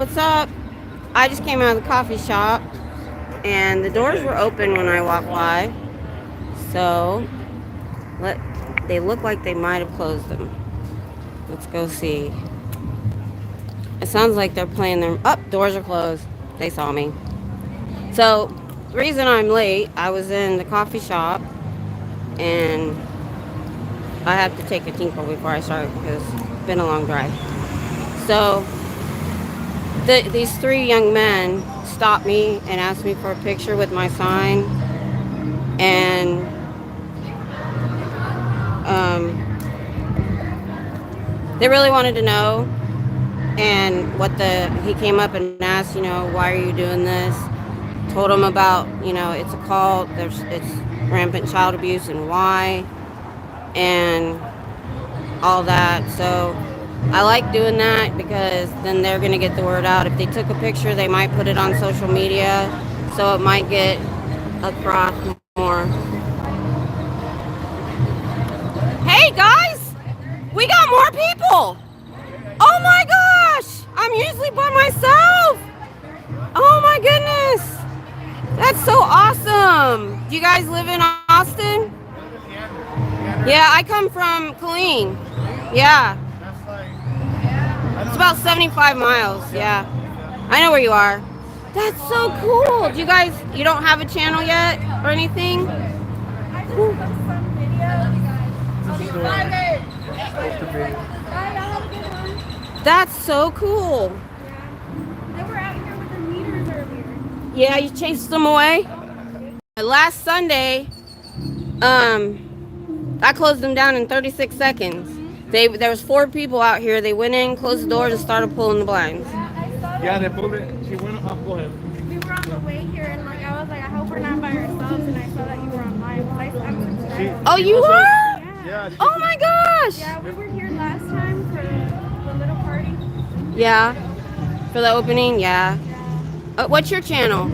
What's up? I just came out of the coffee shop and the doors were open when I walked by. So they look like they might have closed them. Let's go see. It sounds like they're playing their doors are closed. They saw me. So the reason I'm late, I was in the coffee shop and I have to take a tinkle before I start because it's been a long drive. So these three young men stopped me and asked me for a picture with my sign, and they really wanted to know. And he came up and asked, why are you doing this? Told him about, it's a cult. It's rampant child abuse and why, and all that. So I like doing that because then they're going to get the word out. If they took a picture, they might put it on social media, so it might get across more. Hey guys, we got more people. Oh my gosh, I'm usually by myself. Oh my goodness, that's so awesome. Do you guys live in Austin? Yeah, I come from Killeen. Yeah. It's about 75 miles, yeah. I know where you are. That's so cool. You don't have a channel yet or anything? I just post some videos. That's so cool. Yeah. They were out here with the meters earlier. Yeah, you chased them away? Last Sunday, I closed them down in 36 seconds. There was 4 people out here. They went in, closed the doors, and started pulling the blinds. Yeah, they pulled it. She went up. Go ahead. We were on the way here, and I was like, I hope we're not by ourselves. And I saw that you were on live. Oh, you were? Yeah. Oh my gosh! Yeah, we were here last time for the little party. Yeah, for the opening. Yeah. What's your channel?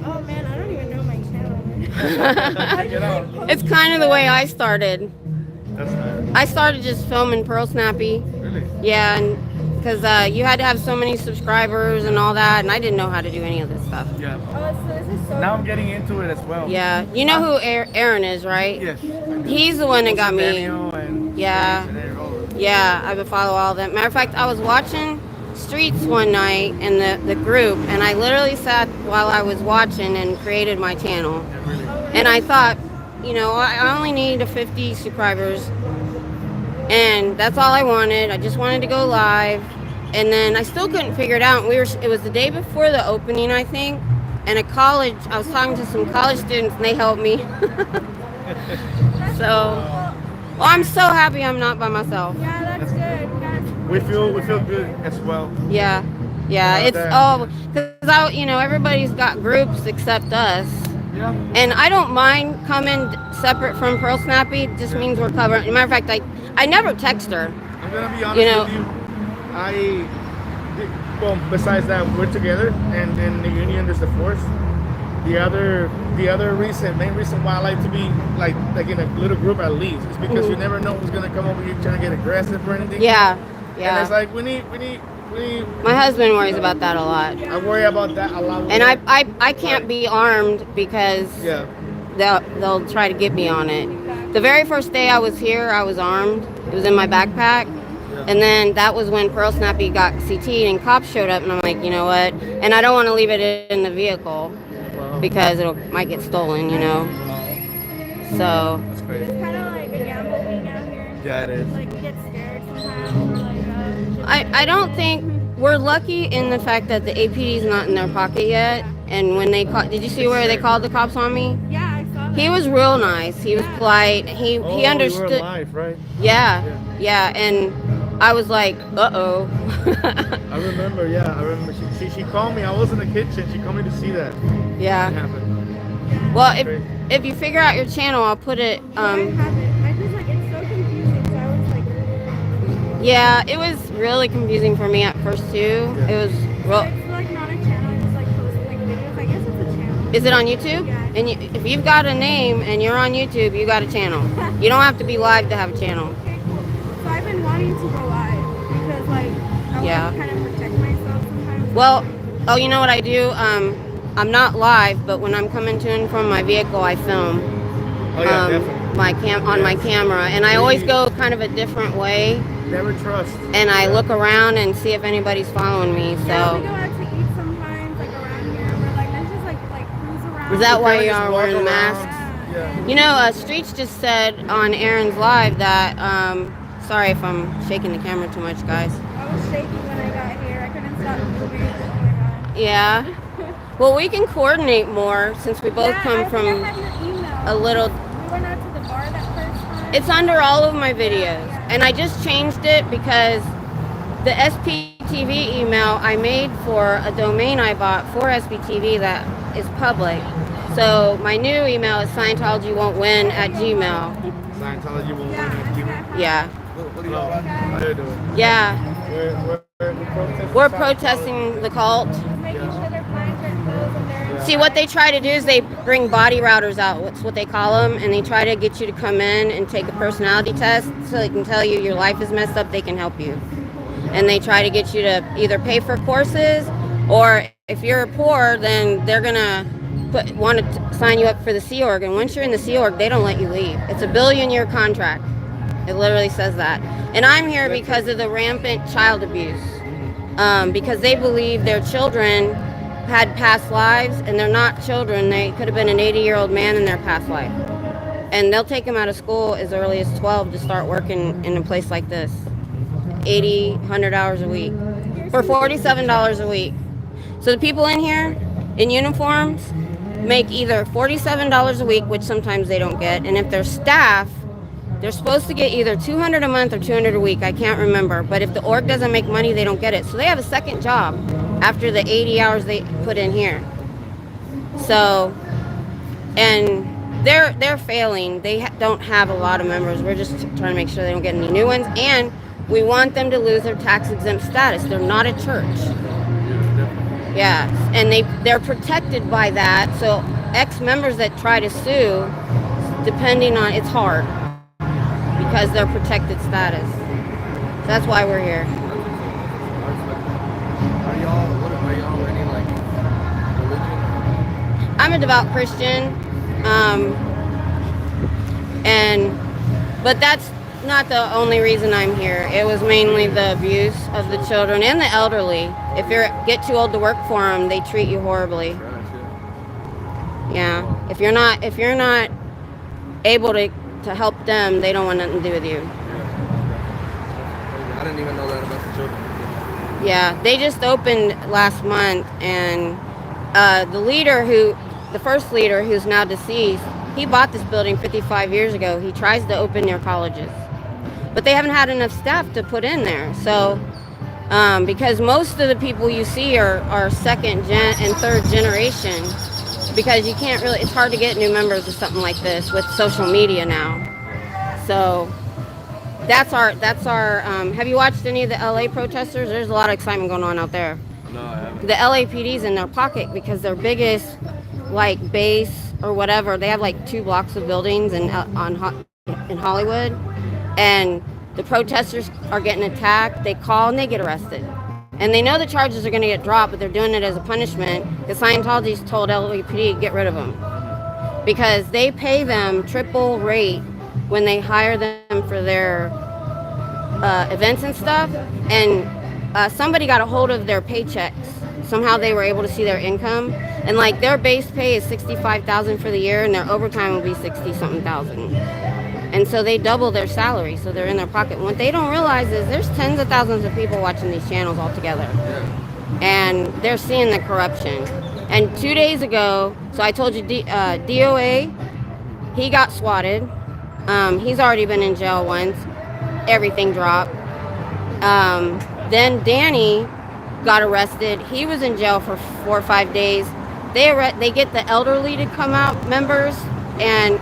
Oh man, I don't even know my channel. It's kind of the way I started. That's nice. I started just filming Pearl Snappy. Really? Yeah, and because you had to have so many subscribers and all that, and I didn't know how to do any of this stuff. Yeah. Oh, so this is so. Now I'm getting into it as well. Yeah, you know who Aaron is, right? Yes. He's the one that got me. Daniel and Yeah. Yeah, I would follow all of them. Matter of fact, I was watching Streets one night in the group, and I literally sat while I was watching and created my channel. And I thought, I only need 50 subscribers, and that's all I wanted. I just wanted to go live, and then I still couldn't figure it out. It was the day before the opening, I think, and I was talking to some college students, and they helped me. So, I'm so happy I'm not by myself. Yeah, that's good. We feel good as well. Yeah, it's because everybody's got groups except us. Yeah. And I don't mind coming separate from Pearl Snappy. It just means we're covered. As a matter of fact, I never text her. I'm gonna be honest with you. Besides that, we're together, and in the union there's the force. The other main reason why I like to be like in a little group at least is because you never know who's gonna come over here trying to get aggressive or anything. Yeah. And it's like we need. My husband worries about that a lot. I worry about that a lot. And I can't be armed because they'll try to get me on it. The very first day I was here, I was armed. It was in my backpack. Yeah. And then that was when Pearl Snappy got CT'd and cops showed up, and I'm like, you know what? And I don't want to leave it in the vehicle because might get stolen, So. That's crazy. It's kind of like a gamble being out here. Yeah, it is. Like, we get scared sometimes. I don't think we're lucky in the fact that the APD's not in their pocket yet. And when they did you see where they called the cops on me? Yeah, I saw that. He was real nice. He was polite. He understood. You were live, right? Yeah. And I was like, uh-oh. I remember. She called me. I was in the kitchen. She called me to see that. Yeah. What happened. Well, if you figure out your channel, I'll put it. I have it. I just it's so confusing. So I was like. Yeah, it was really confusing for me at first too. Yeah. It was real. It's like not a channel. Just post videos. I guess it's a channel. Is it on YouTube? Yeah. And if you've got a name and you're on YouTube, you got a channel. You don't have to be live to have a channel. Okay, cool. So I've been wanting to go live because I want to kind of protect myself sometimes. Well, oh, you know what I do? I'm not live, but when I'm coming to and from my vehicle, I film Oh yeah, definitely. my camera, and I always go kind of a different way, Never trust. and I look around and see if anybody's following me. Yeah, we go So, out to eat sometimes, like around here. We're like, let's just like cruise around. is that why Kinda you just are walk wearing the around. mask? Yeah. You know, Streets just said on Aaron's live that, sorry if I'm shaking the camera too much, guys. I was shaking when I got here. I couldn't stop moving. Oh my god. Yeah. Well, we can coordinate more since we both Yeah, come I from think I have your email. a little. We went out to the bar that first time. It's under all of my videos, and I just changed it because the SPTV email I made for a domain I bought for SPTV that is public. So my new email is Scientology won't win at Gmail. Scientology will win Yeah, at Cuba. Yeah, What do y'all How you doing? yeah. We're protesting. We're protesting the cult. Just making sure they're flying their clothes and they're See, what they try to do is they bring body routers out. That's what they call them, and they try to get you to come in and take a personality test so they can tell you your life is messed up. They can help you, and they try to get you to either pay for courses, or if you're poor, then they're gonna want to sign you up for the Sea Org. And once you're in the Sea Org, they don't let you leave. It's a billion-year contract. It literally says that. And I'm here because of the rampant child abuse, because they believe their children had past lives, and they're not children. They could have been an 80-year-old man in their past life. And they'll take them out of school as early as 12 to start working in a place like this. 80, 100 hours a week for $47 a week. So the people in here in uniforms make either $47 a week, which sometimes they don't get, and if they're staff, they're supposed to get either $200 a month or $200 a week. I can't remember, but if the org doesn't make money, they don't get it. So they have a second job after the 80 hours they put in here. So, and they're failing. They don't have a lot of members. We're just trying to make sure they don't get any new ones, and we want them to lose their tax-exempt status. They're not a church. Yeah, and they're protected by that. So ex-members that try to sue, depending on, it's hard because they're protected status. So that's why we're here. Are y'all any like religion? I'm a devout Christian, but that's not the only reason I'm here. It was mainly the abuse of the children and the elderly. If you get too old to work for them, they treat you horribly. Yeah. If you're not able to help them, they don't want nothing to do with you. I didn't even know that about the children. Yeah, they just opened last month, and the first leader, who's now deceased, he bought this building 55 years ago. He tries to open near colleges, but they haven't had enough staff to put in there. So, because most of the people you see are second gen and third generation, because you can't really, it's hard to get new members of something like this with social media now. So that's our have you watched any of the LA protesters? There's a lot of excitement going on out there. No, I haven't. The LAPD's in their pocket because their biggest like base or whatever, they have like 2 blocks of buildings in Hollywood, and the protesters are getting attacked. They call and they get arrested, and they know the charges are going to get dropped, but they're doing it as a punishment because Scientology's told LAPD to get rid of them because they pay them triple rate when they hire them for their events and stuff. And somebody got a hold of their paychecks. Somehow they were able to see their income, and like their base pay is $65,000 for the year, and their overtime will be 60-something thousand. And so they double their salary, so they're in their pocket. And what they don't realize is there's tens of thousands of people watching these channels altogether, and they're seeing the corruption. And 2 days ago, so I told you, DOA, he got swatted. He's already been in jail once. Everything dropped. Then Danny got arrested. He was in jail for 4 or 5 days. They get the elderly to come out, members, and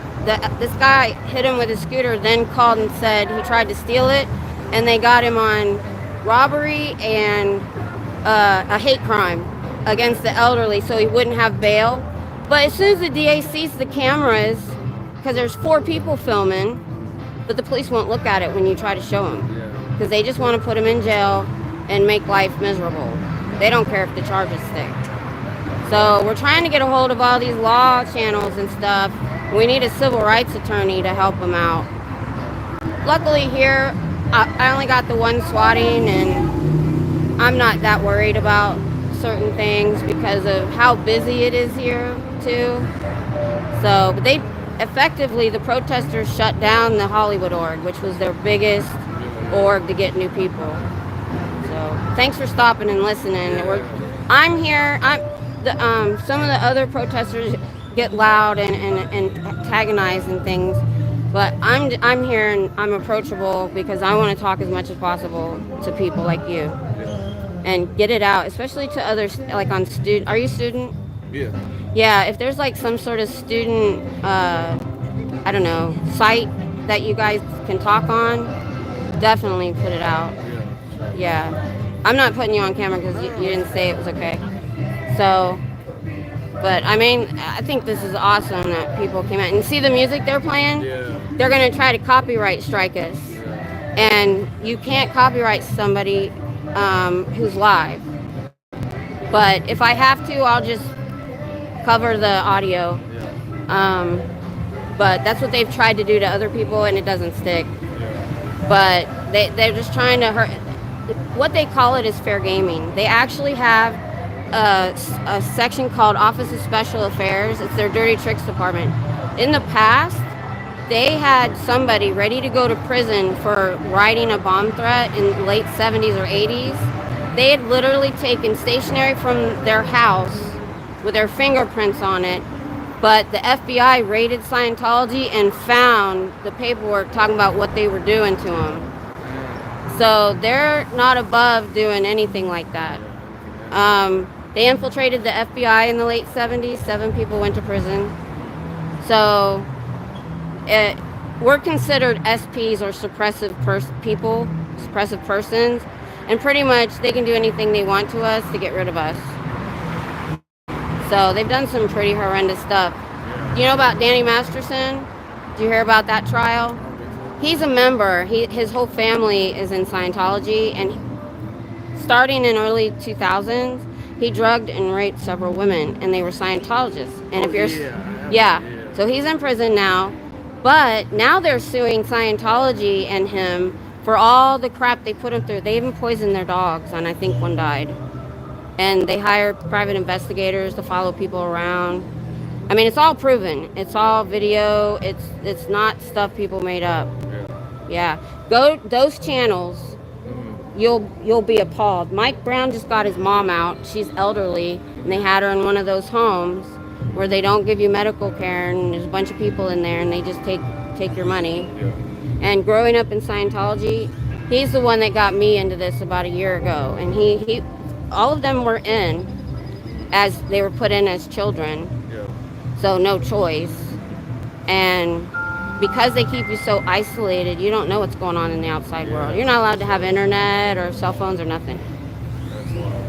this guy hit him with a scooter, then called and said he tried to steal it, and they got him on robbery and a hate crime against the elderly, so he wouldn't have bail. But as soon as the DA sees the cameras, because there's 4 people filming, but the police won't look at it when you try to show them, because they just want to put him in jail and make life miserable. They don't care if the charges stick. So we're trying to get a hold of all these law channels and stuff. We need a civil rights attorney to help them out. Luckily here, I only got the one swatting, and I'm not that worried about certain things because of how busy it is here too. So, but they effectively, the protesters shut down the Hollywood org, which was their biggest org to get new people. So thanks for stopping and listening. I'm here. Some of the other protesters get loud and antagonize and things, but I'm here and I'm approachable because I want to talk as much as possible to people like you and get it out, especially to others. Like on student, are you a student? Yeah. Yeah. If there's like some sort of student, I don't know, site that you guys can talk on, definitely put it out. Yeah. I'm not putting you on camera because you didn't say it was okay. So, but I mean, I think this is awesome that people came out and see the music they're playing. Yeah. They're going to try to copyright strike us. And you can't copyright somebody who's live. But if I have to, I'll just cover the audio. But that's what they've tried to do to other people, and it doesn't stick. But they're just trying to hurt. What they call it is fair gaming. They actually have a section called Office of Special Affairs. It's their dirty tricks department. In the past, they had somebody ready to go to prison for writing a bomb threat in the late 70s or 80s. They had literally taken stationery from their house with their fingerprints on it, but the FBI raided Scientology and found the paperwork talking about what they were doing to them. So they're not above doing anything like that. They infiltrated the FBI in the late 70s. 7 people went to prison. So we're considered SPs or suppressive persons, and pretty much they can do anything they want to us to get rid of us. So they've done some pretty horrendous stuff. You know about Danny Masterson? Did you hear about that trial? He's a member. His whole family is in Scientology, and starting in early 2000s, he drugged and raped several women, and they were Scientologists. And if you're, so he's in prison now, but now they're suing Scientology and him for all the crap they put him through. They even poisoned their dogs, and I think one died. And they hire private investigators to follow people around. I mean, it's all proven. It's all video. It's not stuff people made up. Yeah. Go those channels. You'll be appalled. Mike Brown just got his mom out. She's elderly, and they had her in one of those homes where they don't give you medical care, and there's a bunch of people in there, and they just take your money. And growing up in Scientology, he's the one that got me into this about a year ago, and he all of them were in as they were put in as children. So no choice. And because they keep you so isolated, you don't know what's going on in the outside world. You're not allowed to have internet or cell phones or nothing.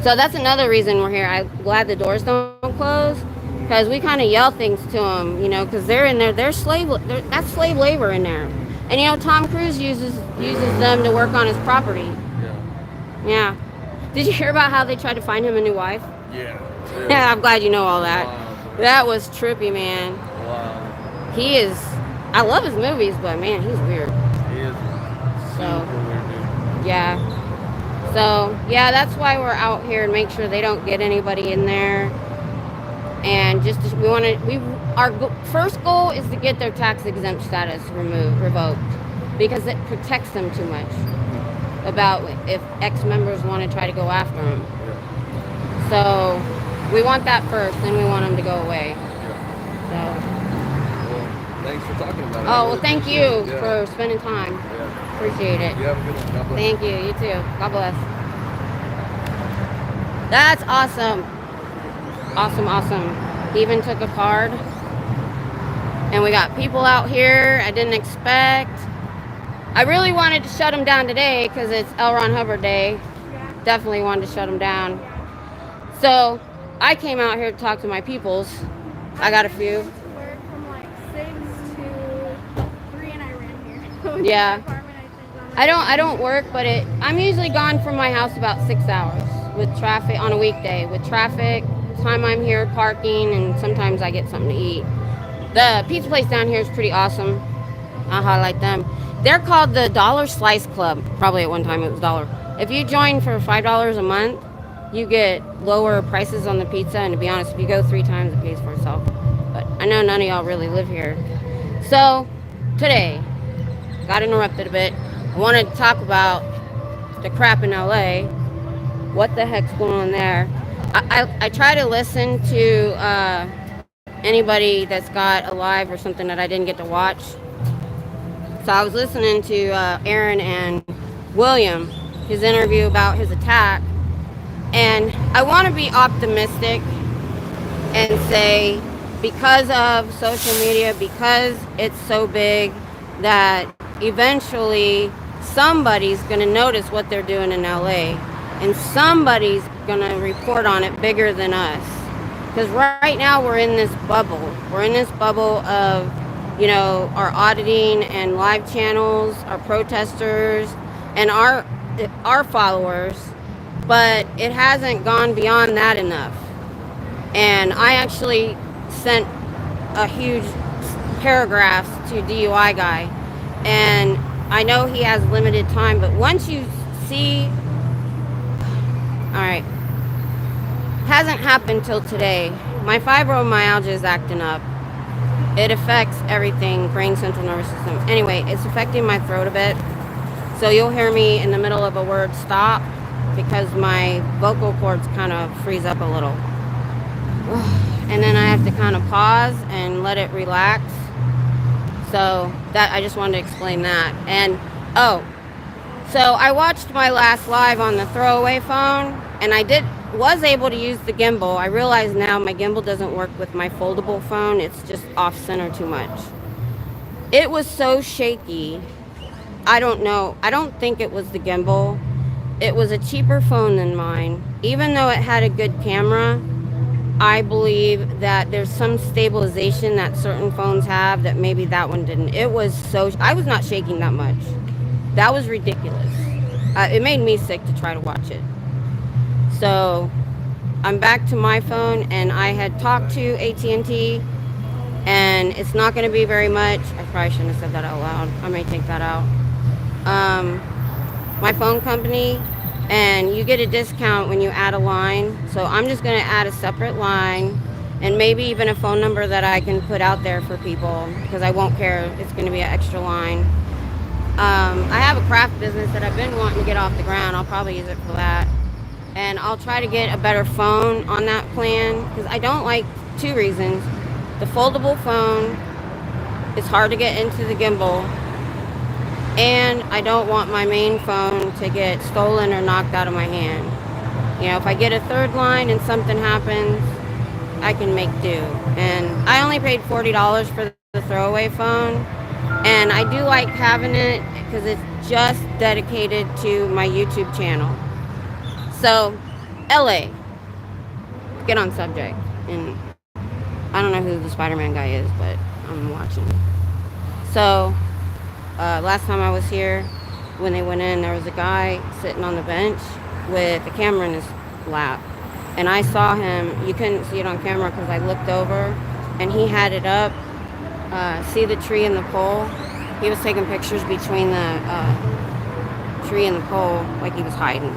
So that's another reason we're here. I'm glad the doors don't close, because we kind of yell things to them, you know, because they're in there. That's slave labor in there. And you know, Tom Cruise uses them to work on his property. Yeah. Did you hear about how they tried to find him a new wife? Yeah, I'm glad you know all that. Wow. That was trippy, man. Wow. He is. I love his movies, but man, he's weird. He is. So super weird, dude. Yeah. So yeah, that's why we're out here and make sure they don't get anybody in there. And just our first goal is to get their tax exempt status revoked, because it protects them too much about if ex-members want to try to go after them. So we want that first, then we want them to go away. So. Thanks for talking about it. Oh, well, thank you for spending time. Appreciate it. You have a good one. God bless. Thank you. You too. God bless. That's awesome. Awesome. He even took a card. And we got people out here I didn't expect. I really wanted to shut him down today because it's LRon Hubbard Day. Definitely wanted to shut him down. So I came out here to talk to my peoples. I got a few. Work from like 6 to 3, and I ran here. Yeah. I don't work, but I'm usually gone from my house about 6 hours. with traffic on a weekday. With traffic, time I'm here parking, and sometimes I get something to eat. The pizza place down here is pretty awesome. I'll highlight them. They're called the Dollar Slice Club. Probably at one time it was $1. If you join for $5 a month, you get lower prices on the pizza. And to be honest, if you go 3 times, it pays for itself. But I know none of y'all really live here. So today, got interrupted a bit. I wanted to talk about the crap in LA. What the heck's going on there? I try to listen to anybody that's got a live or something that I didn't get to watch. So I was listening to Aaron and William, his interview about his attack. And I want to be optimistic and say, because of social media, because it's so big, that eventually somebody's going to notice what they're doing in LA, and somebody's going to report on it bigger than us. Because right now we're in this bubble. We're in this bubble of, you know, our auditing and live channels, our protesters, and our followers, but it hasn't gone beyond that enough. And I actually sent a huge paragraphs to DUI guy, and I know he has limited time, but once you see, all right, hasn't happened till today. My fibromyalgia is acting up. It affects everything, brain, central nervous system. Anyway, it's affecting my throat a bit. So you'll hear me in the middle of a word stop because my vocal cords kind of freeze up a little. And then I have to kind of pause and let it relax. So that, I just wanted to explain that. And so I watched my last live on the throwaway phone, and I was able to use the gimbal. I realize now my gimbal doesn't work with my foldable phone. It's just off center too much. It was so shaky. I don't know. I don't think it was the gimbal. It was a cheaper phone than mine. Even though it had a good camera, I believe that there's some stabilization that certain phones have that maybe that one didn't. It was so, I was not shaking that much. That was ridiculous. It made me sick to try to watch it. So I'm back to my phone, and I had talked to AT&T, and it's not going to be very much. I probably shouldn't have said that out loud. I may take that out. My phone company, and you get a discount when you add a line. So I'm just going to add a separate line, and maybe even a phone number that I can put out there for people, because I won't care. It's going to be an extra line. I have a craft business that I've been wanting to get off the ground. I'll probably use it for that. And I'll try to get a better phone on that plan, because I don't like 2 reasons. The foldable phone is hard to get into the gimbal, and I don't want my main phone to get stolen or knocked out of my hand. You know, if I get a 3rd line and something happens, I can make do. And I only paid $40 for the throwaway phone, and I do like having it because it's just dedicated to my YouTube channel. So, LA, get on subject. And I don't know who the Spider-Man guy is, but I'm watching. So, last time I was here, when they went in, there was a guy sitting on the bench with a camera in his lap. And I saw him. You couldn't see it on camera because I looked over, and he had it up. See the tree and the pole? He was taking pictures between the tree and the pole like he was hiding.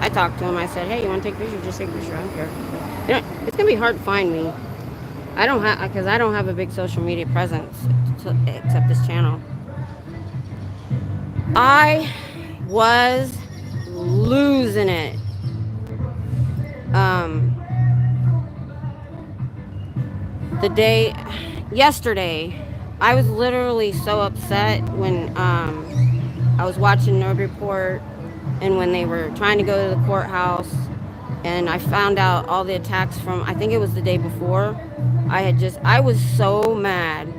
I talked to him. I said, hey, you want to take a picture? Just take a picture. I don't care. You know, it's going to be hard to find me. Because I don't have a big social media presence except this channel. I was losing it. Yesterday, I was literally so upset when I was watching Nerd Report, and when they were trying to go to the courthouse, and I found out all the attacks from, I think it was the day before. I was so mad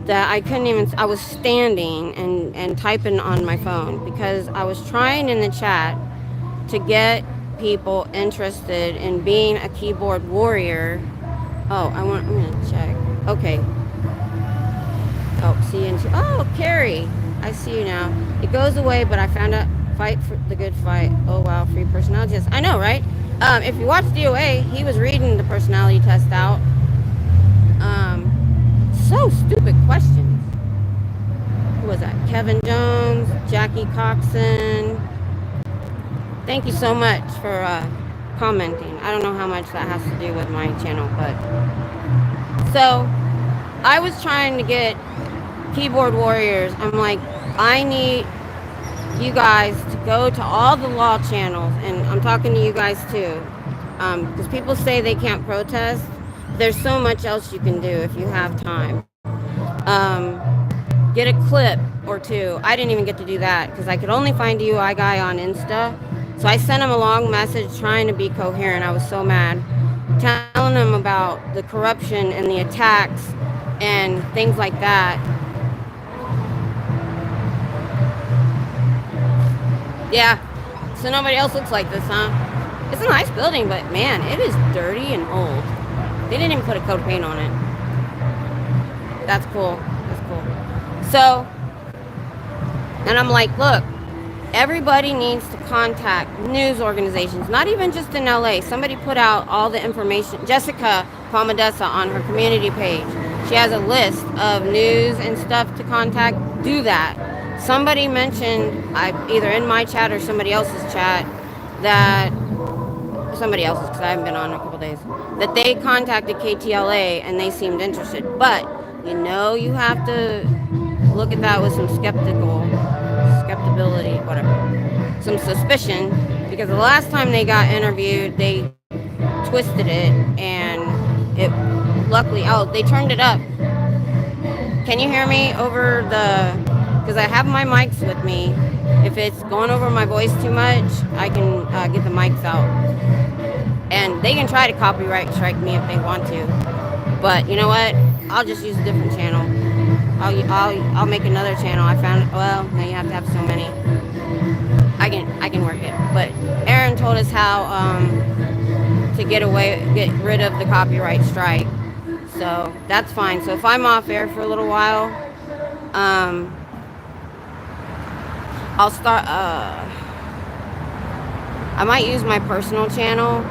that I was standing and typing on my phone, because I was trying in the chat to get people interested in being a keyboard warrior. Oh, I'm gonna check. Okay. Oh, see you. Oh, Carrie, I see you now. It goes away, but I found out Fight for the good fight. Oh wow, free personality test. I know, right? If you watch DOA, he was reading the personality test out. So stupid questions. Who was that? Kevin Jones, Jackie Coxon. Thank you so much for commenting. I don't know how much that has to do with my channel, but so I was trying to get keyboard warriors. I'm like, I need you guys to go to all the law channels, and I'm talking to you guys too, because people say they can't protest. There's so much else you can do if you have time. Get a clip or two. I didn't even get to do that because I could only find a UI guy on Insta. So I sent him a long message trying to be coherent. I was so mad, telling him about the corruption and the attacks and things like that. Yeah, so nobody else looks like this, huh? It's a nice building, but man, it is dirty and old. They didn't even put a coat of paint on it. That's cool. That's cool. So, and I'm like, look, everybody needs to contact news organizations, not even just in LA. Somebody put out all the information. Jessica Palmadessa on her community page. She has a list of news and stuff to contact. Do that. Somebody mentioned, either in my chat or somebody else's chat, that somebody else's, because I haven't been on in a couple days, that they contacted KTLA and they seemed interested. But you know, you have to look at that with some skeptibility, whatever, some suspicion, because the last time they got interviewed, they twisted it, and it luckily, oh, they turned it up. Can you hear me over the, because I have my mics with me. If it's going over my voice too much, I can get the mics out. And they can try to copyright strike me if they want to. But you know what? I'll just use a different channel. I'll make another channel. I found, well, now you have to have so many. I can work it. But Aaron told us how to get rid of the copyright strike. So that's fine. So if I'm off air for a little while, I'll start, I might use my personal channel.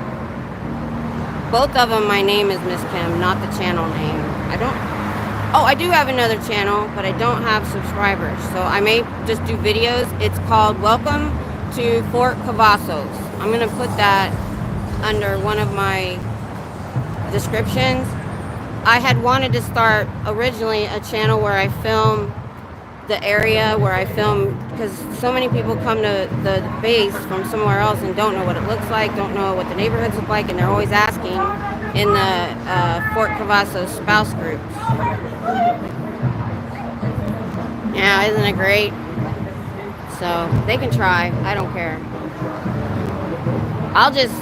Both of them, my name is Miss Kim, not the channel name. I do have another channel, but I don't have subscribers. So I may just do videos. It's called Welcome to Fort Cavazos. I'm going to put that under one of my descriptions. I had wanted to start originally a channel where I film the area where I film, because so many people come to the base from somewhere else and don't know what it looks like, don't know what the neighborhoods look like, and they're always asking in the Fort Cavazos spouse groups. Yeah, isn't it great? So they can try. I don't care. I'll just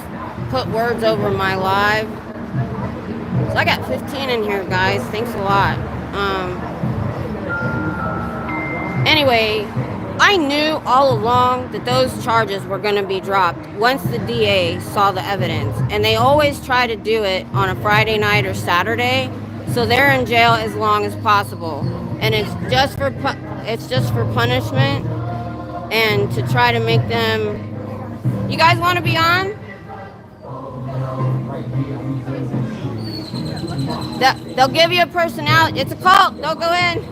put words over my live. So I got 15 in here, guys. Thanks a lot. Anyway, I knew all along that those charges were going to be dropped once the DA saw the evidence. And they always try to do it on a Friday night or Saturday, so they're in jail as long as possible. And it's just for punishment and to try to make them... You guys want to be on? They'll give you a personality. It's a cult. Don't go in.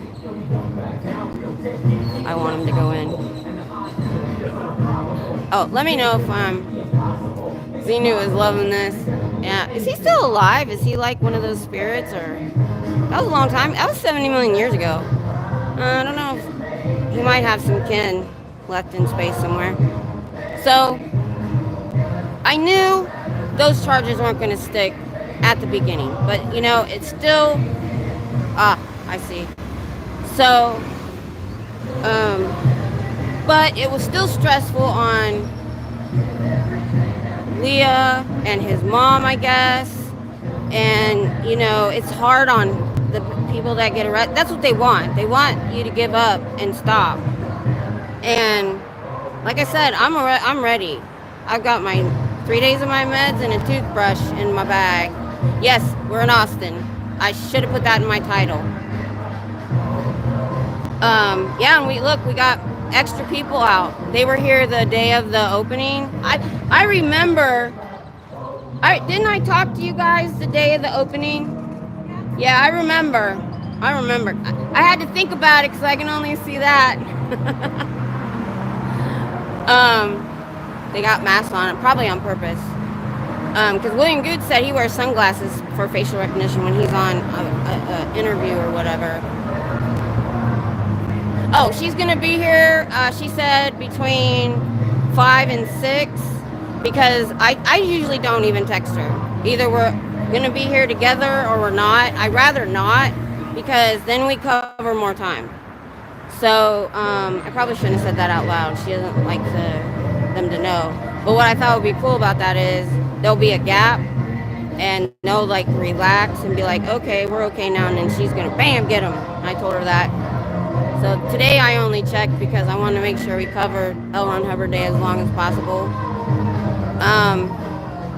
I want him to go in. Oh, let me know if Xenu is loving this. Yeah, is he still alive? Is he like one of those spirits, or that was a long time? That was 70 million years ago. I don't know. He might have some kin left in space somewhere. So I knew those charges weren't going to stick at the beginning, but you know, it's still. I see. So. But it was still stressful on Leah and his mom, I guess. And, you know, it's hard on the people that get arrested. That's what they want. They want you to give up and stop. And like I said, I'm ready. I've got my 3 days of my meds and a toothbrush in my bag. Yes, we're in Austin. I should have put that in my title. Yeah, and we got extra people out. They were here the day of the opening. I remember. Didn't I talk to you guys the day of the opening? Yeah, I remember. I had to think about it because I can only see that. They got masks on it, probably on purpose. Because William Good said he wears sunglasses for facial recognition when he's on an interview or whatever. Oh, she's gonna be here. She said between 5 and 6, because I usually don't even text her. Either we're gonna be here together or we're not. I'd rather not, because then we cover more time. So I probably shouldn't have said that out loud. She doesn't like them to know. But what I thought would be cool about that is there'll be a gap and they'll like relax and be like, okay, we're okay now. And then she's gonna bam, get them. I told her that. So today I only checked because I wanted to make sure we covered LRon Hubbard Day as long as possible.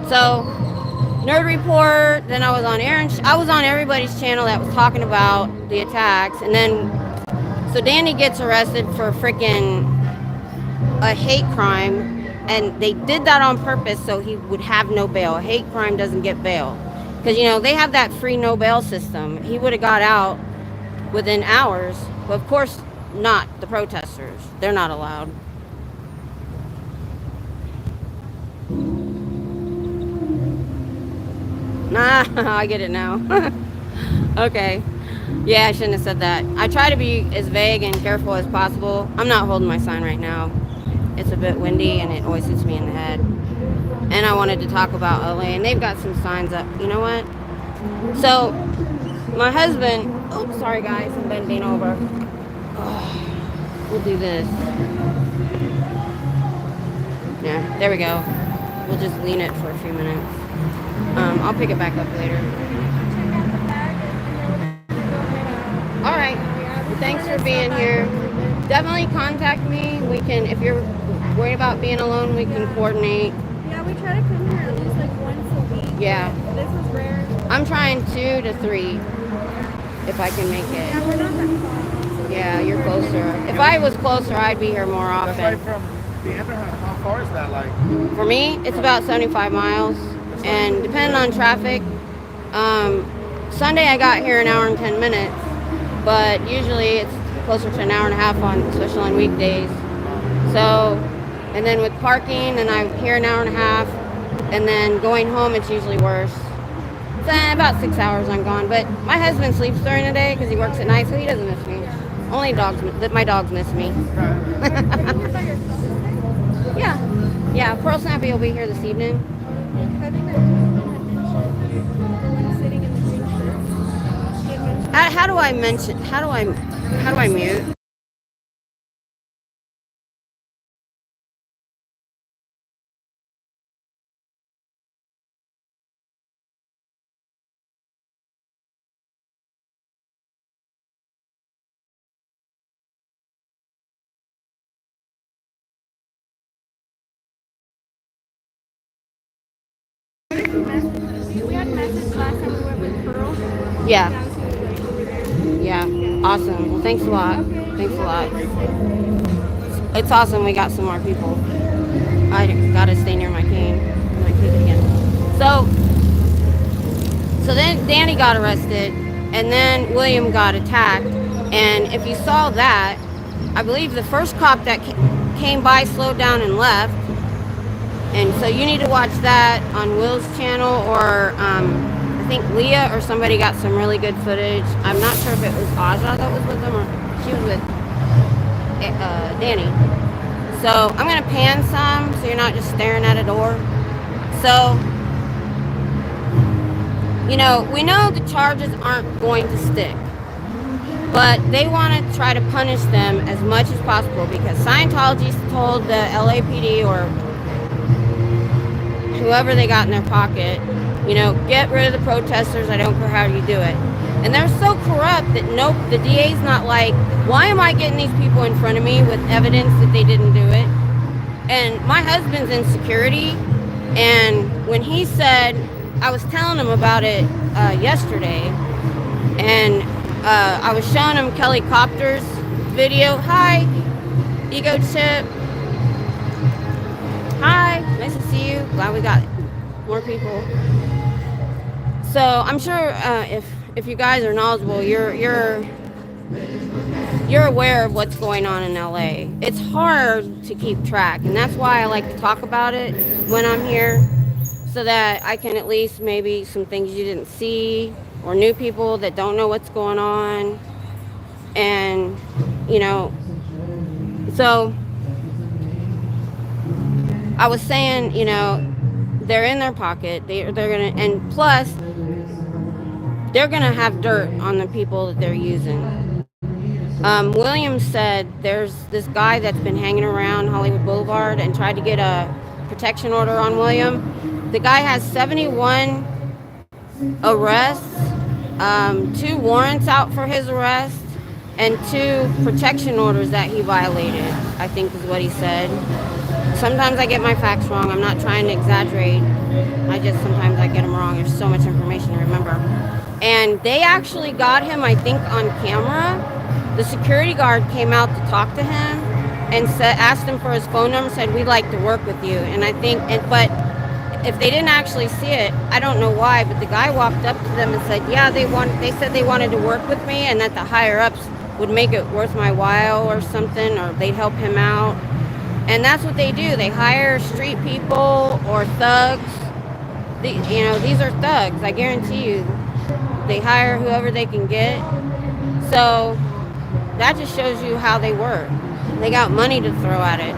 So Nerd Report, then I was on everybody's channel that was talking about the attacks, and then so Danny gets arrested for freaking a hate crime, and they did that on purpose so he would have no bail. A hate crime doesn't get bail, because you know they have that free no bail system. He would have got out within hours, but of course not the protesters. They're not allowed. Nah, I get it now. Okay. Yeah, I shouldn't have said that. I try to be as vague and careful as possible. I'm not holding my sign right now. It's a bit windy and it always hits me in the head. And I wanted to talk about LA, and they've got some signs up. You know what? So, my husband... Oh, sorry guys, I'm bending over. Oh, we'll do this. Yeah, there we go. We'll just lean it for a few minutes. I'll pick it back up later. All right. Well, thanks for being here. Definitely contact me. We can, if you're worried about being alone, we can coordinate. Yeah, we try to come here at least like once a week. Yeah. This is rare. I'm trying 2 to 3 if I can make Yeah, it. we're not that close. Yeah, you're closer. If I was closer, I'd be here more That's right often. from the end. How far is that like? For me, it's about 75 miles. And depending on traffic, Sunday I got here an hour and 10 minutes, but usually it's closer to an hour and a half especially on weekdays. So, and then with parking, and I'm here an hour and a half, and then going home, it's usually worse. So about 6 hours I'm gone, but my husband sleeps during the day because he works at night, so he doesn't miss me. Only my dogs miss me. Yeah, Pearl Snappy will be here this evening. I think that the one sitting in the green shirt. She had mentioned How do I mute? we had messaged last time we went with Pearl. Yeah. Down to the Yeah, awesome. Well, thanks a lot. Thanks a lot. It's awesome we got some more people. I gotta stay near my cane. I might take it again. So then Danny got arrested, and then William got attacked. And if you saw that, I believe the first cop that came by slowed down and left. And so you need to watch that on Will's channel, or I think Leah or somebody got some really good footage. I'm not sure if it was Aja that was with them or she was with Danny. So I'm going to pan some so you're not just staring at a door. So, you know, we know the charges aren't going to stick, but they want to try to punish them as much as possible because Scientology's told the LAPD or whoever they got in their pocket, you know, get rid of the protesters. I don't care how you do it. And they're so corrupt that the DA's not like, why am I getting these people in front of me with evidence that they didn't do it? And my husband's in security, and when he said, I was telling him about it yesterday, and I was showing him Kelly Copter's video. Hi. Ego Chip. Hi, nice to see you. Glad we got more people. So I'm sure if you guys are knowledgeable, you're aware of what's going on in LA. It's hard to keep track, and that's why I like to talk about it when I'm here, so that I can at least maybe some things you didn't see, or new people that don't know what's going on. And you know, so I was saying, you know, they're in their pocket. They're gonna, and plus they're gonna have dirt on the people that they're using. William said there's this guy that's been hanging around Hollywood Boulevard and tried to get a protection order on William. The guy has 71 arrests, 2 warrants out for his arrest, and 2 protection orders that he violated, I think is what he said. Sometimes I get my facts wrong. I'm not trying to exaggerate. Sometimes I get them wrong. There's so much information to remember. And they actually got him, I think, on camera. The security guard came out to talk to him and asked him for his phone number, said, we'd like to work with you. And I think, but if they didn't actually see it, I don't know why, but the guy walked up to them and said, yeah, they said they wanted to work with me, and that the higher ups would make it worth my while or something, or they'd help him out. And that's what they do. They hire street people or thugs. These are thugs, I guarantee you. They hire whoever they can get. So that just shows you how they work. They got money to throw at it.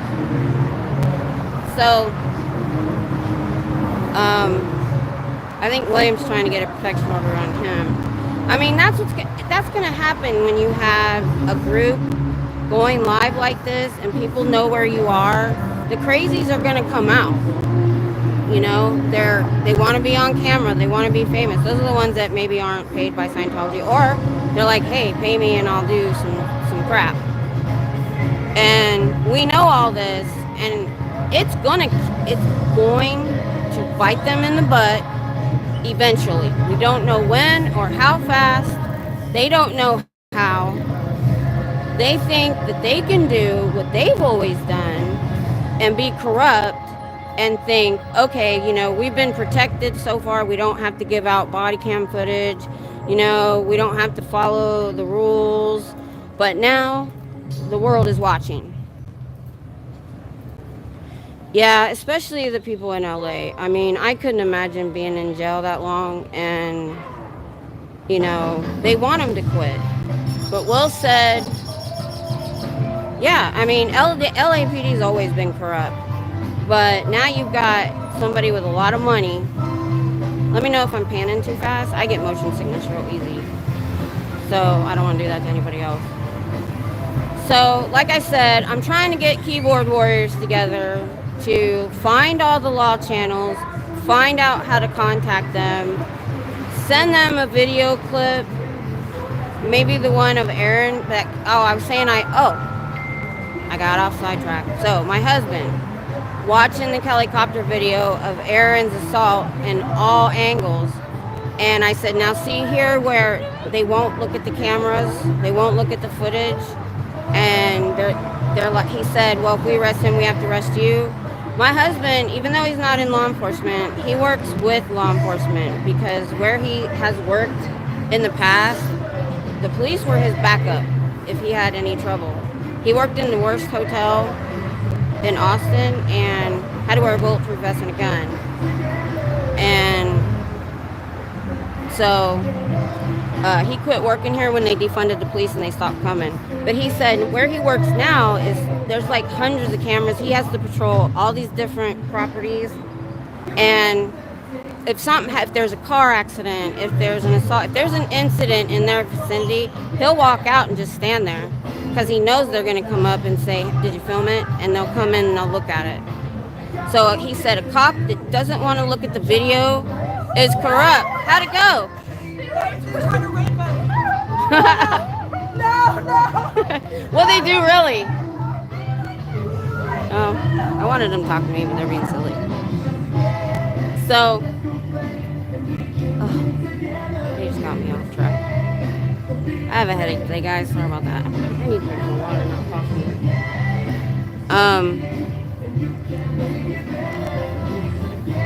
So I think William's trying to get a protection order on him. I mean, that's going to happen when you have a group going live like this and people know where you are. The crazies are going to come out. You know, they want to be on camera. They want to be famous. Those are the ones that maybe aren't paid by Scientology, or they're like, hey, pay me and I'll do some crap. And we know all this, and it's going to bite them in the butt eventually. We don't know when or how fast. They don't know how. They think that they can do what they've always done and be corrupt and think, okay, you know, we've been protected so far. We don't have to give out body cam footage. You know, we don't have to follow the rules. But now the world is watching. Yeah, especially the people in LA. I mean, I couldn't imagine being in jail that long, and, you know, they want him to quit. But Will said, yeah, I mean, the LAPD's always been corrupt. But now you've got somebody with a lot of money. Let me know if I'm panning too fast. I get motion sickness real easy. So I don't want to do that to anybody else. So, like I said, I'm trying to get keyboard warriors together to find all the law channels, find out how to contact them, send them a video clip, maybe the one of Aaron that, I was saying I got off sidetrack. So, my husband, watching the helicopter video of Aaron's assault in all angles. And I said, now see here where they won't look at the cameras, they won't look at the footage. And they're like, he said, well, if we arrest him, we have to arrest you. My husband, even though he's not in law enforcement, he works with law enforcement, because where he has worked in the past, the police were his backup if he had any trouble. He worked in the worst hotel in Austin and had to wear a bulletproof vest and a gun. And so he quit working here when they defunded the police and they stopped coming. But he said where he works now is there's like hundreds of cameras. He has to patrol all these different properties. And if there's a car accident, if there's an assault, if there's an incident in their vicinity, he'll walk out and just stand there, because he knows they're going to come up and say, did you film it? And they'll come in and they'll look at it. So he said a cop that doesn't want to look at the video is corrupt. How'd it go? No. Well, they do really. Oh, I wanted them to talk to me, but they're being silly. So, they just got me off track. I have a headache today, guys. Sorry about that. I need to drink more water, not coffee. What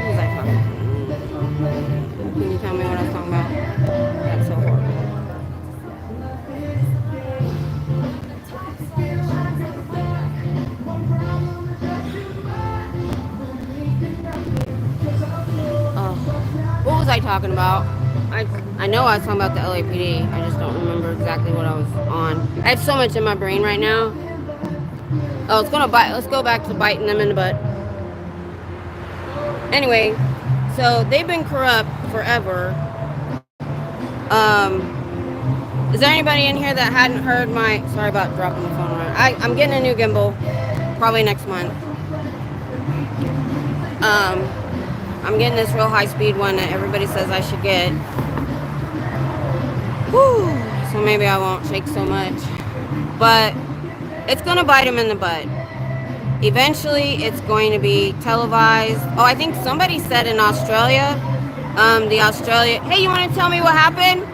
was I talking about? Can you tell me what I was talking about? That's so horrible. What was I talking about? I know I was talking about the LAPD. I just don't remember exactly what I was on. I have so much in my brain right now. Oh, let's go back to biting them in the butt. Anyway, so they've been corrupt forever. Is there anybody in here that hadn't heard my... Sorry about dropping the phone around. I'm getting a new gimbal probably next month. I'm getting this real high-speed one that everybody says I should get. Whew. So maybe I won't shake so much. But it's going to bite them in the butt. Eventually, it's going to be televised. Oh, I think somebody said in Australia, Hey, you want to tell me what happened?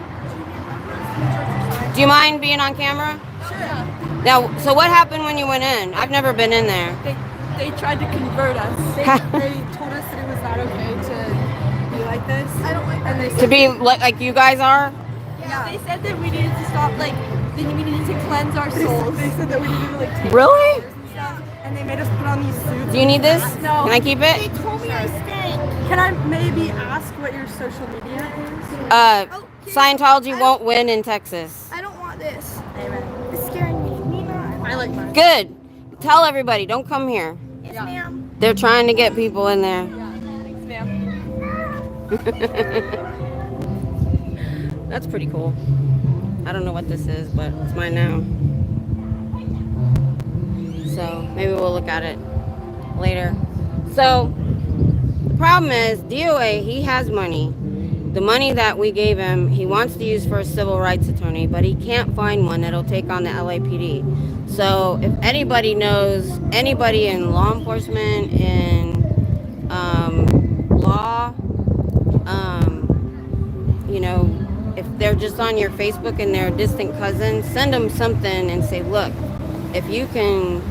Do you mind being on camera? Sure. Now, so what happened when you went in? I've never been in there. They tried to convert us. They told us that it was not okay to be like this. I don't like that. And they said To be like you guys are? Yeah. They said that we needed to stop, we needed to cleanse our souls. They said that we needed to, take Really? and they made us put on these suits. Do you need this? No. Can I keep it? They told me I stink. Can I maybe ask what your social media is? Scientology won't win in Texas. I don't want this. Amen. It's scaring me. Nina. I like mine. Good. Tell everybody, don't come here. Yes, ma'am. They're trying to get people in there. Yeah. Thanks, ma'am. That's pretty cool. I don't know what this is, but it's mine now. So maybe we'll look at it later. So the problem is DOA, he has money. The money that we gave him, he wants to use for a civil rights attorney, but he can't find one that'll take on the LAPD. So if anybody knows anybody in law enforcement, in law, if they're just on your Facebook and they're a distant cousin, send them something and say, look, if you can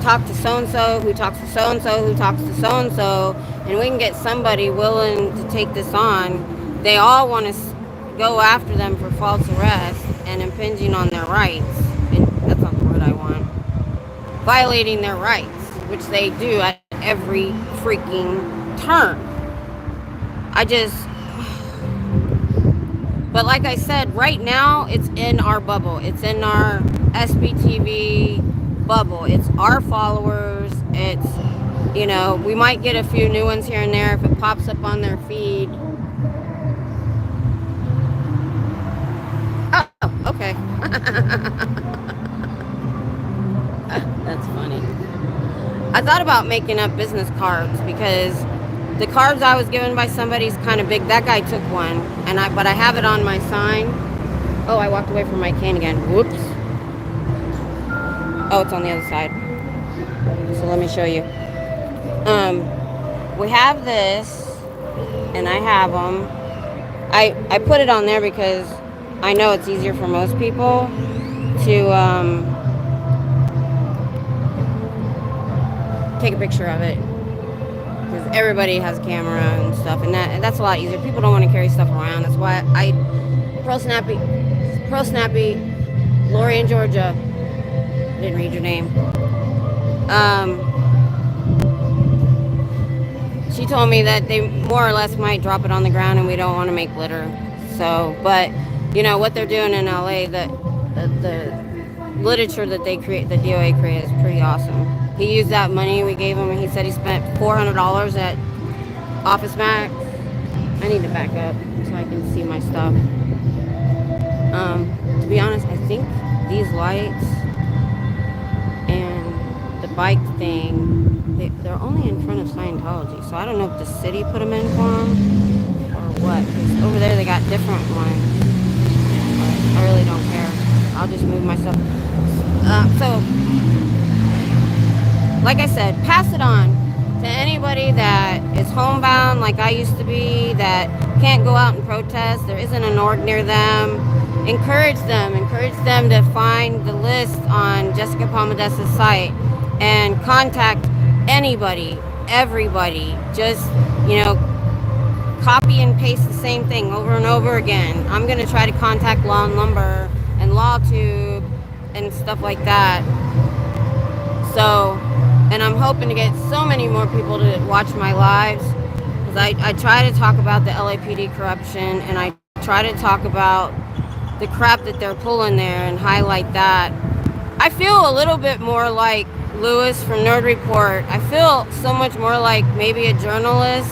talk to so-and-so who talks to so-and-so who talks to so-and-so, and we can get somebody willing to take this on. They all want to go after them for false arrest and impinging on their rights. And that's not the word I want. Violating their rights, which they do at every freaking turn. But like I said, right now, it's in our bubble. It's in our SPTV bubble. It's our followers. It's, we might get a few new ones here and there if it pops up on their feed. Oh, okay. That's funny. I thought about making up business cards because the cards I was given by somebody is kind of big. That guy took one, but I have it on my sign. Oh, I walked away from my cane again. Whoops. Oh, it's on the other side. So let me show you. We have this, and I have them. I put it on there because I know it's easier for most people to take a picture of it. Because everybody has a camera and stuff, and that's a lot easier. People don't want to carry stuff around. That's why Pro Snappy, Lori in Georgia. Didn't read your name. She told me that they more or less might drop it on the ground, and we don't want to make litter. So, but what they're doing in LA, the literature that they create, the DOA created, is pretty awesome. He used that money we gave him, and he said he spent $400 at Office Max. I need to back up so I can see my stuff. To be honest, I think these lights and the bike thing, they're only in front of Scientology. So I don't know if the city put them in for them or what. Because over there they got different ones. But I really don't care. I'll just move myself. Like I said, pass it on to anybody that is homebound like I used to be, that can't go out and protest. There isn't an org near them. Encourage them to find the list on Jessica Palmadessa's site and contact anybody, everybody. Just, copy and paste the same thing over and over again. I'm going to try to contact Law and Lumber and LawTube and stuff like that. So, and I'm hoping to get so many more people to watch my lives. Because I try to talk about the LAPD corruption, and I try to talk about the crap that they're pulling there and highlight that. I feel a little bit more like Lewis from Nerd Report. I feel so much more like maybe a journalist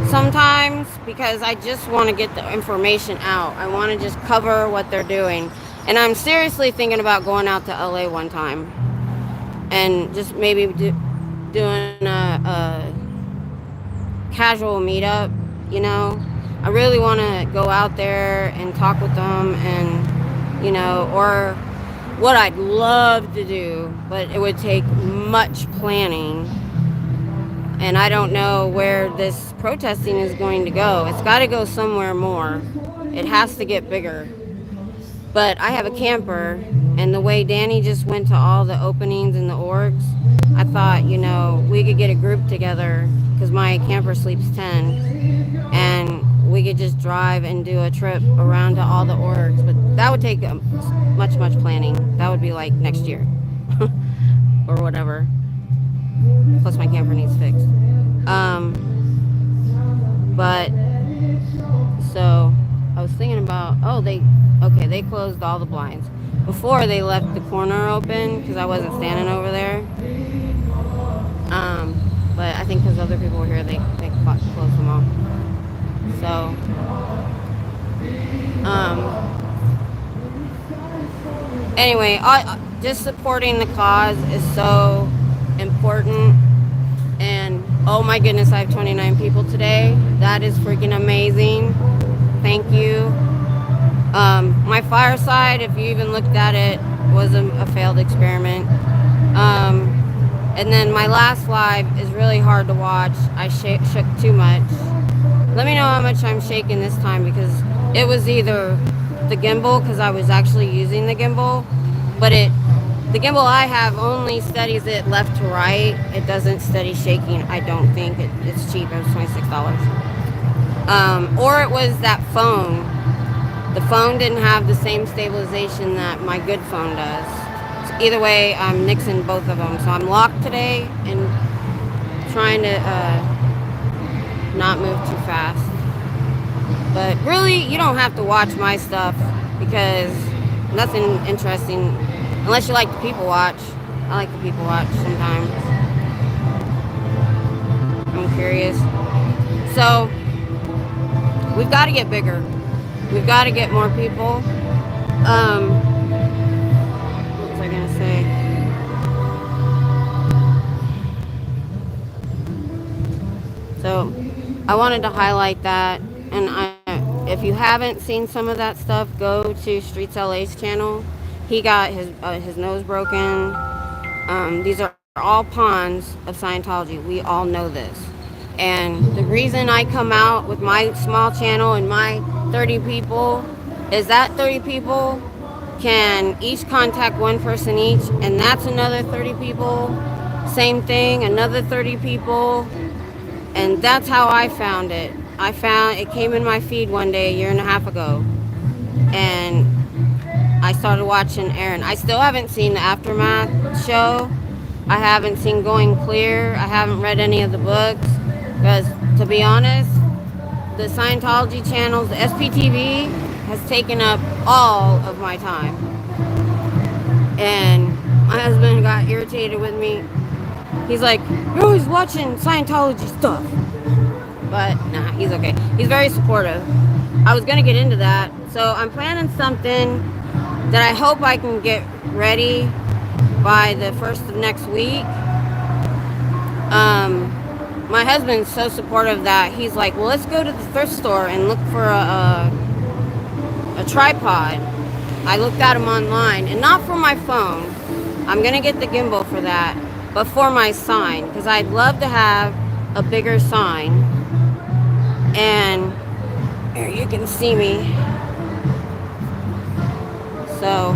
sometimes, because I just want to get the information out. I want to just cover what they're doing. And I'm seriously thinking about going out to LA one time and just maybe doing a casual meetup, I really want to go out there and talk with them, and or what I'd love to do, but it would take much planning, and I don't know where this protesting is going to go. It's got to go somewhere more. It has to get bigger. But I have a camper, and the way Danny just went to all the openings in the orgs, I thought, we could get a group together, because my camper sleeps 10, and we could just drive and do a trip around to all the orgs. But that would take much planning. That would be like next year or whatever. Plus my camper needs fixed. But so I was thinking about, they closed all the blinds. Before, they left the corner open because I wasn't standing over there. But I think because other people were here, they closed them all. So, anyway, just supporting the cause is so important. And oh my goodness, I have 29 people today. That is freaking amazing. Thank you. My fireside, if you even looked at it, was a failed experiment. And then my last live is really hard to watch. I shook too much. Let me know how much I'm shaking this time, because it was either the gimbal, because I was actually using the gimbal, but the gimbal I have only steadies it left to right. It doesn't steady shaking, I don't think. It's cheap. It was $26. Or it was that phone. The phone didn't have the same stabilization that my good phone does. So either way, I'm nixing both of them. So I'm locked today and trying to not move too fast. But really, you don't have to watch my stuff, because nothing interesting, unless you like the people watch. I like the people watch sometimes. I'm curious. So we've got to get bigger. We've got to get more people. What was I gonna say? So I wanted to highlight that, and if you haven't seen some of that stuff, go to Streets LA's channel. He got his nose broken. These are all pawns of Scientology. We all know this. And the reason I come out with my small channel and my 30 people is that 30 people can each contact one person each, and that's another 30 people. Same thing, another 30 people. And that's how I found it. It came in my feed one day, a year and a half ago. And I started watching Aaron. I still haven't seen the Aftermath show. I haven't seen Going Clear. I haven't read any of the books. Because, to be honest, the Scientology channels, the SPTV, has taken up all of my time. And my husband got irritated with me. He's like, "You're always watching Scientology stuff." But, nah, he's okay. He's very supportive. I was going to get into that. So I'm planning something that I hope I can get ready by the 1st of next week. My husband's so supportive that he's like, well, let's go to the thrift store and look for a tripod. I looked at them online, and not for my phone. I'm going to get the gimbal for that, but for my sign, because I'd love to have a bigger sign. And here, you can see me. So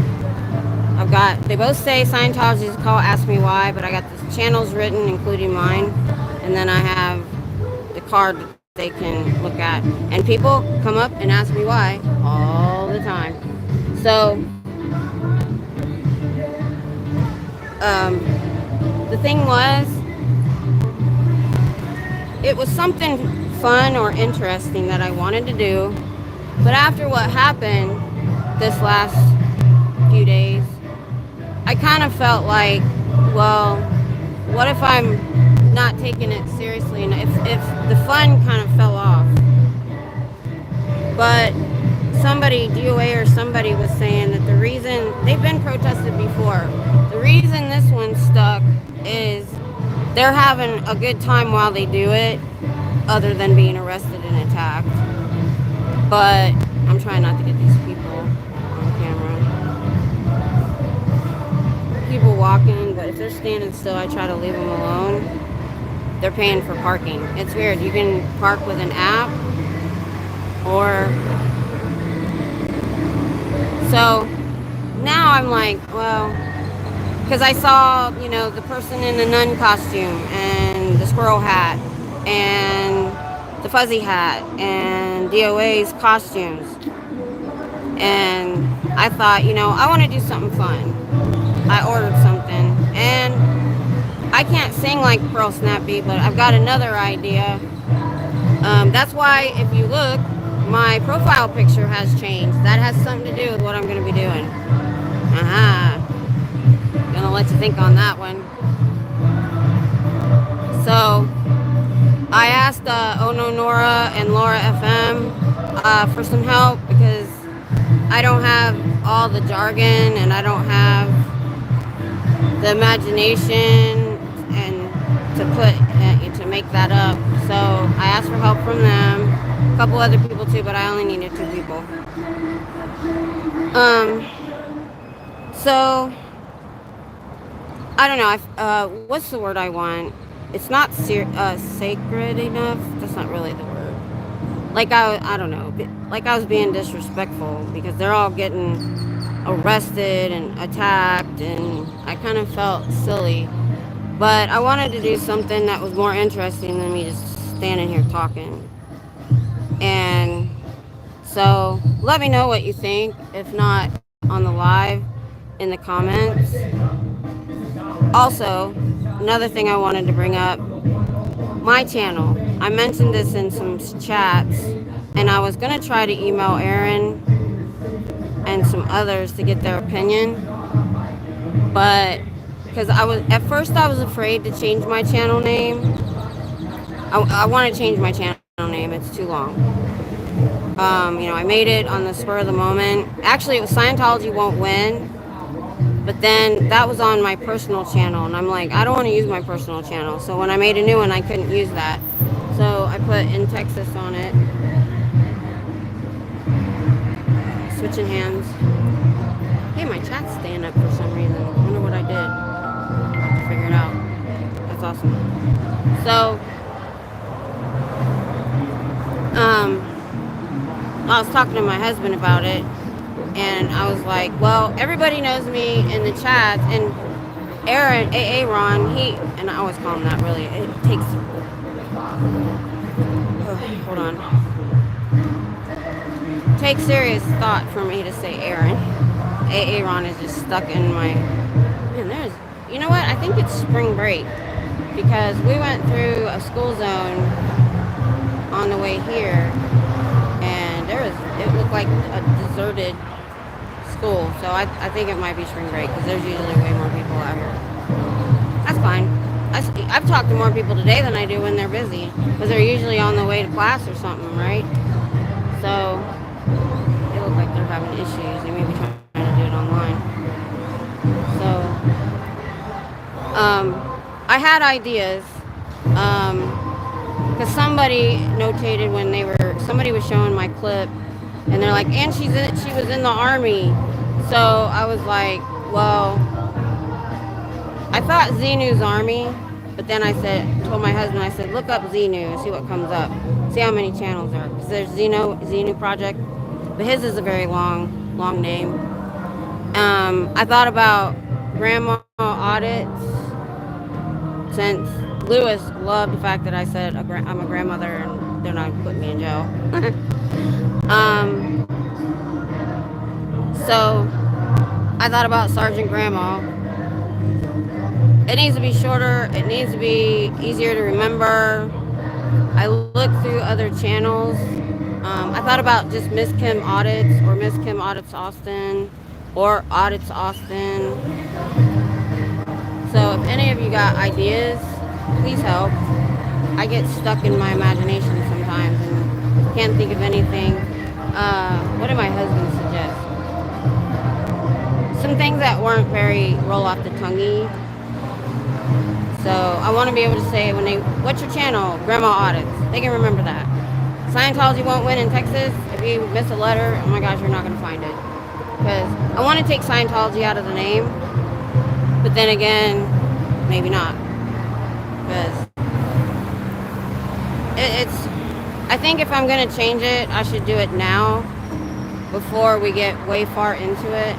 I've they both say Scientology is a cult, ask me why, but I got the channels written, including mine, and then I have the card that they can look at. And people come up and ask me why all the time. So, the thing was, it was something fun or interesting that I wanted to do, but after what happened this last few days, I kind of felt like, well, what if I'm not taking it seriously, and if the fun kind of fell off? But somebody, DOA or somebody, was saying that the reason, they've been protested before, the reason this one stuck is they're having a good time while they do it, other than being arrested and attacked. But I'm trying not to get these people on camera. People walking, but if they're standing still, I try to leave them alone. They're paying for parking. It's weird. You can park with an app, or so now I'm like, well, because I saw, the person in the nun costume and the squirrel hat and the fuzzy hat and DOA's costumes, and I thought, I want to do something fun. I ordered something, and I can't sing like Pearl Snappy, but I've got another idea. That's why, if you look, my profile picture has changed. That has something to do with what I'm going to be doing. Gonna let you think on that one. So, I asked Ono Nora and Laura FM for some help, because I don't have all the jargon and I don't have the imagination and to make that up. So I asked for help from them, a couple other people too, but I only needed 2 people. So I don't know. What's the word I want? It's not sacred enough. That's not really the word. Like I don't know. Like I was being disrespectful, because they're all getting arrested and attacked, and I kind of felt silly. But I wanted to do something that was more interesting than me just standing here talking. And so let me know what you think. If not on the live, in the comments. Also, another thing I wanted to bring up, my channel. I mentioned this in some chats, and I was going to try to email Aaron and some others to get their opinion. But because at first I was afraid to change my channel name. I want to change my channel name. It's too long. I made it on the spur of the moment. Actually, it was Scientology Won't Win. But then that was on my personal channel, and I'm like, I don't want to use my personal channel. So when I made a new one, I couldn't use that. So I put In Texas on it. Switching hands. Hey, my chat's staying up for some reason. I wonder what I did. Figure it out. That's awesome. So, I was talking to my husband about it, and I was like, well, everybody knows me in the chat, and LRon, and I always call him that, really. It takes, hold on. Takes serious thought for me to say Aaron. LRon is just stuck in my, man, you know what? I think it's spring break, because we went through a school zone on the way here, and it looked like a deserted school. So I think it might be spring break, because there's usually way more people out here. That's fine. I've talked to more people today than I do when they're busy, because they're usually on the way to class or something, right? So they look like they're having issues. They may be trying to do it online. So I had ideas, because somebody notated when somebody was showing my clip, and they're like, and she was in the Army. So I was like, well, I thought Xenu's Army, but then I told my husband, I said, look up Xenu and see what comes up. See how many channels there are. Because there's Xenu Project, but his is a very long name. I thought about grandma audits, since Lewis loved the fact that I said I'm a grandmother and they're not putting me in jail. So I thought about Sergeant Grandma. It needs to be shorter. It needs to be easier to remember. I looked through other channels. I thought about just Miss Kim Audits or Miss Kim Audits Austin or Audits Austin. So if any of you got ideas, please help. I get stuck in my imagination sometimes and can't think of anything. What did my husband suggest? Some things that weren't very roll off the tonguey. So I want to be able to say when what's your channel? Grandma Audits. They can remember that. Scientology won't win in Texas. If you miss a letter, oh my gosh, you're not going to find it. Because I want to take Scientology out of the name. But then again, maybe not. Because I think if I'm going to change it, I should do it now before we get way far into it.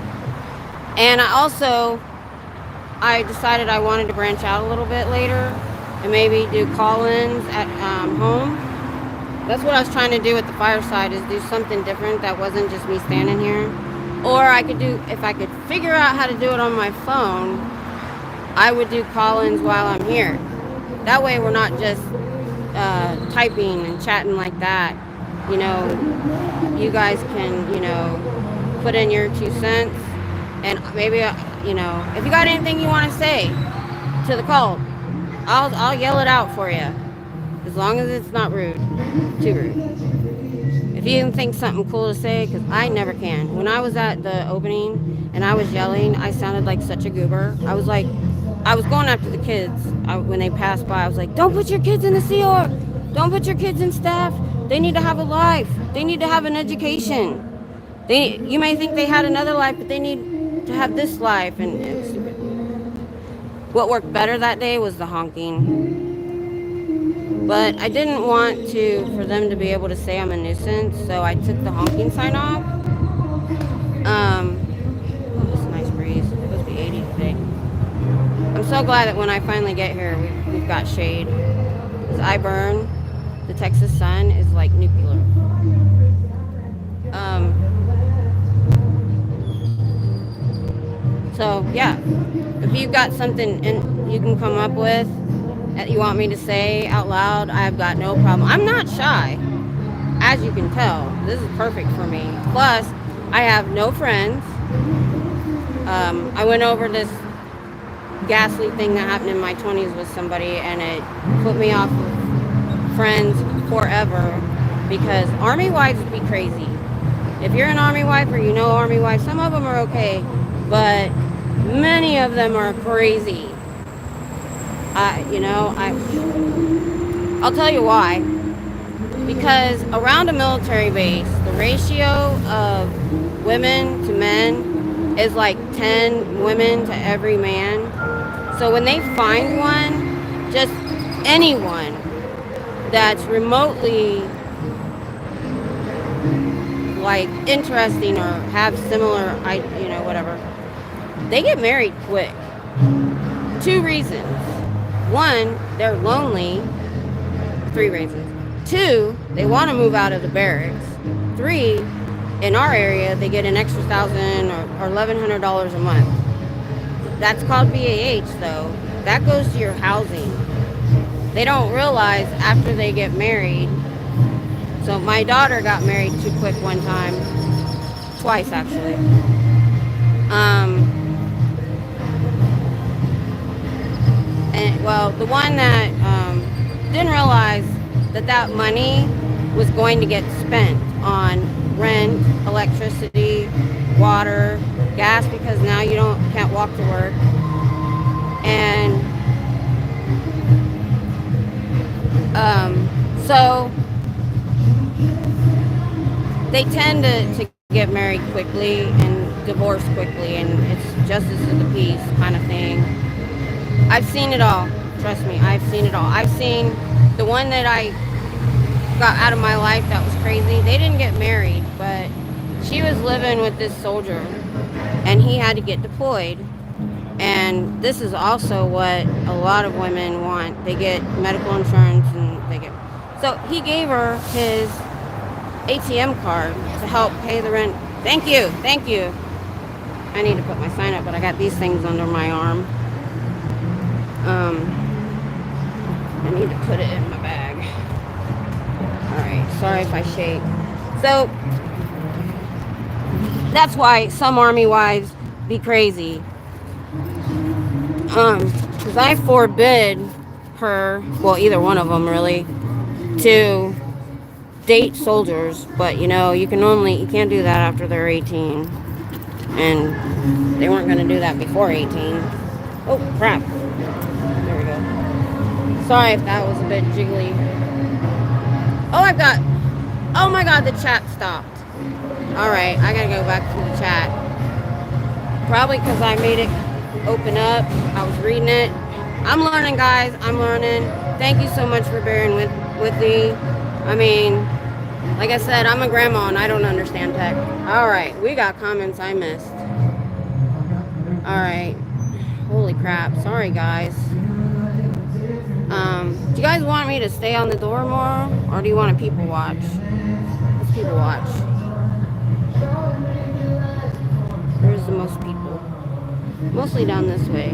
And I decided I wanted to branch out a little bit later and maybe do call-ins at home. That's what I was trying to do with the fireside, is do something different that wasn't just me standing here. Or I could do, if I could figure out how to do it on my phone, I would do call-ins while I'm here. That way we're not just typing and chatting like that. You know, you guys can, put in your 2 cents. And maybe, if you got anything you want to say to the call, I'll yell it out for you. As long as it's not rude. Too rude. If you can think something cool to say, because I never can. When I was at the opening and I was yelling, I sounded like such a goober. I was going after the kids. When they passed by, I was like, don't put your kids in the Sea Org. Don't put your kids in staff. They need to have a life. They need to have an education. You may think they had another life, but they need to have this life. And it's stupid. What worked better that day was the honking. But I didn't want for them to be able to say I'm a nuisance, so I took the honking sign off. It's a nice breeze. It's supposed to be 80 today. I'm so glad that when I finally get here, we've got shade. Because I burn. The Texas sun is like nuclear. So yeah, if you've got something you can come up with that you want me to say out loud, I've got no problem. I'm not shy, as you can tell. This is perfect for me. Plus, I have no friends. I went over this ghastly thing that happened in my 20s with somebody, and it put me off of friends forever, because army wives be crazy. If you're an army wife or you know army wives, some of them are okay, but many of them are crazy. I'll tell you why. Because around a military base, the ratio of women to men is like 10 women to every man. So when they find one, just anyone that's remotely like interesting or have similar, whatever, they get married quick. 2 reasons. 1, they're lonely. 3 reasons. 2, they want to move out of the barracks. 3, in our area, they get an extra $1,000 or $1,100 a month. That's called BAH, though. That goes to your housing. They don't realize after they get married. So my daughter got married too quick one time. Twice, actually. The one that didn't realize that money was going to get spent on rent, electricity, water, gas, because now you can't walk to work. And so they tend to get married quickly and divorce quickly, and it's justice of the peace kind of thing. I've seen it all. Trust me, I've seen it all. I've seen the one that I got out of my life that was crazy. They didn't get married, but she was living with this soldier and he had to get deployed. And this is also what a lot of women want. They get medical insurance and they get... So he gave her his ATM card to help pay the rent. Thank you, thank you. I need to put my sign up, but I got these things under my arm. I need to put it in my bag. Alright, sorry if I shake. So, that's why some army wives be crazy. Because I forbid her, well, either one of them really, to date soldiers. But, you know, you can't do that after they're 18. And they weren't going to do that before 18. Oh, crap. There we go. Sorry if that was a bit jiggly. Oh my god, the chat stopped. Alright, I gotta go back to the chat. Probably because I made it open up. I was reading it. I'm learning, guys. I'm learning. Thank you so much for bearing with me. I mean, like I said, I'm a grandma and I don't understand tech. Alright, we got comments I missed. Alright. Holy crap. Sorry, guys. Do you guys want me to stay on the door more? Or do you want to people watch? Let's people watch. Where's the most people? Mostly down this way.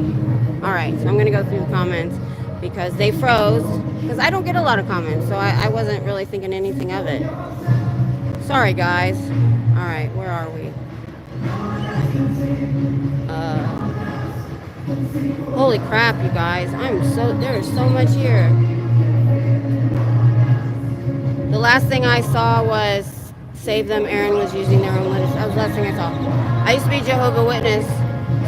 Alright, so I'm going to go through the comments. Because they froze. Because I don't get a lot of comments. So I wasn't really thinking anything of it. Sorry, guys. Alright, where are we? Holy crap, you guys. There is so much here. The last thing I saw was Save Them, Aaron was using their own literature. That was the last thing I saw. I used to be Jehovah's Witness,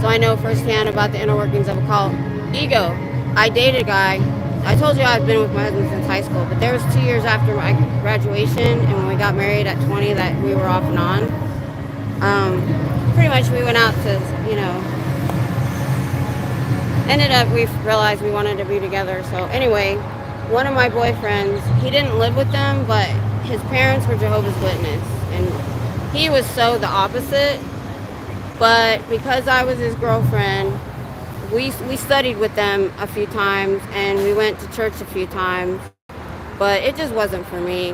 so I know firsthand about the inner workings of a cult. Ego. I dated a guy. I told you I've been with my husband since high school, but there was 2 years after my graduation, and when we got married at 20, that we were off and on. Pretty much we went out to, you know, ended up, we realized we wanted to be together. So anyway, one of my boyfriends, he didn't live with them, but his parents were Jehovah's Witness, and he was so the opposite. But because I was his girlfriend, we studied with them a few times, and we went to church a few times, but it just wasn't for me.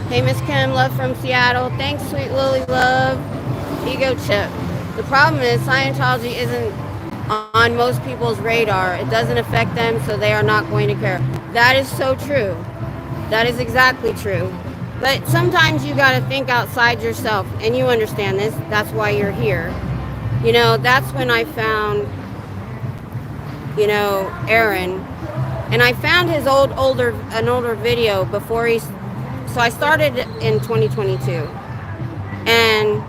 Hey, Miss Kim, love from Seattle. Thanks, sweet Lily love. Ego chip. The problem is Scientology isn't on most people's radar. It doesn't affect them, so they are not going to care. That is so true. That is exactly true. But sometimes you got to think outside yourself, and you understand this. That's why you're here. You know, that's when I found, you know, Aaron. And I found his an older video before so I started in 2022. And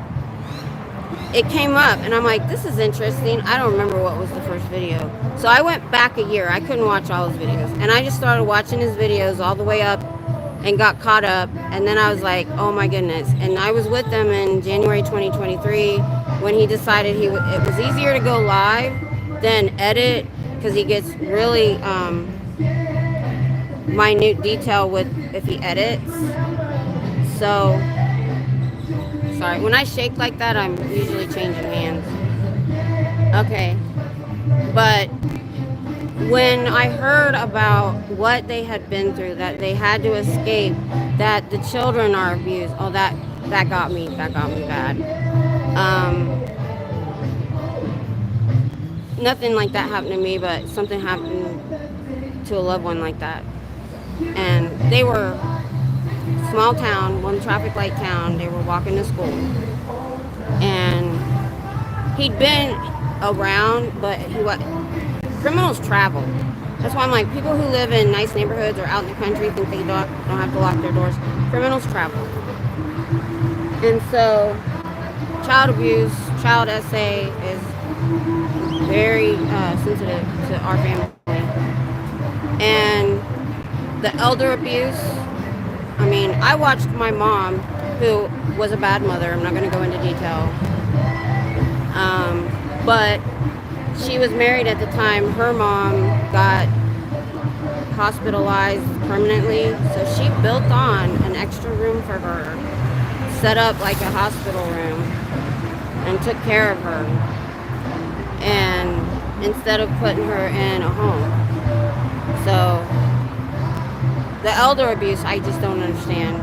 it came up, and I'm like, this is interesting. I don't remember what was the first video. So I went back a year. I couldn't watch all his videos. And I just started watching his videos all the way up and got caught up. And then I was like, oh my goodness. And I was with them in January 2023 when he decided it was easier to go live than edit, because he gets really minute detail with if he edits. So sorry, when I shake like that, I'm usually changing hands. Okay, but when I heard about what they had been through, that they had to escape, that the children are abused, oh, that got me bad. Nothing like that happened to me, but something happened to a loved one like that. And they were small town, one traffic light town. They were walking to school, and he'd been around, but criminals travel. That's why I'm like, people who live in nice neighborhoods or out in the country think they don't have to lock their doors. Criminals travel. And so child abuse, child SA is very sensitive to our family. And the elder abuse, I mean, I watched my mom, who was a bad mother. I'm not going to go into detail. But she was married at the time. Her mom got hospitalized permanently. So she built on an extra room for her set up like a hospital room and took care of her, and instead of putting her in a home. So the elder abuse, I just don't understand.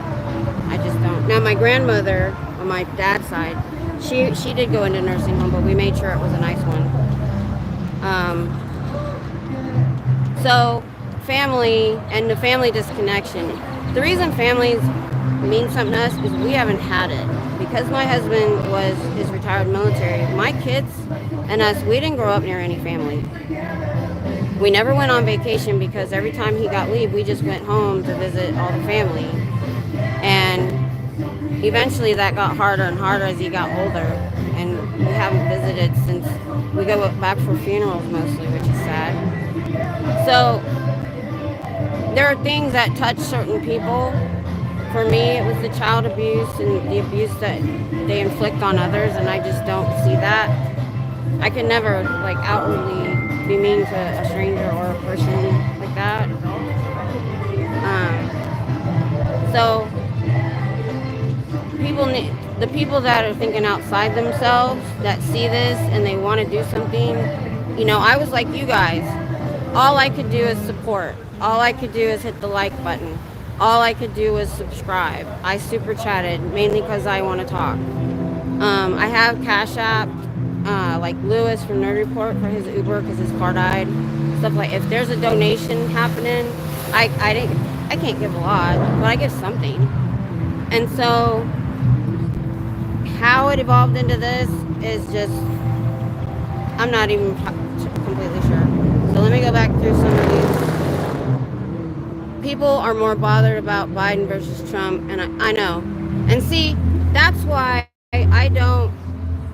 I just don't. Now my grandmother on my dad's side, she did go into nursing home, but we made sure it was a nice one. So family and the family disconnection. The reason families mean something to us is we haven't had it. Because my husband is retired military, my kids and us, we didn't grow up near any family. We never went on vacation because every time he got leave, we just went home to visit all the family. And eventually that got harder and harder as he got older. And we haven't visited since we go back for funerals mostly, which is sad. So there are things that touch certain people. For me, it was the child abuse and the abuse that they inflict on others, and I just don't see that. I can never like outwardly be mean to a stranger or a person like that. So the people that are thinking outside themselves, that see this and they want to do something, you know, I was like you guys. All I could do is support. All I could do is hit the like button. All I could do was subscribe. I super chatted mainly because I want to talk. I have Cash App, like Lewis from Nerd Report for his Uber because his car died. Stuff like if there's a donation happening, I can't give a lot, but I give something. And so how it evolved into this is just, I'm not even completely sure. So let me go back through some of these. People are more bothered about Biden versus Trump, and I know. And see, that's why I don't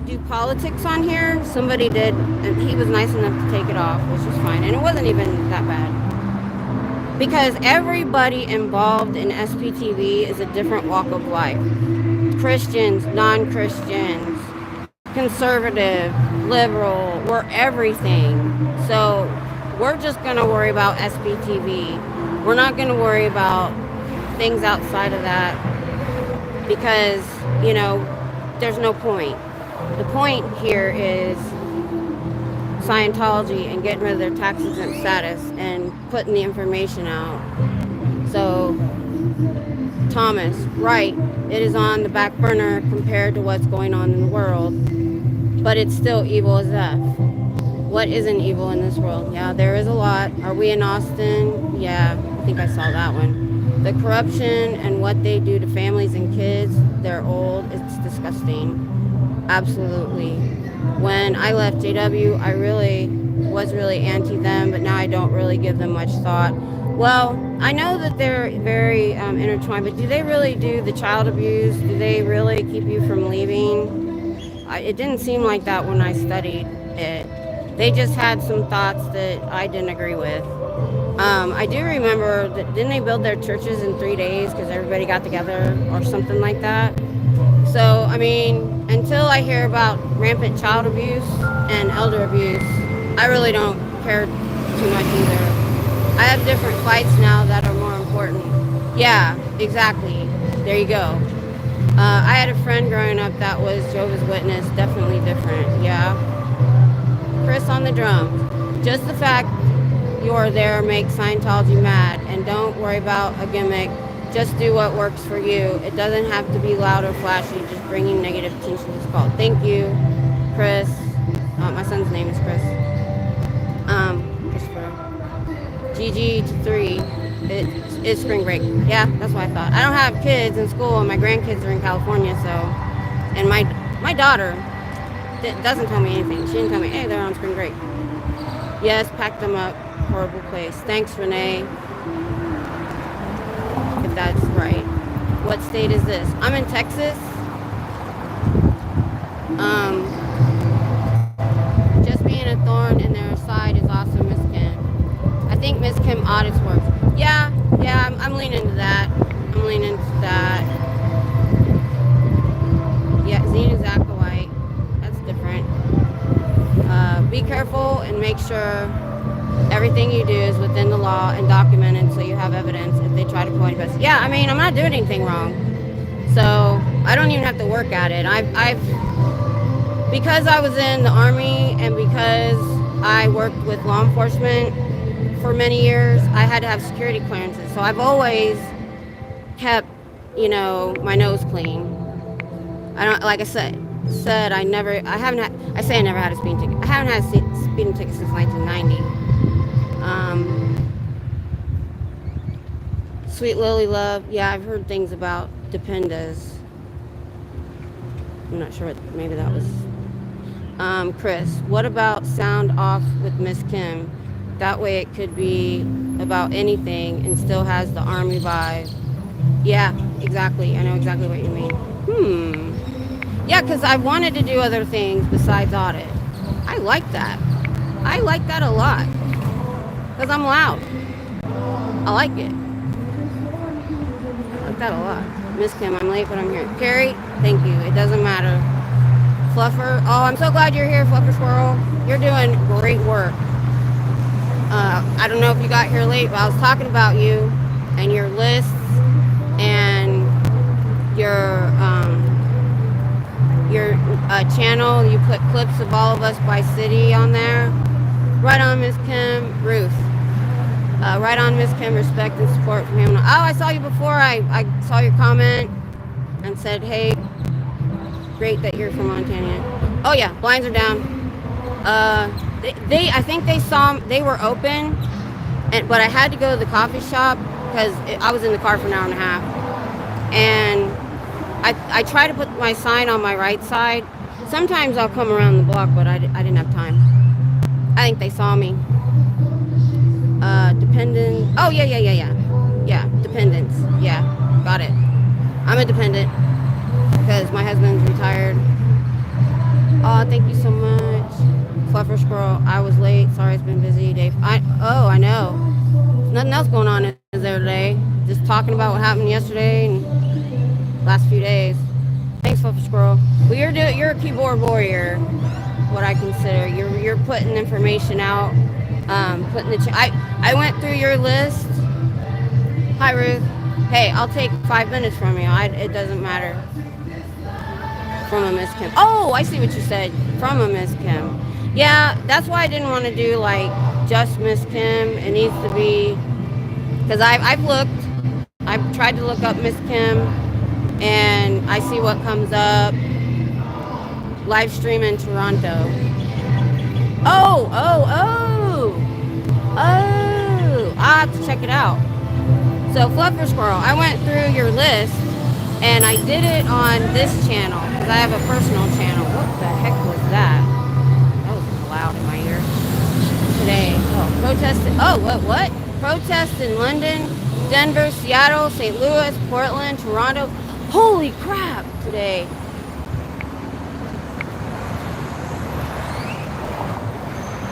do politics on here. Somebody did, and he was nice enough to take it off, which was fine. And it wasn't even that bad. Because everybody involved in SPTV is a different walk of life. Christians, non-Christians, conservative, liberal, we're everything. So we're just going to worry about SPTV. We're not going to worry about things outside of that because, you know, there's no point. The point here is Scientology and getting rid of their tax exempt status and putting the information out. So, Thomas, right, it is on the back burner compared to what's going on in the world, but it's still evil as F. What isn't evil in this world? Yeah, there is a lot. Are we in Austin? Yeah, I think I saw that one. The corruption and what they do to families and kids, they're old. It's disgusting. Absolutely. When I left JW, I was really anti them, but now I don't really give them much thought. Well, I know that they're very intertwined, but do they really do the child abuse? Do they really keep you from leaving? It didn't seem like that when I studied it. They just had some thoughts that I didn't agree with. I do remember that, didn't they build their churches in 3 days because everybody got together or something like that? So, I mean, until I hear about rampant child abuse and elder abuse, I really don't care too much either. I have different fights now that are more important. Yeah, exactly. There you go. I had a friend growing up that was Jehovah's Witness, definitely different, yeah. Chris on the drums. Just the fact you're there makes Scientology mad, and don't worry about a gimmick. Just do what works for you. It doesn't have to be loud or flashy, just bringing negative attention is called. Thank you, Chris. My son's name is Chris. Christopher. GG to 3. It's spring break. Yeah, that's what I thought. I don't have kids in school, and my grandkids are in California, so. And my daughter doesn't tell me anything. She didn't tell me, hey, they're on spring break. Yes, pack them up. Horrible place. Thanks, Renee. If that's right. What state is this? I'm in Texas. Just being a thorn in their side is awesome, Miss Kim. I think Miss Kim audits work. Yeah, I'm leaning to that. Yeah, Xena Zachowite. That's different. Be careful and make sure everything you do is within the law and documented so you have evidence if they try to pull any best. Yeah, I mean, I'm not doing anything wrong. So, I don't even have to work at it. Because I was in the Army and because I worked with law enforcement for many years, I had to have security clearances. So I've always kept, you know, my nose clean. I don't, like I said, I never had a speeding ticket. I haven't had a speeding ticket since 1990. Sweet Lily Love, yeah, I've heard things about Dependas. I'm not sure what, maybe that was. Chris, what about sound off with Miss Kim? That way it could be about anything and still has the Army vibe. Yeah, exactly. I know exactly what you mean. Yeah, because I wanted to do other things besides audit. I like that. I like that a lot. Because I'm loud. I like it. I like that a lot. Miss Kim, I'm late, but I'm here. Carrie, thank you. It doesn't matter. Fluffer, oh, I'm so glad you're here, Fluffer Squirrel. You're doing great work. I don't know if you got here late, but I was talking about you and your lists and your channel. You put clips of all of us by city on there. Right on, Miss Kim. Ruth. Right on, Miss Kim. Respect and support from him. Oh, I saw you before. I saw your comment and said, hey, great that you're from Montana. Oh yeah, blinds are down. I think they were open, but I had to go to the coffee shop because I was in the car for an hour and a half. And I try to put my sign on my right side. Sometimes I'll come around the block, but I didn't have time. I think they saw me. Dependent. Oh, yeah. Yeah, dependents. Yeah, got it. I'm a dependent because my husband's retired. Oh, thank you so much. Fluffer Squirrel, I was late. Sorry, it's been busy, Dave. I know. Nothing else going on is there today. Just talking about what happened yesterday and last few days. Thanks, Fluffer Squirrel. Well, you're a keyboard warrior. What I consider you're putting information out. I went through your list. Hi, Ruth. Hey, I'll take 5 minutes from you. It doesn't matter. From a Miss Kim. Oh, I see what you said. From a Miss Kim. Yeah, that's why I didn't want to do like just Miss Kim. It needs to be, because I've looked. I've tried to look up Miss Kim, and I see what comes up. Live stream in Toronto. Oh. I'll have to check it out. So Fluffer Squirrel, I went through your list and I did it on this channel because I have a personal channel. What the heck was that? That was loud in my ear. Today. Oh, protested. Oh, what? Protests in London, Denver, Seattle, St. Louis, Portland, Toronto. Holy crap today.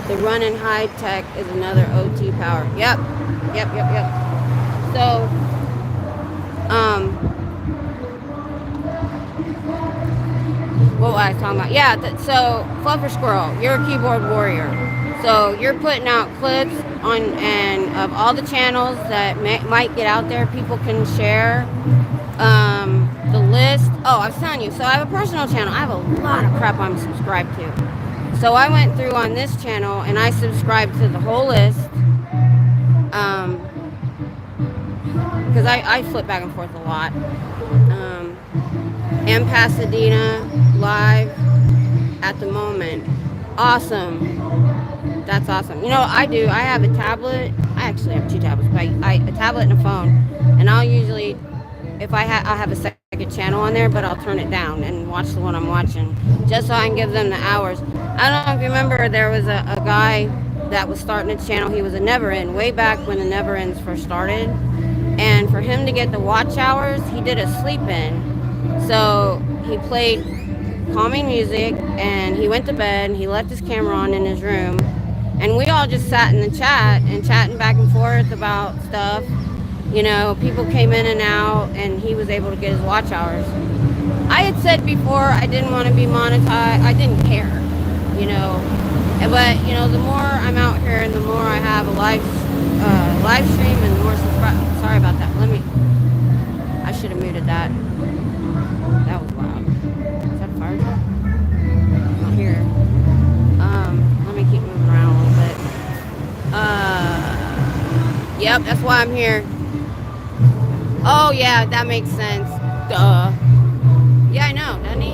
The run in high tech is another OT power. Yep. So, what was I talking about? Yeah, so Fluffer Squirrel, you're a keyboard warrior. So you're putting out clips on and of all the channels that might get out there. People can share the list. Oh, I was telling you. So I have a personal channel. I have a lot of crap I'm subscribed to. So I went through on this channel and I subscribed to the whole list. Because I flip back and forth a lot. And Pasadena live at the moment. Awesome. That's awesome. You know what I do? I have a tablet. I actually have two tablets, but a tablet and a phone. And I'll usually, if I'll have a second channel on there, but I'll turn it down and watch the one I'm watching, just so I can give them the hours. I don't know if you remember, there was a guy that was starting a channel. He was a Never End, way back when the Never Ends first started. And for him to get the watch hours, he did a sleep in. So he played calming music and he went to bed and he left his camera on in his room. And we all just sat in the chat and chatting back and forth about stuff. You know, people came in and out and he was able to get his watch hours. I had said before I didn't want to be monetized. I didn't care, you know. But, you know, the more I'm out here and the more I have a live stream and the more subscribers. Sorry about that. I should have muted that. That was loud. Is that a fire truck? Not here. Let me keep moving around a little bit. Yep, that's why I'm here. Oh yeah, that makes sense. Duh. Yeah, I know, doesn't he?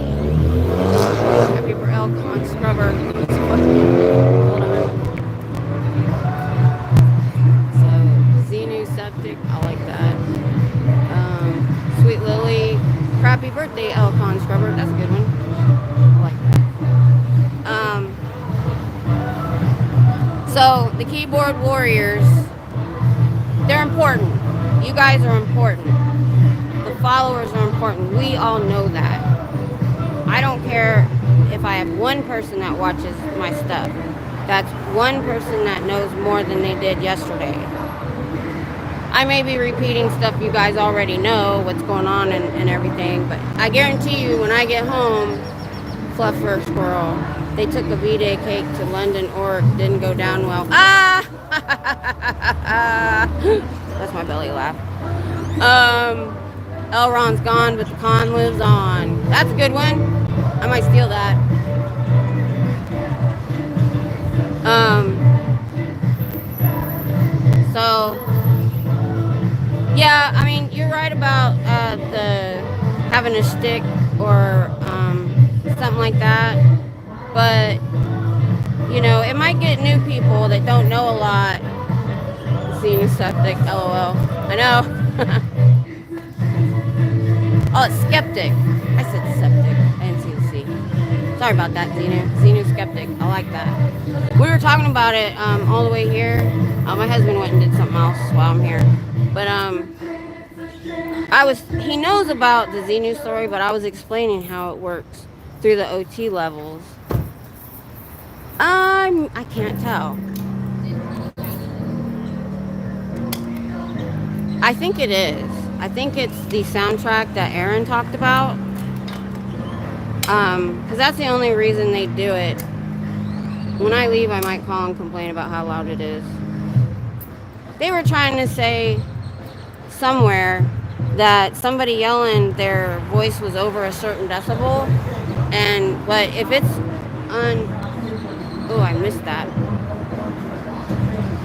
Happy for LRon Scrubber. Hold on. So, Xenu Septic, I like that. Sweet Lily, crappy birthday, LRon Scrubber. That's a good one. I like that. So, the keyboard warriors, they're important. You guys are important. The followers are important. We all know that. I don't care if I have one person that watches my stuff. That's one person that knows more than they did yesterday. I may be repeating stuff you guys already know, what's going on and everything, but I guarantee you when I get home, Fluffer Squirrel, they took a Bday cake to London or didn't go down well. Ah! That's my belly laugh. LRon's gone, but the con lives on. That's a good one. I might steal that. So, yeah, I mean, you're right about the having a shtick or something like that. But, you know, it might get new people that don't know a lot. Seeing septic, LOL. I know. Oh, it's skeptic. I said septic. I didn't see the C. Sorry about that, Xenu. Xenu Skeptic. I like that. We were talking about it all the way here. My husband went and did something else while I'm here. But he knows about the Xenu story, but I was explaining how it works through the OT levels. I can't tell. I think it is. I think it's the soundtrack that Aaron talked about. Because that's the only reason they do it. When I leave, I might call and complain about how loud it is. They were trying to say somewhere that somebody yelling their voice was over a certain decibel. But if it's oh, I missed that.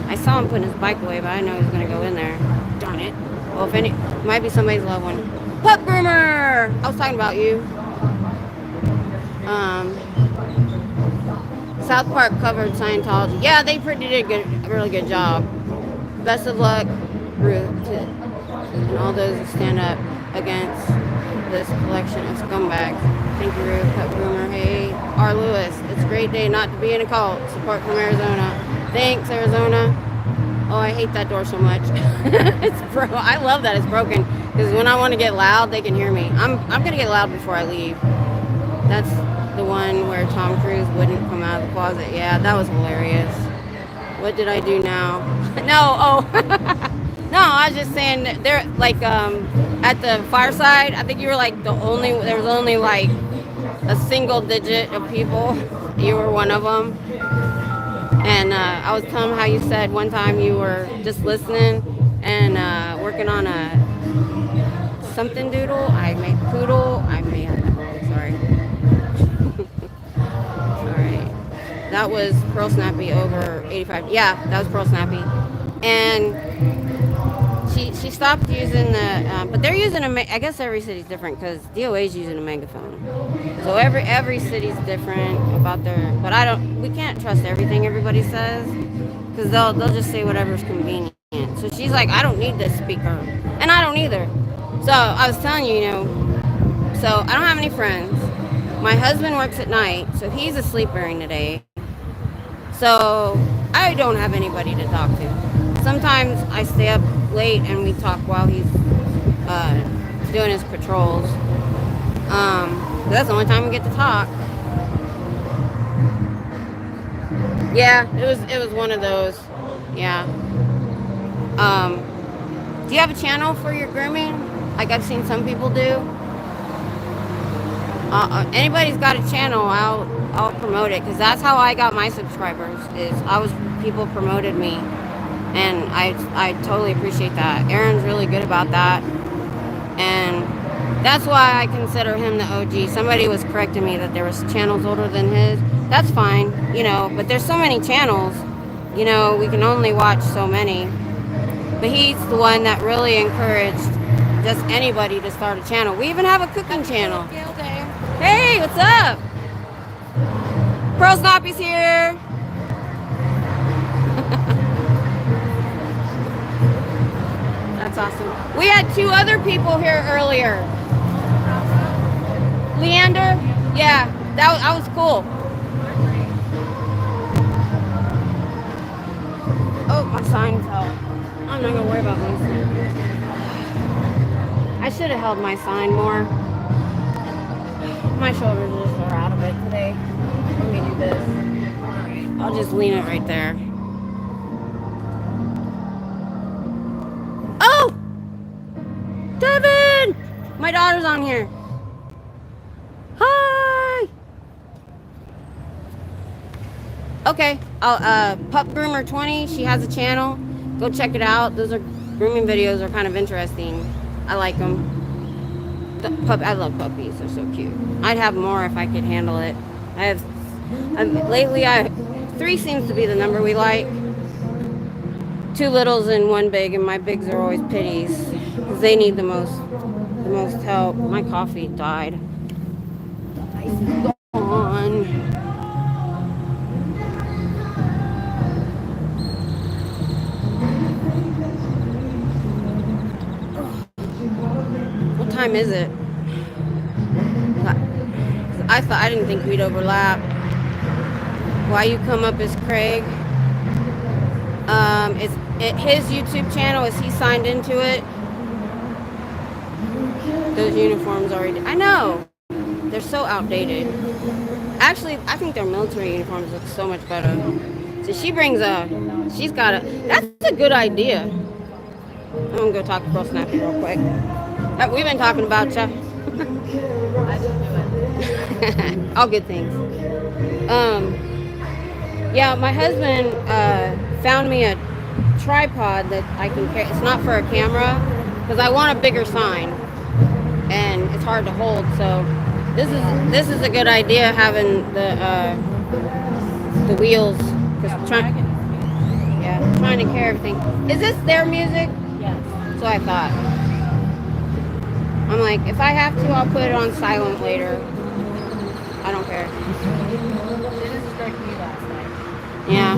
I saw him putting his bike away, but I didn't know he was going to go in there. Darn it. Well, it might be somebody's loved one. Pup groomer! I was talking about you. South Park covered Scientology. Yeah, they did a really good job. Best of luck, Ruth, and all those who stand up against this collection of scumbags. Thank you, Ruth. Pup groomer. Hey, R. Lewis. It's a great day not to be in a cult. Support from Arizona. Thanks, Arizona. Oh, I hate that door so much. I love that it's broken because when I want to get loud, they can hear me. I'm gonna get loud before I leave. That's the one where Tom Cruise wouldn't come out of the closet. Yeah, that was hilarious. What did I do now? No, no, I was just saying that they're like at the fireside. I think you were like there was only like a single digit of people. You were one of them. And I was telling them how you said one time you were just listening and working on a something doodle. I made poodle. I may have that wrong. Sorry. All right. That was Pearl Snappy over 85. Yeah, that was Pearl Snappy. And she stopped using the, but they're using I guess every city's different because DOA is using a megaphone. So every city's different about their, but we can't trust everything everybody says because they'll just say whatever's convenient. So she's like, I don't need this speaker, and I don't either. So I was telling you, so I don't have any friends. My husband works at night, so he's asleep during the day. So I don't have anybody to talk to. Sometimes I stay up late and we talk while he's doing his patrols. That's the only time we get to talk. Yeah, it was one of those. Yeah. Do you have a channel for your grooming? Like I've seen some people do. Anybody's got a channel, I'll promote it because that's how I got my subscribers. People promoted me, and I totally appreciate that. Aaron's really good about that, and That's why I consider him the OG. Somebody was correcting me that there was channels older than his. That's fine, you know, but there's so many channels, you know, we can only watch so many. But he's the one that really encouraged just anybody to start a channel. We even have a cooking channel. Bday. Hey, what's up? Pearl Snoppy's here. That's awesome. We had 2 other people here earlier. Leander? Yeah, that was cool. Oh, my sign fell. I'm not gonna worry about my sign. I should have held my sign more. My shoulders just are out of it today. Let me do this. Alright, I'll just lean it right there. Oh! Devin! My daughter's on here. Hi! Okay, Pup Groomer 20, she has a channel. Go check it out. Those are grooming videos are kind of interesting. I like them. I love puppies. They're so cute. I'd have more if I could handle it. Lately 3 seems to be the number we like. 2 littles and 1 big, and my bigs are always pitties because they need the most help. My coffee died. Ice is gone. What time is it? I didn't think we'd overlap. Why you come up as Craig? His YouTube channel, is he signed into it? Those uniforms already. I know. They're so outdated. Actually, I think their military uniforms look so much better. So she's got that's a good idea. I'm gonna go talk to Girl Snappy real quick. We've been talking about you. All good things. Yeah, my husband found me a tripod that I can carry. It's not for a camera because I want a bigger sign, and it's hard to hold. So this is a good idea, having the wheels. Trying to carry everything. Is this their music? Yes. So I thought. I'm like, if I have to, I'll put it on silent later. I don't care. They didn't strike me last night. Yeah.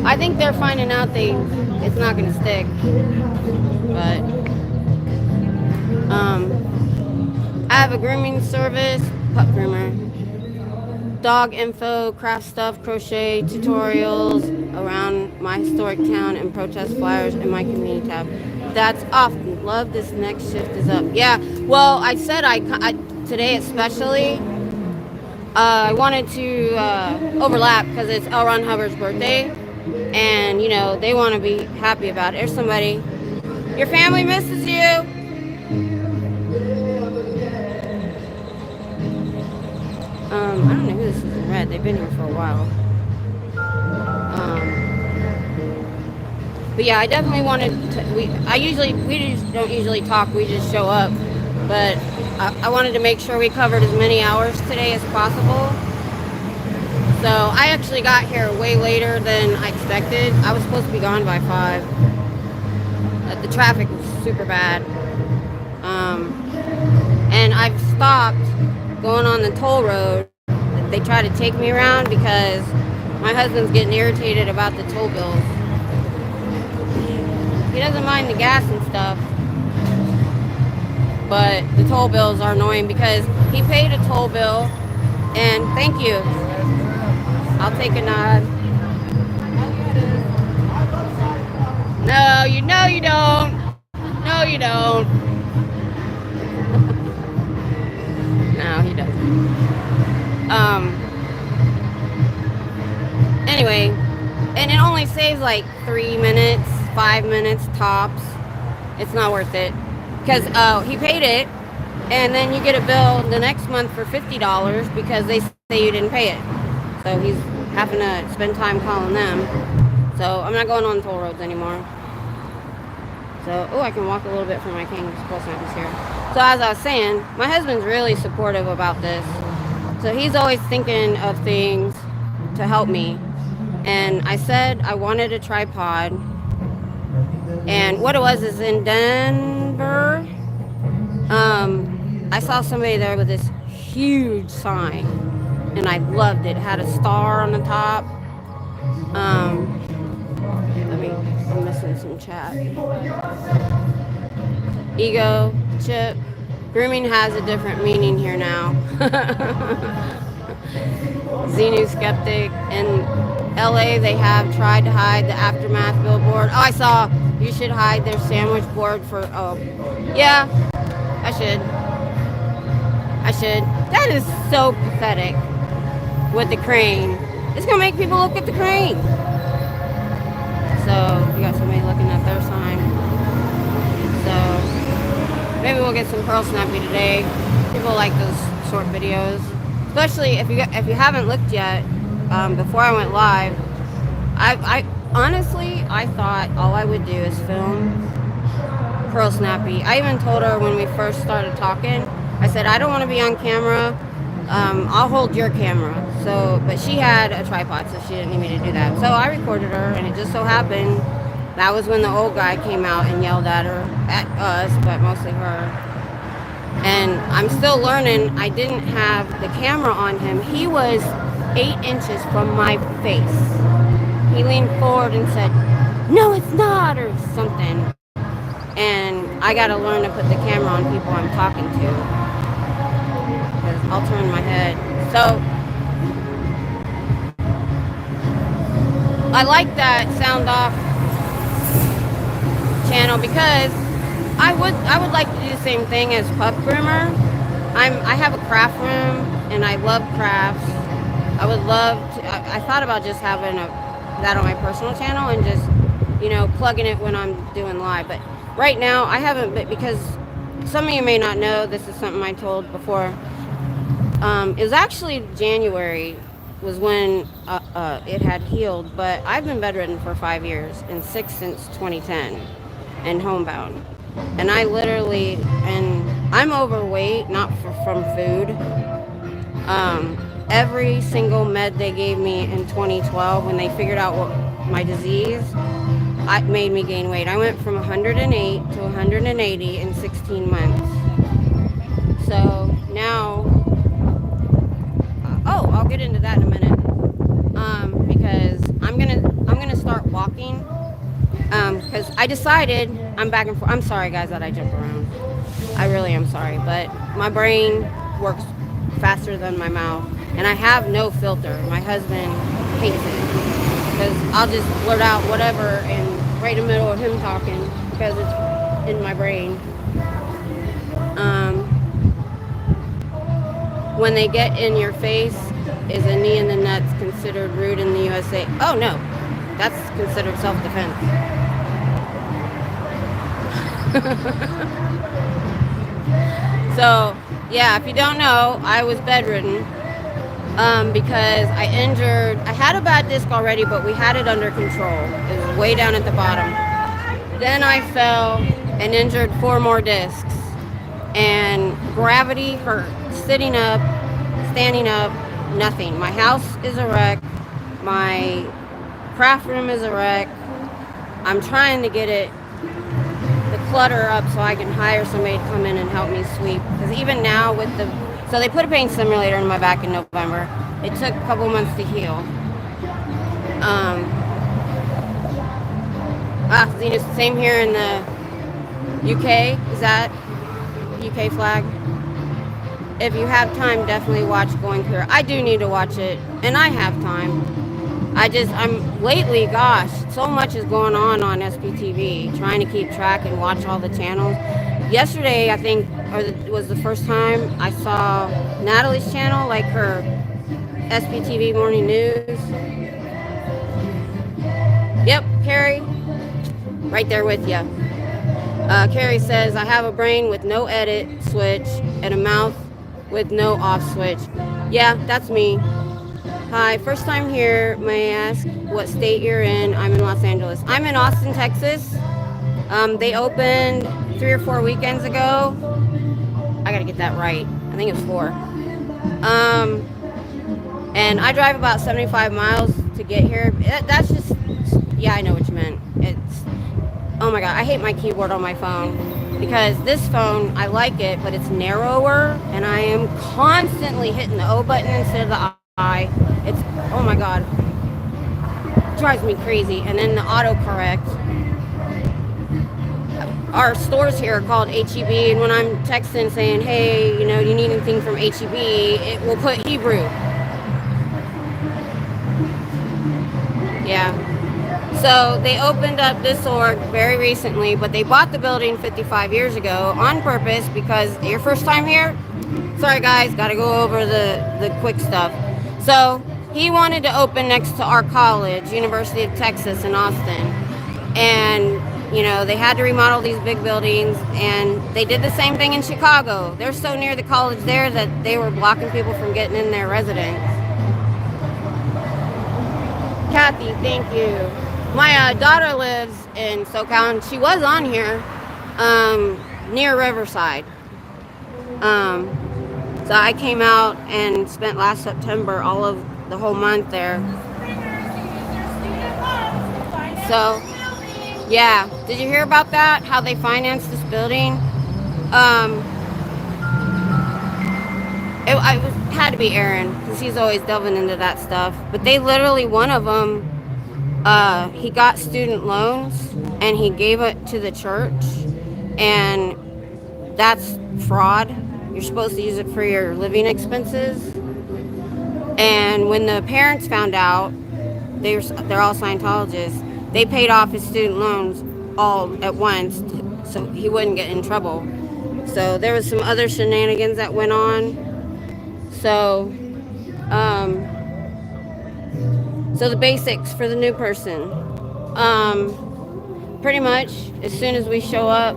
I think they're finding out it's not gonna stick. But I have a grooming service, pup groomer. Dog info, craft stuff, crochet, tutorials around my historic town, and protest flyers in my community tab. That's often. Love this next shift is up. Yeah, well, I said I today especially, I wanted to overlap because it's LRon Hubbard's birthday, and you know, they want to be happy about it. There's somebody. Your family misses you. I don't know who this is in red. They've been here for a while. But yeah, I definitely wanted to, we just don't usually talk, we just show up. But I wanted to make sure we covered as many hours today as possible. So I actually got here way later than I expected. I was supposed to be gone by 5. The traffic was super bad. And I've stopped going on the toll road. They try to take me around because my husband's getting irritated about the toll bills. He doesn't mind the gas and stuff, but the toll bills are annoying because he paid a toll bill, and thank you. I'll take a nod. No, you don't. No, you don't. No, he doesn't. Anyway, and it only saves like 3 minutes, 5 minutes tops. It's not worth it because he paid it, and then you get a bill the next month for $50 because they say you didn't pay it. So he's having to spend time calling them. So I'm not going on toll roads anymore. So, oh, I can walk a little bit from my king. Squirrel Snap is here. So as I was saying, my husband's really supportive about this. So he's always thinking of things to help me. And I said I wanted a tripod. And what it was is in Denver, I saw somebody there with this huge sign. And I loved it. It had a star on the top. I'm missing some chat. Ego, chip. Grooming has a different meaning here now. Xenu skeptic. In LA, they have tried to hide the aftermath billboard. Oh, I saw you should hide their sandwich board for. Oh, yeah, I should. That is so pathetic with the crane. It's gonna make people look at the crane. So you got somebody looking at their sign. So maybe we'll get some Pearl Snappy today. People like those short videos, especially if you haven't looked yet. Before I went live, I honestly thought all I would do is film Pearl Snappy. I even told her when we first started talking, I said I don't want to be on camera. I'll hold your camera. So, but she had a tripod, so she didn't need me to do that. So I recorded her, and it just so happened that was when the old guy came out and yelled at us, but mostly her. And I'm still learning. I didn't have the camera on him. He was 8 inches from my face. He leaned forward and said, "No, it's not," or something. And I got to learn to put the camera on people I'm talking to, because I'll turn my head. So I like that sound off channel because I would like to do the same thing as pup groomer. I have a craft room and I love crafts. I would love to. I thought about just having that on my personal channel and just plugging it when I'm doing live. But right now I haven't, because some of you may not know. This is something I told before. It was actually January was when it had healed, but I've been bedridden for 5 years and 6 since 2010 and homebound. And I literally, and I'm overweight, not from food. Every single med they gave me in 2012 when they figured out what my disease, it made me gain weight. I went from 108 to 180 in 16 months. So now, I'll get into that in a minute. Because I'm gonna start walking. Because I decided I'm back and forth. I'm sorry, guys, that I jump around. I really am sorry, but my brain works faster than my mouth, and I have no filter. My husband hates it because I'll just blurt out whatever and right in the middle of him talking because it's in my brain. When they get in your face, is a knee in the nuts considered rude in the USA? Oh no, that's considered self-defense. So yeah, if you don't know, I was bedridden because I had a bad disc already, but we had it under control. It was way down at the bottom. Then I fell and injured 4 more discs, and gravity hurt. Sitting up, standing up, nothing. My house is a wreck. My craft room is a wreck. I'm trying to get the clutter up so I can hire somebody to come in and help me sweep. Because even now so they put a pain simulator in my back in November. It took a couple months to heal. Same here in the UK. Is that UK flag? If you have time, definitely watch Going Clear. I do need to watch it, and I have time. Lately, gosh, so much is going on SPTV, trying to keep track and watch all the channels. Yesterday, I think, was the first time I saw Natalie's channel, like her SPTV Morning News. Yep, Carrie, right there with you. Carrie says, I have a brain with no edit switch and a mouth with no off switch. Yeah, that's me. Hi, first time here. May I ask what state you're in? I'm in Los Angeles. I'm in Austin, Texas. They opened 3 or 4 weekends ago. gotta get that right. I think it's 4. And I drive about 75 miles to get here. That's just, yeah, I know what you meant. It's, oh my God, I hate my keyboard on my phone because this phone, I like it, but it's narrower and I am constantly hitting the O button instead of the I. It's, oh my God, it drives me crazy. And then the autocorrect. Our stores here are called HEB, and when I'm texting saying, hey, you know, you need anything from HEB, it will put Hebrew. Yeah. So they opened up this org very recently, but they bought the building 55 years ago on purpose because your first time here, sorry guys, got to go over the quick stuff. So he wanted to open next to our college, University of Texas in Austin. And, you know, they had to remodel these big buildings, and they did the same thing in Chicago. They're so near the college there that they were blocking people from getting in their residence. Kathy, thank you. My daughter lives in SoCal, and she was on here near Riverside. So I came out and spent last September all of the whole month there. So, yeah. Did you hear about that? How they financed this building? It had to be Aaron, because he's always delving into that stuff. But they literally, one of them, he got student loans and he gave it to the church, and that's fraud. You're supposed to use it for your living expenses. And when the parents found out, they're all Scientologists, they paid off his student loans all at once so he wouldn't get in trouble. So there was some other shenanigans that went on. So, so the basics for the new person. Pretty much, as soon as we show up,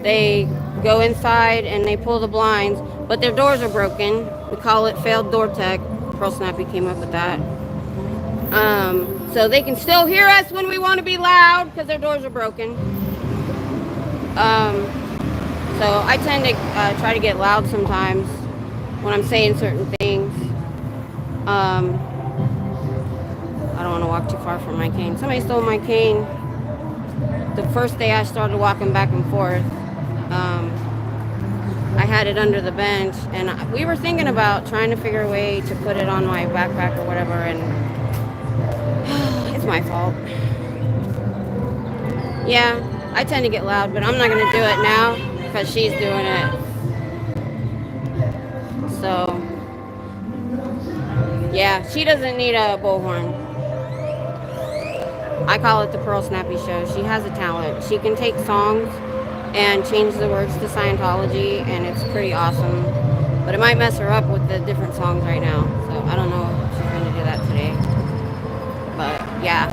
they go inside and they pull the blinds, but their doors are broken. We call it failed door tech. Pearl Snappy came up with that. So they can still hear us when we want to be loud because their doors are broken. So I tend to try to get loud sometimes when I'm saying certain things. I don't want to walk too far from my cane. Somebody stole my cane the first day I started walking back and forth. I had it under the bench, and we were thinking about trying to figure a way to put it on my backpack or whatever, and it's my fault. Yeah, I tend to get loud, but I'm not going to do it now because she's doing it. So, yeah, she doesn't need a bullhorn. I call it the Pearl Snappy Show. She has a talent. She can take songs and change the words to Scientology, and it's pretty awesome. But it might mess her up with the different songs right now. So I don't know if she's going to do that today. But yeah,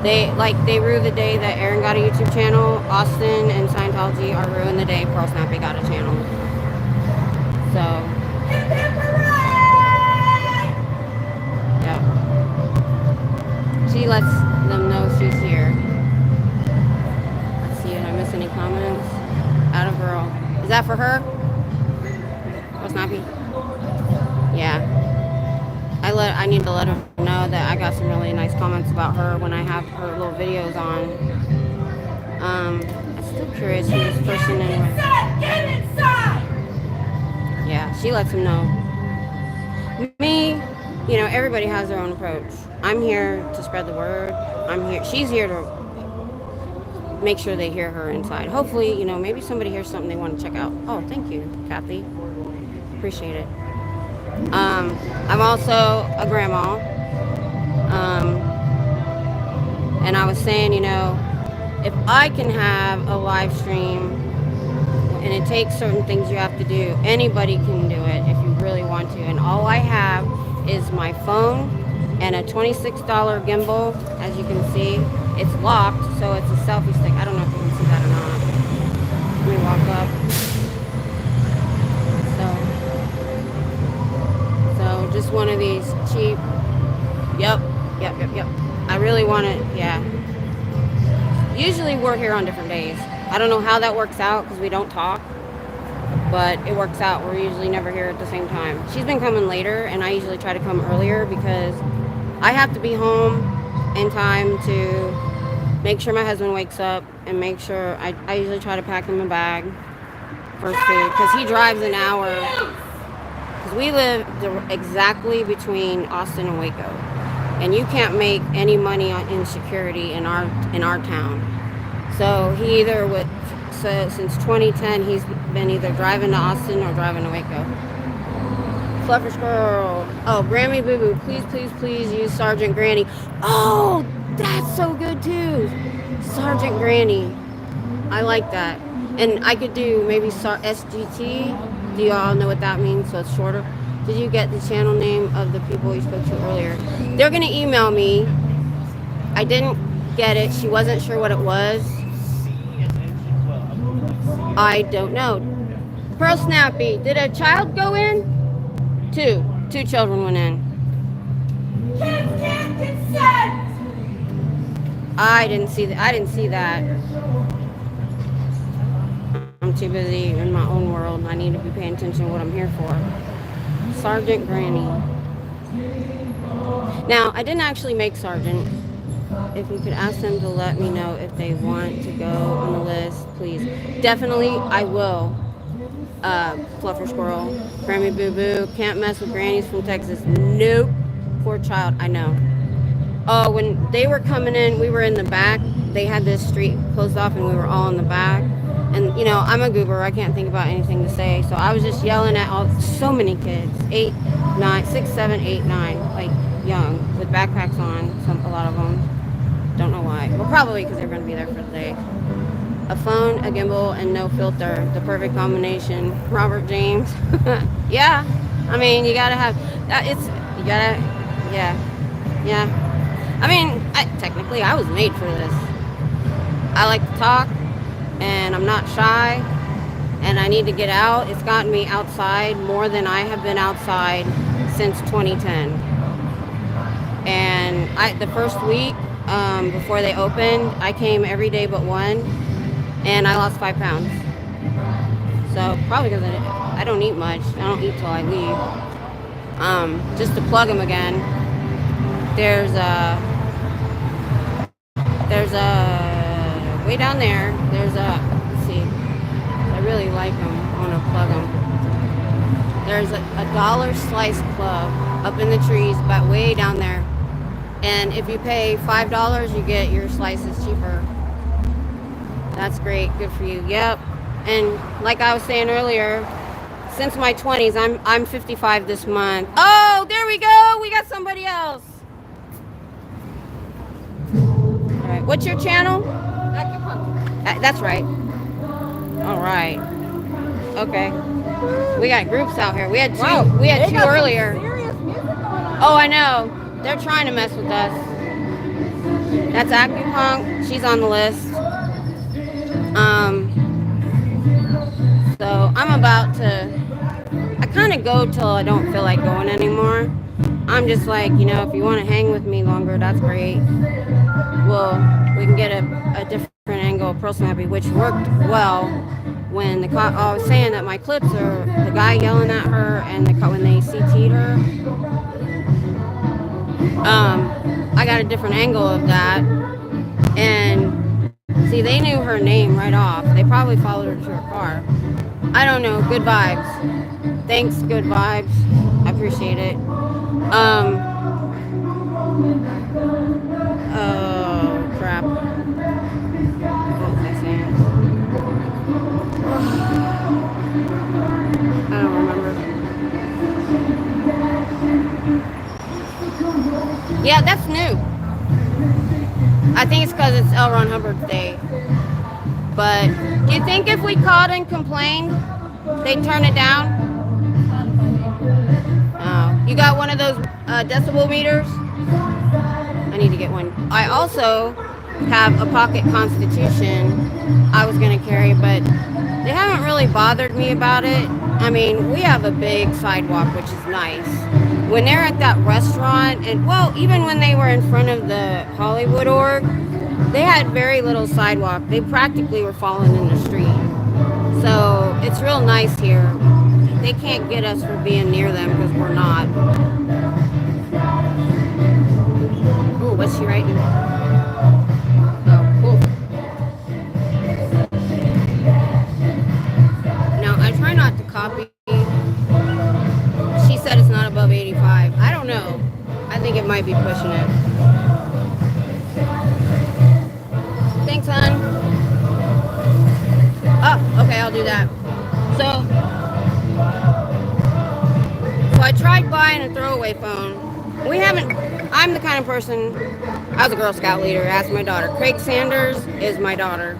they rue the day that Aaron got a YouTube channel. Austin and Scientology are ruining the day Pearl Snappy got a channel. So yeah, she lets them know she's here. Let's see if I miss any comments. Out of girl. Is that for her? Pearl Snappy? Yeah. I need to let her know that I got some really nice comments about her when I have her little videos on. I'm still curious who this person is. Get inside! Yeah, she lets him know. Me, you know, everybody has their own approach. I'm here to spread the word. She's here to make sure they hear her inside. Hopefully, you know, maybe somebody hears something they want to check out. Oh, thank you, Kathy. Appreciate it. I'm also a grandma. And I was saying, you know, if I can have a live stream, and it takes certain things you have to do, anybody can do it if you really want to. And all I have is my phone and a $26 gimbal. As you can see, it's locked, so it's a selfie stick. I don't know if you can see that or not. Let me walk up. So just one of these cheap. Yep. I really want it. Yeah. Usually we're here on different days. I don't know how that works out because we don't talk. but it works out. We're usually never here at the same time. She's been coming later, and I usually try to come earlier because I have to be home in time to make sure my husband wakes up and make sure I usually try to pack him a bag for food because he drives an hour. Because we live exactly between Austin and Waco, and you can't make any money on insecurity in our town. So he either would. So since 2010, he's been either driving to Austin or driving to Waco. Fluffer Squirrel. Oh, Grammy Boo Boo, please, please, please use Sergeant Granny. Oh, that's so good too. Sergeant Granny. I like that. And I could do maybe SGT. Do you all know what that means? So it's shorter. Did you get the channel name of the people you spoke to earlier? They're going to email me. I didn't get it. She wasn't sure what it was. I don't know. Pearl Snappy, did a child go in? Two children went in. Kids can't consent! I didn't see that. I'm too busy in my own world. I need to be paying attention to what I'm here for. Sergeant Granny. Now, I didn't actually make Sergeant. If we could ask them to let me know if they want to go on the list, please. Definitely, I will. Fluffer Squirrel. Grammy Boo Boo. Can't mess with grannies from Texas. Nope. Poor child. I know. Oh, when they were coming in, we were in the back. They had this street closed off and we were all in the back. And, you know, I'm a goober. I can't think about anything to say. So I was just yelling at so many kids. 8, 9, 6, 7, 8, 9. Like, young. With backpacks on. A lot of them. Don't know why. Well, probably because they're going to be there for the day. A phone, a gimbal, and no filter. The perfect combination. Robert James. Yeah. I mean, you got to have... Yeah. I mean, technically, I was made for this. I like to talk, and I'm not shy, and I need to get out. It's gotten me outside more than I have been outside since 2010. And the first week, before they opened, I came every day but one, and I lost 5 pounds. So probably because I don't eat much. I don't eat till I leave. Just to plug them again, there's way down there, let's see, I really like them. I want to plug them. There's a dollar slice club up in the trees, but way down there. And if you pay $5, you get your slices cheaper. That's great. Good for you. Yep. And like I was saying earlier, since my 20s, I'm 55 this month. Oh, there we go. We got somebody else. All right. What's your channel? That's right. All right. Okay. We got groups out here. We had two. Wow, we had two earlier. Serious music going on. Oh, I know. They're trying to mess with us. That's Acupunk. She's on the list. So I'm about to. I kind of go till I don't feel like going anymore. I'm just like, you know, if you want to hang with me longer, that's great. Well, we can get a different angle of Pearl Snappy, which worked well when I was saying that my clips are the guy yelling at her and when they CT'd her. I got a different angle of that, and see, they knew her name right off. They probably followed her to her car. I don't know. Good vibes. Thanks, good vibes. I appreciate it. Oh, crap. What was I saying? I don't remember. Yeah, that's new. I think it's because it's LRon Hubbard's day. But do you think if we called and complained, they'd turn it down? Oh, you got one of those decibel meters? I need to get one. I also have a pocket Constitution I was going to carry, but they haven't really bothered me about it. I mean, we have a big sidewalk, which is nice. When they're at that restaurant, and well, even when they were in front of the Hollywood org, they had very little sidewalk. They practically were falling in the street. So it's real nice here. They can't get us for being near them because we're not. Oh, what's she writing? Oh, cool. Now, I try not to copy. She said it's not above 85. I don't know. I think it might be pushing it. Thanks, hon. Oh, okay, I'll do that. So I tried buying a throwaway phone. I'm the kind of person, I was a Girl Scout leader, asked my daughter. Craig Sanders is my daughter.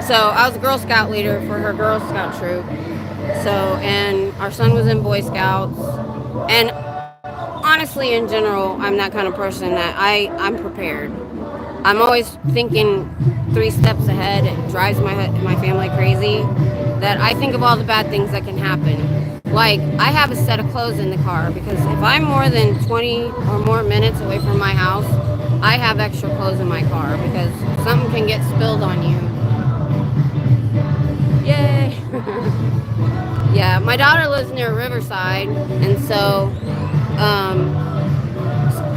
So I was a Girl Scout leader for her Girl Scout troop. So, and our son was in Boy Scouts. And honestly, in general, I'm that kind of person that I'm prepared. I'm always thinking 3 steps ahead. It drives my family crazy. That I think of all the bad things that can happen. Like, I have a set of clothes in the car because if I'm more than 20 or more minutes away from my house, I have extra clothes in my car because something can get spilled on you. Yay! Yeah, my daughter lives near Riverside, and so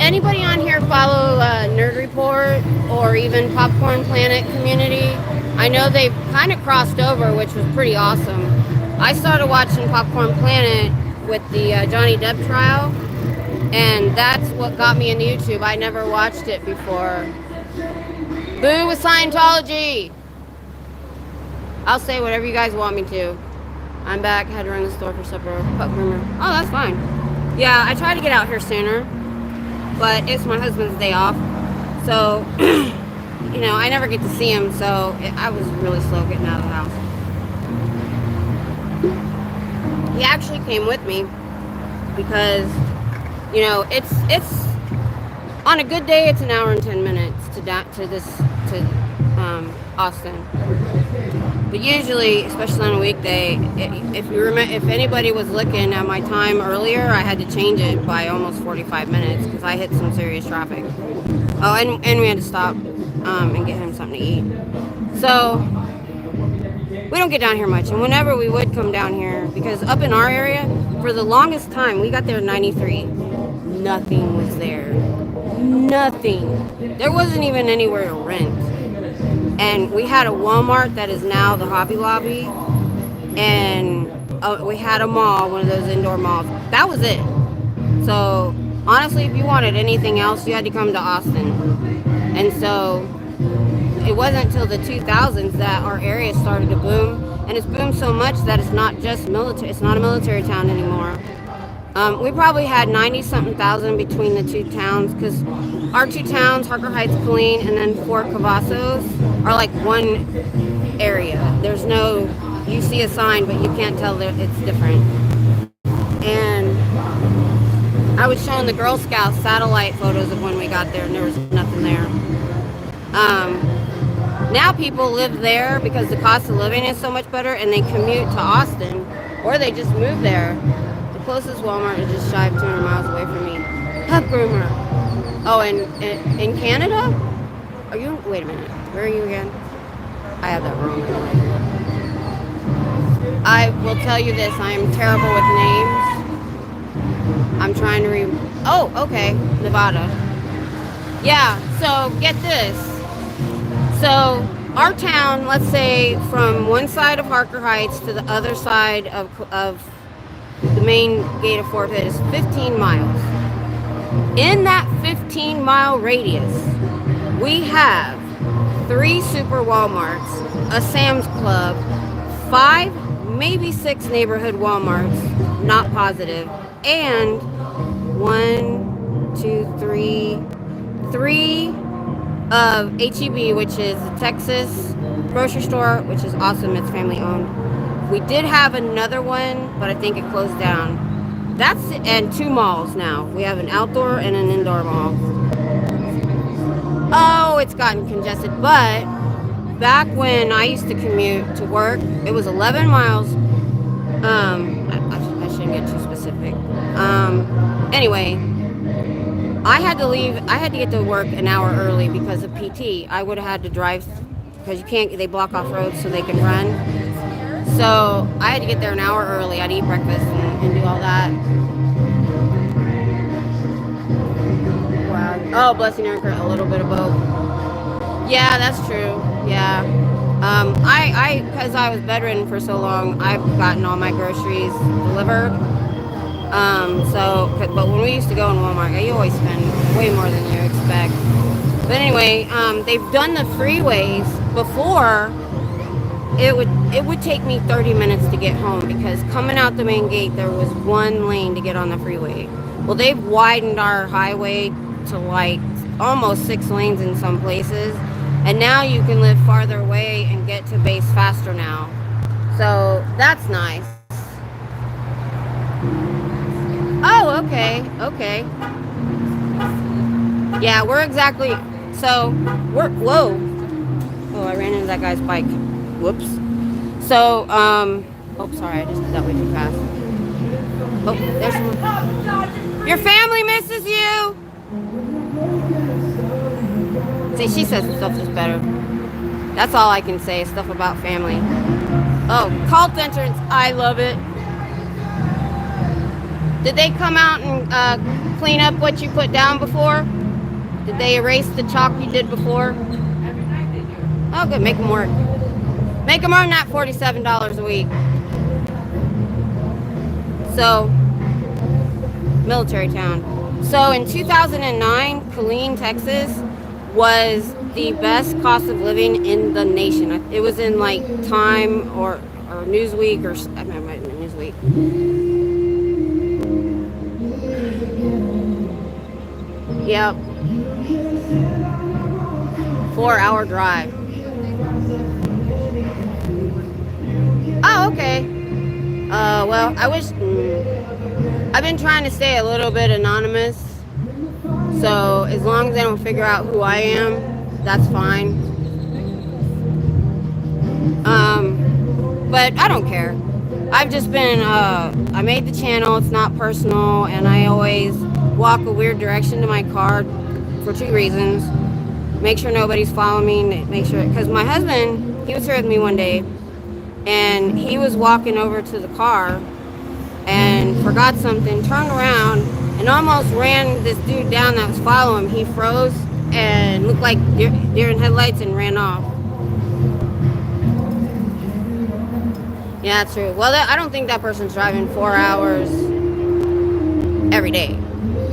anybody on here follow Nerd Report or even Popcorn Planet community? I know they've kind of crossed over, which was pretty awesome. I started watching Popcorn Planet with the Johnny Depp trial, and that's what got me into YouTube. I never watched it before. Boo with Scientology! I'll say whatever you guys want me to. I'm back. Had to run the store for supper. Pup groomer. Oh, that's fine. Yeah, I try to get out here sooner, but it's my husband's day off, so you know, I never get to see him, so I was really slow getting out of the house. He actually came with me because, you know, it's on a good day, it's an hour and 10 minutes to Austin. But usually, especially on a weekday, if you remember, if anybody was looking at my time earlier, I had to change it by almost 45 minutes because I hit some serious traffic. Oh, and we had to stop and get him something to eat. So we don't get down here much, and whenever we would come down here, because up in our area, for the longest time, we got there in '93, nothing was there. Nothing. There wasn't even anywhere to rent. And we had a Walmart that is now the Hobby Lobby, and we had a mall, one of those indoor malls. That was it. So honestly, if you wanted anything else, you had to come to Austin. And so it wasn't until the 2000s that our area started to boom, and it's boomed so much that it's not just military. It's not a military town anymore. We probably had 90-something thousand between the two towns, because our two towns, Harker Heights, Killeen, and then Fort Cavazos, are like one area. There's no, you see a sign, but you can't tell that it's different. And I was showing the Girl Scouts satellite photos of when we got there, and there was nothing there. Now people live there because the cost of living is so much better, and they commute to Austin, or they just move there. The closest Walmart is just shy of 200 miles away from me. Pup groomer. Oh, and in Canada? Are you, wait a minute, where are you again? I have that wrong. I will tell you this, I am terrible with names. I'm trying to oh, okay, Nevada. Yeah, so get this. So our town, let's say from one side of Harker Heights to the other side of the main gate of Fort Pitt is 15 miles. In that 15-mile radius, we have 3 super Walmarts, a Sam's Club, 5, maybe 6 neighborhood Walmarts, not positive, and 3 of HEB, which is the Texas grocery store, which is awesome. It's family owned. We did have another one, but I think it closed down. That's it, and 2 malls now. We have an outdoor and an indoor mall. Oh, it's gotten congested, but back when I used to commute to work, it was 11 miles. I shouldn't get too specific. Anyway, I had to leave. I had to get to work an hour early because of PT. I would have had to drive because you can't. They block off roads so they can run. So I had to get there an hour early. I'd eat breakfast and do all that. Wow. Oh, blessing and a little bit of both. Yeah, that's true. Yeah. Because I was bedridden for so long, I've gotten all my groceries delivered. But when we used to go in Walmart, you always spend way more than you expect. But anyway, they've done the freeways before. It would take me 30 minutes to get home because coming out the main gate, there was one lane to get on the freeway. Well, they've widened our highway to like almost 6 lanes in some places. And now you can live farther away and get to base faster now. So that's nice. Oh, okay. Yeah, whoa. Oh, I ran into that guy's bike. Whoops. So, sorry, I just did that way too fast. Oh, there's someone. Your family misses you. See, she says stuff is better. That's all I can say, stuff about family. Oh, cult entrance, I love it. Did they come out and clean up what you put down before? Did they erase the chalk you did before? Oh, good, make them work. Make them earn that $47 a week. So, military town. So in 2009, Killeen, Texas, was the best cost of living in the nation. It was in like Time or Newsweek or I might have been Newsweek. Yep. 4-hour drive. Oh, okay. Well, I wish. I've been trying to stay a little bit anonymous. So as long as they don't figure out who I am, that's fine. But I don't care. I've just been, I made the channel, it's not personal, and I always walk a weird direction to my car for 2 reasons. Make sure nobody's following me, make sure, because my husband, he was here with me one day, and he was walking over to the car and forgot something, turned around, and almost ran this dude down that was following him. He froze and looked like deer in headlights and ran off. Yeah, that's true. Well, I don't think that person's driving 4 hours every day.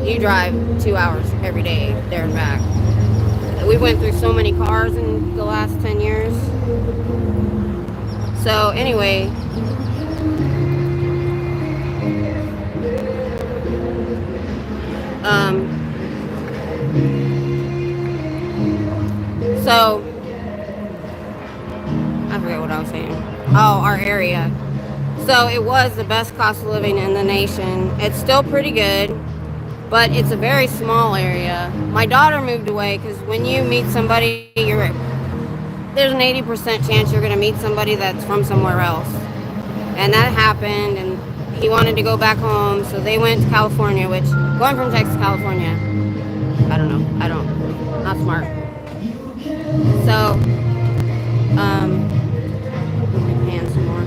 You drive 2 hours every day there and back. We went through so many cars in the last 10 years. So anyway, so I forget what I was saying. Oh, our area. So it was the best cost of living in the nation. It's still pretty good, but it's a very small area. My daughter moved away because when you meet somebody, there's an 80% chance you're going to meet somebody that's from somewhere else. And that happened, and he wanted to go back home, so they went to California, which, going from Texas to California, not smart. So, hands some more.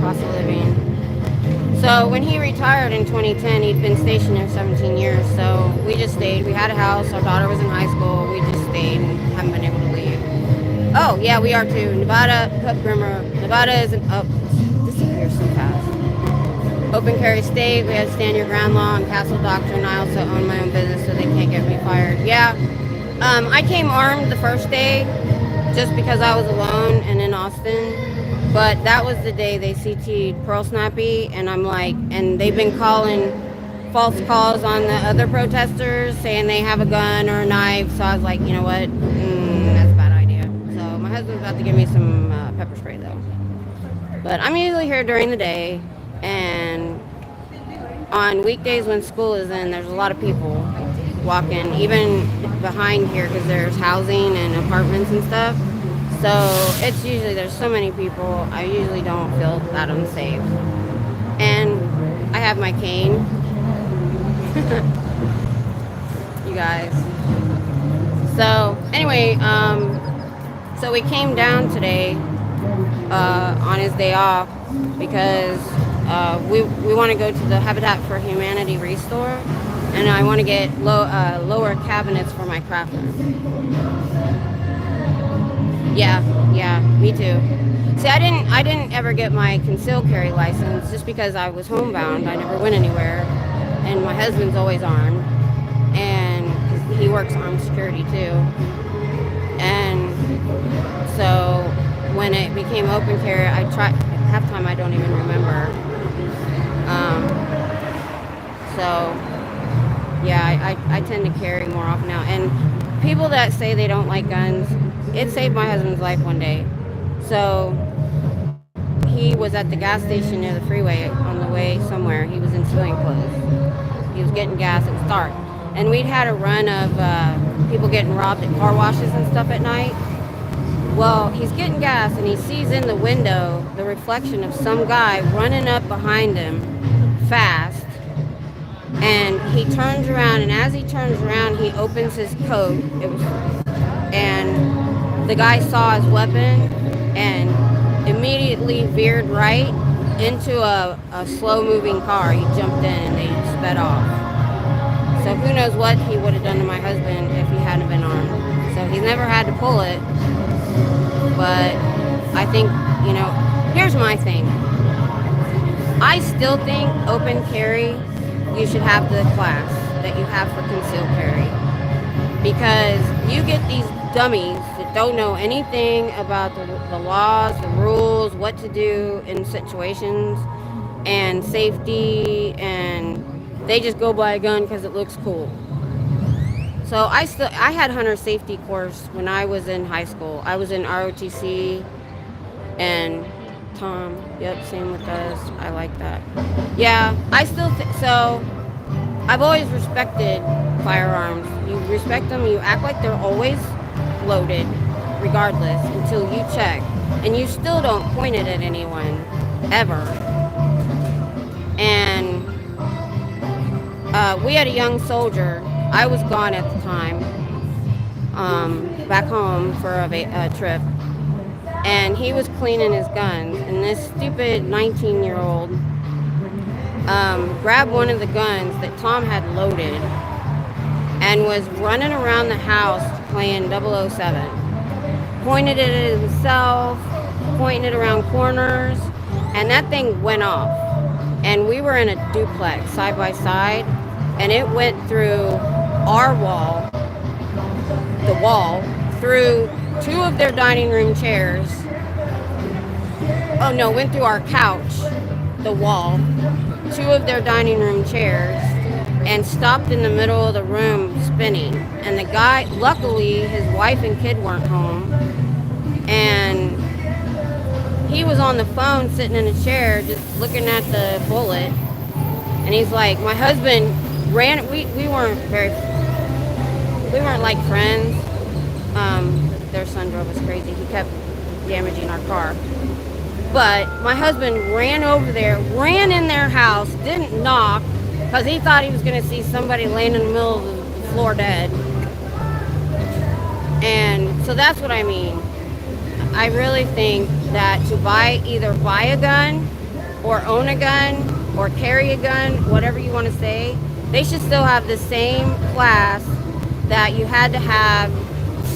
Cost of living. So when he retired in 2010, he'd been stationed there 17 years, so we just stayed. We had a house, our daughter was in high school, we just stayed and haven't been able to leave. Oh, yeah, we are too. Nevada is disappears so fast. Open carry state, we have stand your ground law and castle doctrine. I also own my own business, so they can't get me fired. Yeah, I came armed the first day just because I was alone and in Austin. But that was the day they CT'd Pearl Snappy, and I'm like, and they've been calling false calls on the other protesters saying they have a gun or a knife. So I was like, you know what, that's a bad idea. So my husband's about to give me some pepper spray though. But I'm usually here during the day, and on weekdays when school is in, there's a lot of people walking, even behind here because there's housing and apartments and stuff. So it's usually, there's so many people, I usually don't feel that unsafe. And I have my cane. You guys. So anyway, so we came down today on his day off because we want to go to the Habitat for Humanity restore, and I want to get lower cabinets for my craft room. Yeah, me too. See, I didn't ever get my concealed carry license just because I was homebound. I never went anywhere, and my husband's always armed, and 'cause he works armed security too. And so when it became open carry, I tried. Half time I don't even remember. So yeah, I tend to carry more often now. And people that say they don't like guns, it saved my husband's life one day. So he was at the gas station near the freeway on the way somewhere. He was in civilian clothes. He was getting gas. It was dark. And we'd had a run of people getting robbed at car washes and stuff at night. Well, he's getting gas and he sees in the window the reflection of some guy running up behind him fast. And he turns around, and as he turns around, he opens his coat. And the guy saw his weapon and immediately veered right into a slow-moving car. He jumped in and they sped off. So who knows what he would have done to my husband if he hadn't been armed. So he's never had to pull it. But I think, here's my thing. I still think open carry, you should have the class that you have for concealed carry. Because you get these dummies that don't know anything about the laws, the rules, what to do in situations, and safety, and they just go buy a gun because it looks cool. So I had hunter safety course when I was in high school. I was in ROTC, and Tom, yep, same with us. I like that. Yeah, I still so I've always respected firearms. You respect them, you act like they're always loaded, regardless, until you check. And you still don't point it at anyone, ever. And we had a young soldier. I was gone at the time, back home for a trip. And he was cleaning his guns. And this stupid 19-year-old grabbed one of the guns that Tom had loaded and was running around the house playing 007. Pointed it at himself, pointing it around corners, and that thing went off. And we were in a duplex side by side, and it went through our wall, the wall, through two of their dining room chairs. Oh no, went through our couch, the wall, two of their dining room chairs, and stopped in the middle of the room spinning. And the guy, luckily his wife and kid weren't home, and he was on the phone sitting in a chair just looking at the bullet. And he's like, my husband ran, we weren't like friends. Their son drove us crazy. He kept damaging our car. But my husband ran over there, ran in their house, didn't knock, because he thought he was going to see somebody laying in the middle of the floor dead. And so that's what I mean. I really think that to either buy a gun or own a gun or carry a gun, whatever you want to say, they should still have the same class that you had to have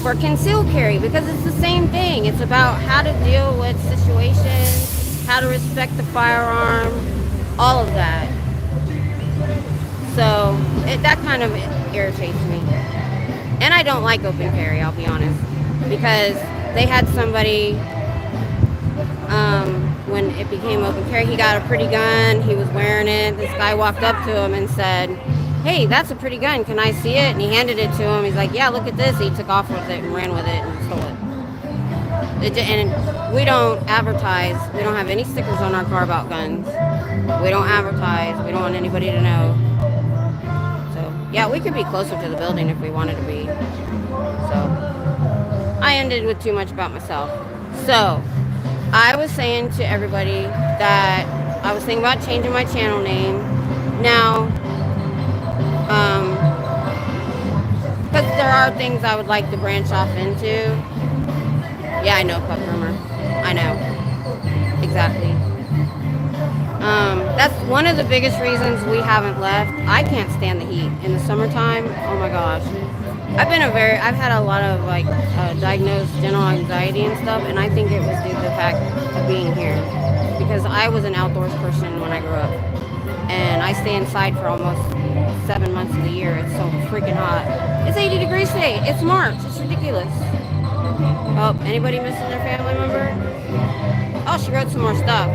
for concealed carry, because it's the same thing. It's about how to deal with situations, how to respect the firearm, all of that. So that kind of irritates me. And I don't like open carry, I'll be honest, because they had somebody, when it became open carry, he got a pretty gun, he was wearing it. This guy walked up to him and said, hey, that's a pretty gun, can I see it? And he handed it to him. He's like, yeah, look at this. He took off with it and ran with it and stole it. And we don't advertise. We don't have any stickers on our car about guns. We don't advertise. We don't want anybody to know. So, yeah, we could be closer to the building if we wanted to be. So, I ended with too much about myself. So, I was saying to everybody that I was thinking about changing my channel name. Now, because there are things I would like to branch off into. Yeah, I know, Pup Rumor. I know. Exactly. That's one of the biggest reasons we haven't left. I can't stand the heat in the summertime. Oh my gosh. I've had a lot of like diagnosed general anxiety and stuff, and I think it was due to the fact of being here, because I was an outdoors person when I grew up, and I stay inside for almost 7 months of the year. It's so freaking hot. It's 80 degrees today. It's March. It's ridiculous. Oh, anybody missing their family member? Oh, she wrote some more stuff.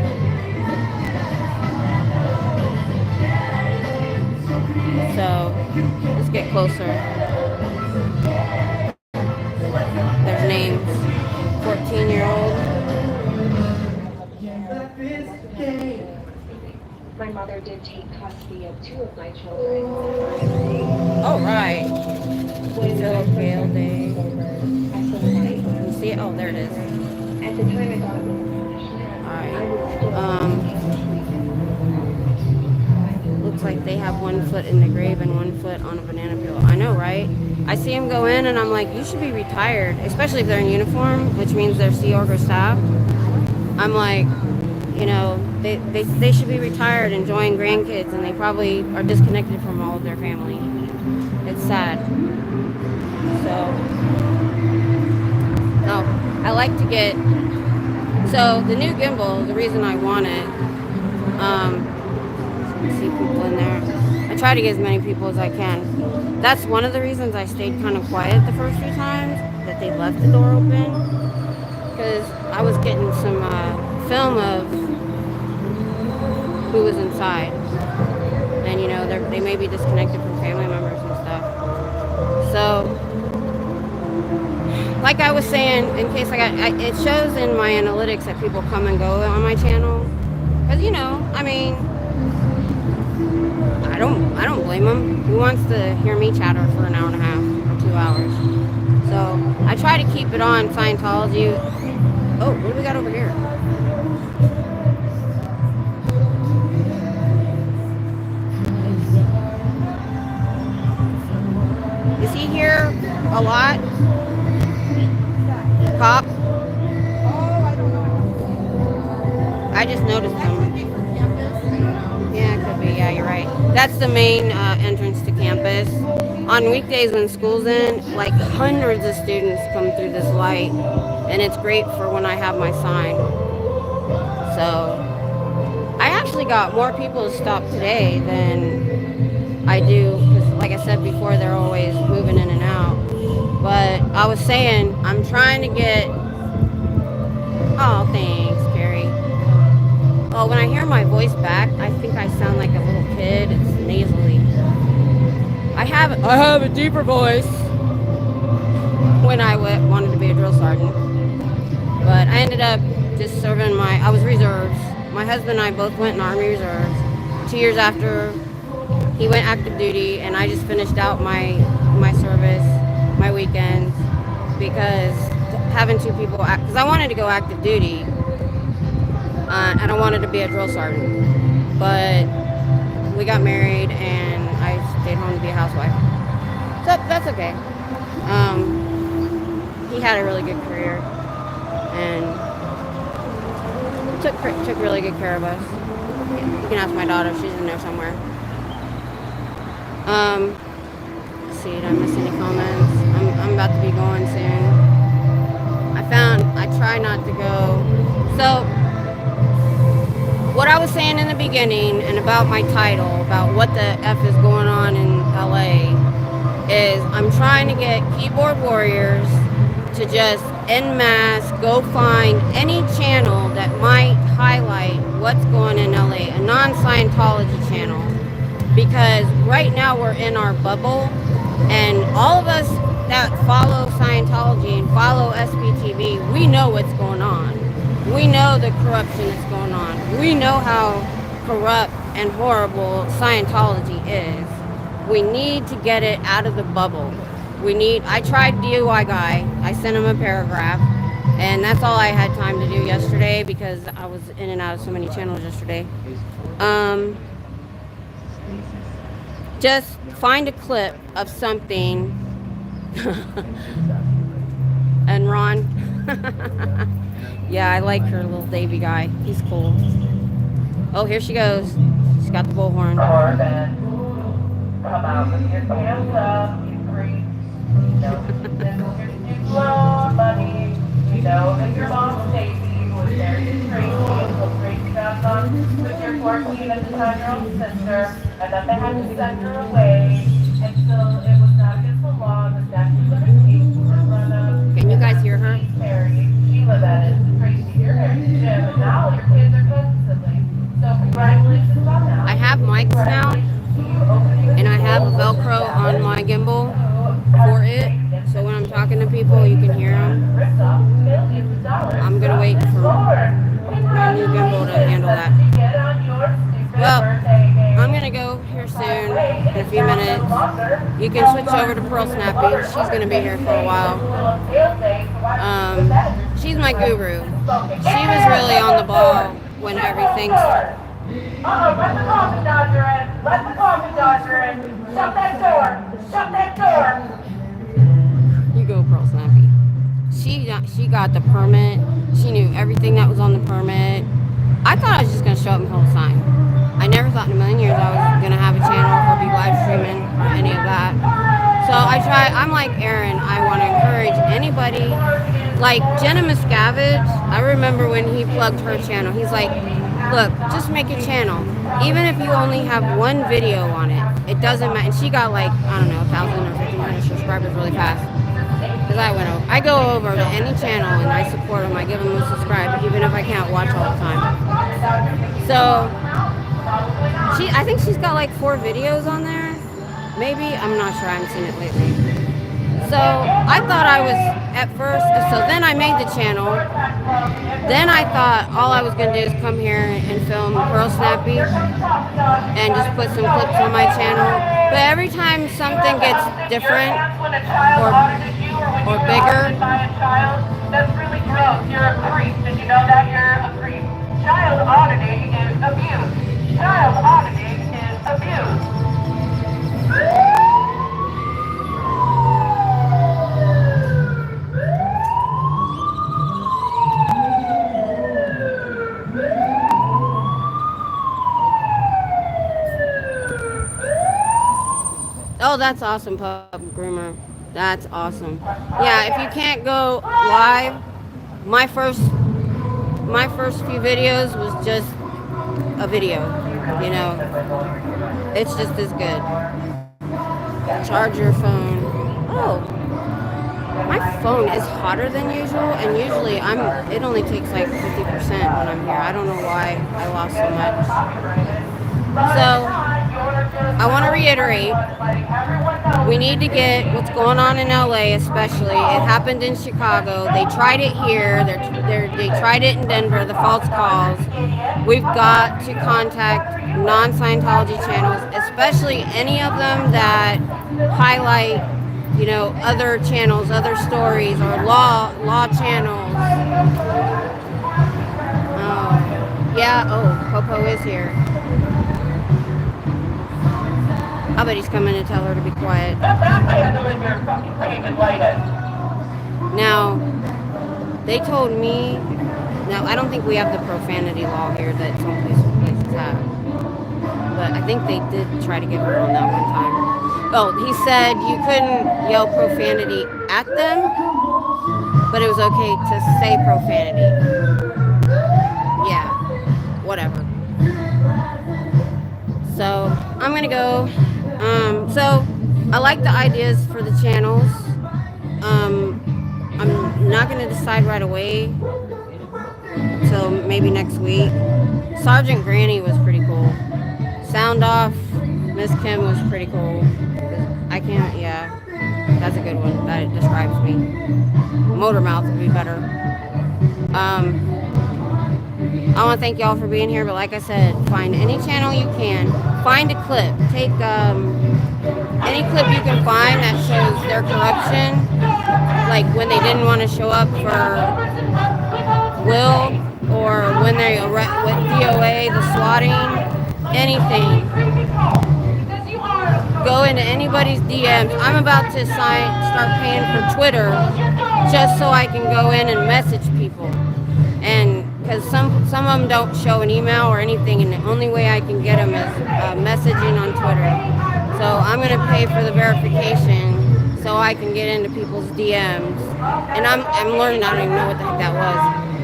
So, let's get closer. There's names. 14-year-old. My mother did take custody of 2 of my children. Oh, right. Bday. I saw the light. Can you see it? Oh, there it is. At the time I thought it was Alright. Looks like they have 1 foot in the grave and 1 foot on a banana peel. I know, right? I see them go in and I'm like, you should be retired, especially if they're in uniform, which means they're Sea Org or staff. I'm like, you know, they should be retired, enjoying grandkids, and they probably are disconnected from all of their family. It's sad. So, I like to get, so the new gimbal, the reason I want it, see people in there. I try to get as many people as I can. That's one of the reasons I stayed kind of quiet the first few times, that they left the door open, because I was getting some film of who was inside, and you know, they may be disconnected from family members and stuff. So, like I was saying, in case it shows in my analytics that people come and go on my channel, because you know, I mean, I don't blame them. Who wants to hear me chatter for an hour and a half or 2 hours? So I try to keep it on Scientology. Oh, what do we got over here? Is he here a lot? Cop? I just noticed him. Yeah, it could be. Yeah, you're right. That's the main entrance to campus. On weekdays when school's in, like hundreds of students come through this light, and it's great for when I have my sign. So, I actually got more people to stop today than I do, because like I said before, they're always moving in and out. But I was saying, I'm trying to get, oh, thanks, Carrie. Oh, when I hear my voice back, I think I sound like a little kid. It's nasally. I have a deeper voice when I wanted to be a drill sergeant. But I ended up just serving I was reserves. My husband and I both went in Army Reserves. 2 years after he went active duty, and I just finished out my service, my weekends, because having 2 people, because I wanted to go active duty, and I wanted to be a drill sergeant, but we got married and I stayed home to be a housewife. So that's okay. He had a really good career and took really good care of us. You can ask my daughter, she's in there somewhere. Let's see, did I miss any comments? I'm about to be going soon. I try not to go. So, what I was saying in the beginning, and about my title, about what the F is going on in LA, is I'm trying to get keyboard warriors to just en masse go find any channel that might highlight what's going in LA, a non-Scientology channel. Because right now we're in our bubble, and all of us that follow Scientology and follow SPTV, we know what's going on. We know the corruption that's going on. We know how corrupt and horrible Scientology is. We need to get it out of the bubble. I tried DUI guy. I sent him a paragraph, and that's all I had time to do yesterday because I was in and out of so many channels yesterday. Just find a clip of something. And Ron, yeah, I like her little Davy guy. He's cool. Oh, here she goes. She's got the bullhorn. Come out with your hands up, you freak. You know this is your student loan money. You know that your mom Stacy was very crazy and was crazy back on with your 14 at the time your own sister, and that they had to send her away. And so it was not against the law. The statute of limitations was run up. Can you guys hear her? Mary, Sheila, that is, Tracy, you're married to Jim, and now your kids are cousin siblings. So congratulations on that. I have mics now, and I have Velcro on my gimbal for it, so when I'm talking to people, you can hear them. I'm gonna wait for my new gimbal to handle that. Well, I'm gonna go here soon in a few minutes. You can switch over to Pearl Snappy. She's gonna be here for a while. She's my guru. She was really on the ball when everything started. Let the coffee dodger in. Let the coffee dodger in. Shut that door. Shut that door. You go, Pearl Snappy. She got the permit. She knew everything that was on the permit. I thought I was just gonna show up and hold a sign. I never thought in a million years I was gonna have a channel or be live streaming or any of that. So I'm like Aaron. I want to encourage anybody. Like Jenna Miscavige, I remember when he plugged her channel. He's like, look, just make a channel. Even if you only have one video on it, it doesn't matter. And she got like, I don't know, 1,000 or 1,500 subscribers really fast. Because I go over to any channel and I support them. I give them a subscribe, even if I can't watch all the time. So, I think she's got like 4 videos on there. Maybe, I'm not sure. I haven't seen it lately. So, I thought I was at first, so then I made the channel. Then I thought all I was going to do is come here and film Pearl Snappy and just put some clips on my channel. But every time something gets different or bigger. That's really gross. You're a creep. Did you know that you're a creep? Child auditing is abuse. Child auditing is abuse. Oh, that's awesome, Pub Groomer. That's awesome. Yeah, if you can't go live, my first few videos was just a video, you know. It's just as good. Charge your phone. Oh, my phone is hotter than usual, and usually it only takes like 50% when I'm here. I don't know why I lost so much. So, I want to reiterate, we need to get what's going on in LA, especially. It happened in Chicago. They tried it here. They tried it in Denver, the false calls. We've got to contact non-Scientology channels, especially any of them that highlight, you know, other channels, other stories, or law channels. Oh, yeah. Oh, Popo is here. I bet he's coming to tell her to be quiet. Now, they told me, now I don't think we have the profanity law here that some places have. But I think they did try to get her on that one time. Oh, he said you couldn't yell profanity at them, but it was okay to say profanity. Yeah, whatever. So, I'm gonna go. So I like the ideas for the channels. I'm not gonna decide right away until maybe next week. Sergeant Granny was pretty cool. Sound Off, Miss Kim was pretty cool. Yeah, that's a good one. That describes me. Motor Mouth would be better. I want to thank y'all for being here, but like I said, find any channel you can. Find a clip. Take any clip you can find that shows their corruption, like when they didn't want to show up for Will, or when they with DOA, the swatting, anything. Go into anybody's DMs. I'm about to start paying for Twitter just so I can go in and message people. And because some of them don't show an email or anything, and the only way I can get them is messaging on Twitter. So I'm going to pay for the verification so I can get into people's DMs. And I'm learning. I don't even know what the heck that was.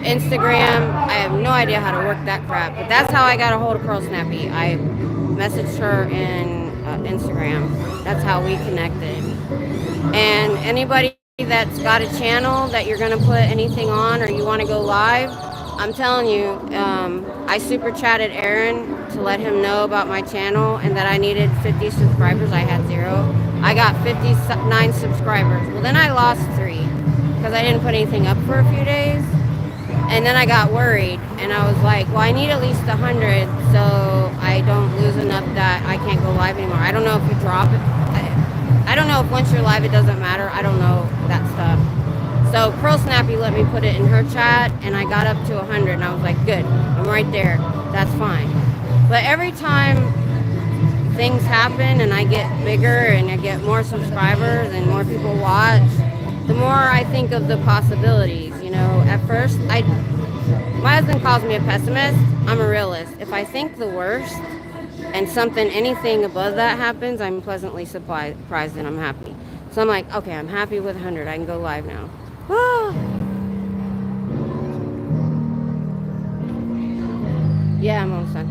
Instagram, I have no idea how to work that crap. But that's how I got a hold of Pearl Snappy. I messaged her in Instagram. That's how we connected. And anybody that's got a channel that you're going to put anything on, or you want to go live, I'm telling you, I super chatted Aaron to let him know about my channel and that I needed 50 subscribers. I had 0. I got 59 subscribers. Well, then I lost 3 because I didn't put anything up for a few days. And then I got worried, and I was like, well, I need at least 100 so I don't lose enough that I can't go live anymore. I don't know if you drop it. I don't know if once you're live it doesn't matter. I don't know that stuff. So Pearl Snappy let me put it in her chat, and I got up to 100, and I was like, good, I'm right there. That's fine. But every time things happen and I get bigger and I get more subscribers and more people watch, the more I think of the possibilities. You know, at first, my husband calls me a pessimist. I'm a realist. If I think the worst and anything above that happens, I'm pleasantly surprised and I'm happy. So I'm like, okay, I'm happy with 100. I can go live now. Ah. Yeah, I'm almost done.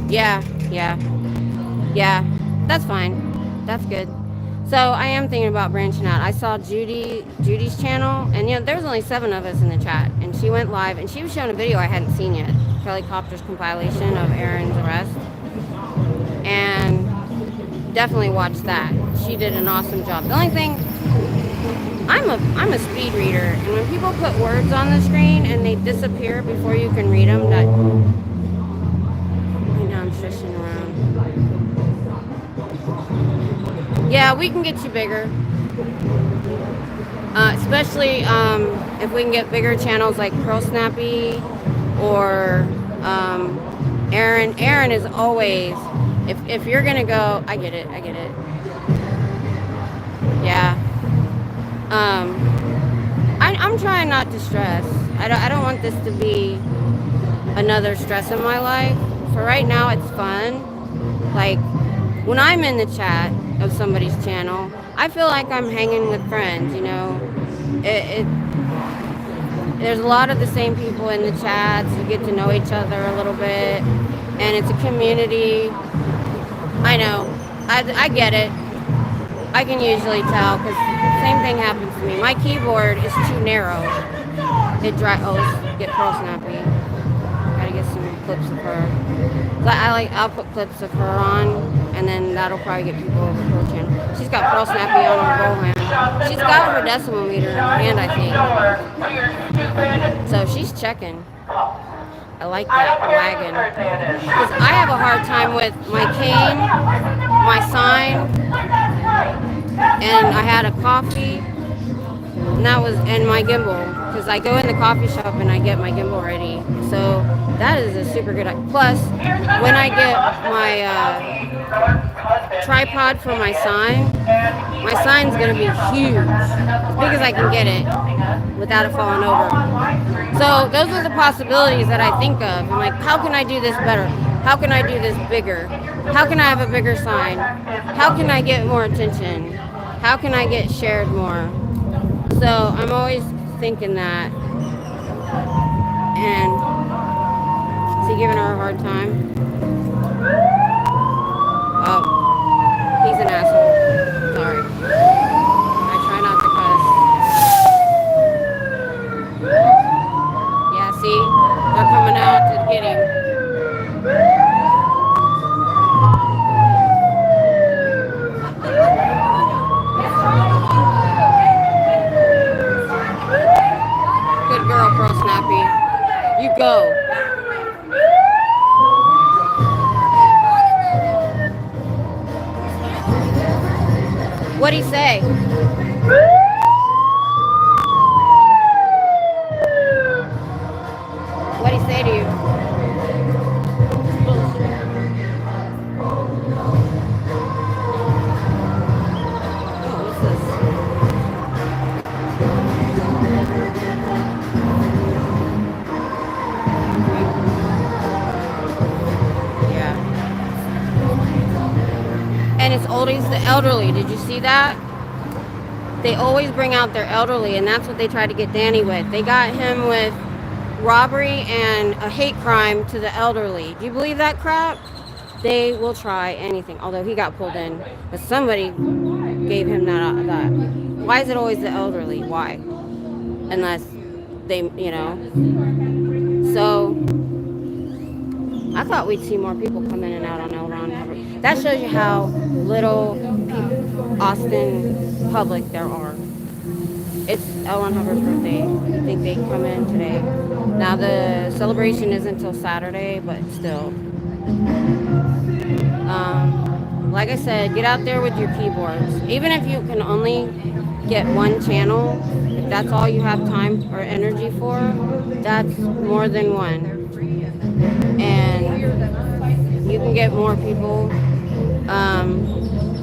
Yeah. That's fine. That's good. So I am thinking about branching out. I saw Judy's channel, and there's only 7 of us in the chat, and she went live, and she was showing a video I hadn't seen yet, Helicopter's compilation of Aaron's arrest, and definitely watch that. She did an awesome job. The only thing, I'm a speed reader, and when people put words on the screen and they disappear before you can read them, that, I know I'm shushing around. Yeah, we can get you bigger. Especially if we can get bigger channels like Pearl Snappy or Aaron. Aaron is always, if you're gonna go, I get it. Yeah. I'm trying not to stress. I don't want this to be another stress in my life. For right now, it's fun. Like, when I'm in the chat of somebody's channel, I feel like I'm hanging with friends, there's a lot of the same people in the chats. You get to know each other a little bit, and it's a community. I know, I get it. I can usually tell, because same thing happens to me. My keyboard is too narrow. Get Pearl Snappy. Gotta get some clips of her. So I'll put clips of her on, and then that'll probably get people over to her channel. She's got Pearl Snappy on her roll hand. She's got her decimal meter in her hand, I think. So she's checking. I like that wagon. Because I have a hard time with my cane, my sign, and I had a coffee, and my gimbal. Because I go in the coffee shop and I get my gimbal ready. So that is a super good idea. Plus, when I get my tripod for my sign's going to be huge. As big as I can get it without it falling over. So those are the possibilities that I think of. I'm like, how can I do this better? How can I do this bigger? How can I have a bigger sign? How can I get more attention? How can I get shared more? So I'm always thinking that. And is he giving her a hard time? Oh, he's an asshole. Sorry. I try not to cuss. Yeah, see? They're coming out to get him. Good girl, Pearl Snappy. You go. What'd he say? What'd he say to you? Oh, what's this? Yeah. And it's always the elderly. Did you see that? They always bring out their elderly, and that's what they tried to get Danny with. They got him with robbery and a hate crime to the elderly. Do you believe that crap? They will try anything. Although he got pulled in, but somebody gave him that. Why is it always the elderly? Why? Unless they, you know. So I thought we'd see more people come in and out on LRon Hubbard. That shows you how little Austin public there are. It's LRon Hubbard's birthday. I think they come in today. Now the celebration isn't until Saturday, but still. Like I said, get out there with your keyboards. Even if you can only get one channel, if that's all you have time or energy for, that's more than one. And you can get more people.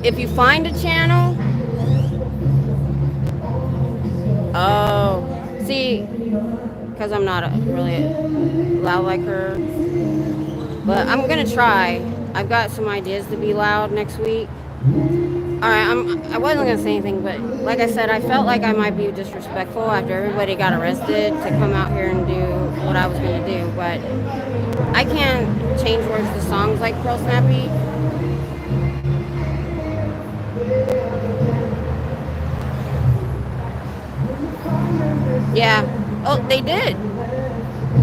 If you find a channel, oh, see, because I'm not really loud like her, but I'm gonna try. I've got some ideas to be loud next week. All right, I wasn't gonna say anything, but like I said, I felt like I might be disrespectful after everybody got arrested to come out here and do what I was gonna do, but I can't change words to songs like Pearl Snappy. Yeah. Oh, they did.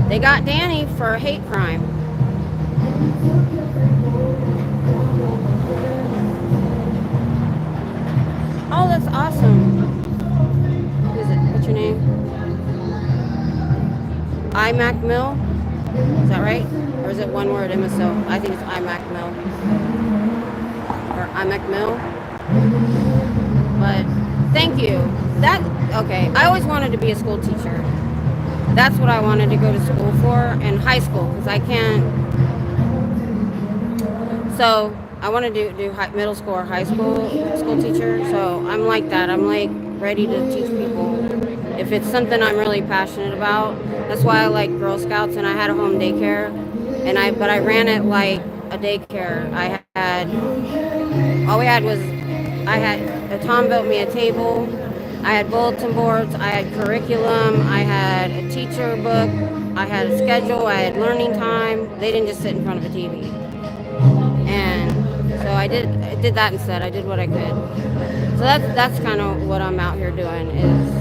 They got Danny for a hate crime. Oh, that's awesome. Who is it? What's your name? iMac Mill? Is that right? Or is it one word, MSO? I think it's iMac Mill. Or iMac Mill. But thank you. Okay. I always wanted to be a school teacher. That's what I wanted to go to school for, and high school, because I can't. So I want to do middle school or high school teacher. So I'm like that. I'm like ready to teach people if it's something I'm really passionate about. That's why I like Girl Scouts, and I had a home daycare, but I ran it like a daycare. Tom built me a table. I had bulletin boards, I had curriculum, I had a teacher book, I had a schedule, I had learning time. They didn't just sit in front of a TV. And so I did that instead. I did what I could. So that's kind of what I'm out here doing. Is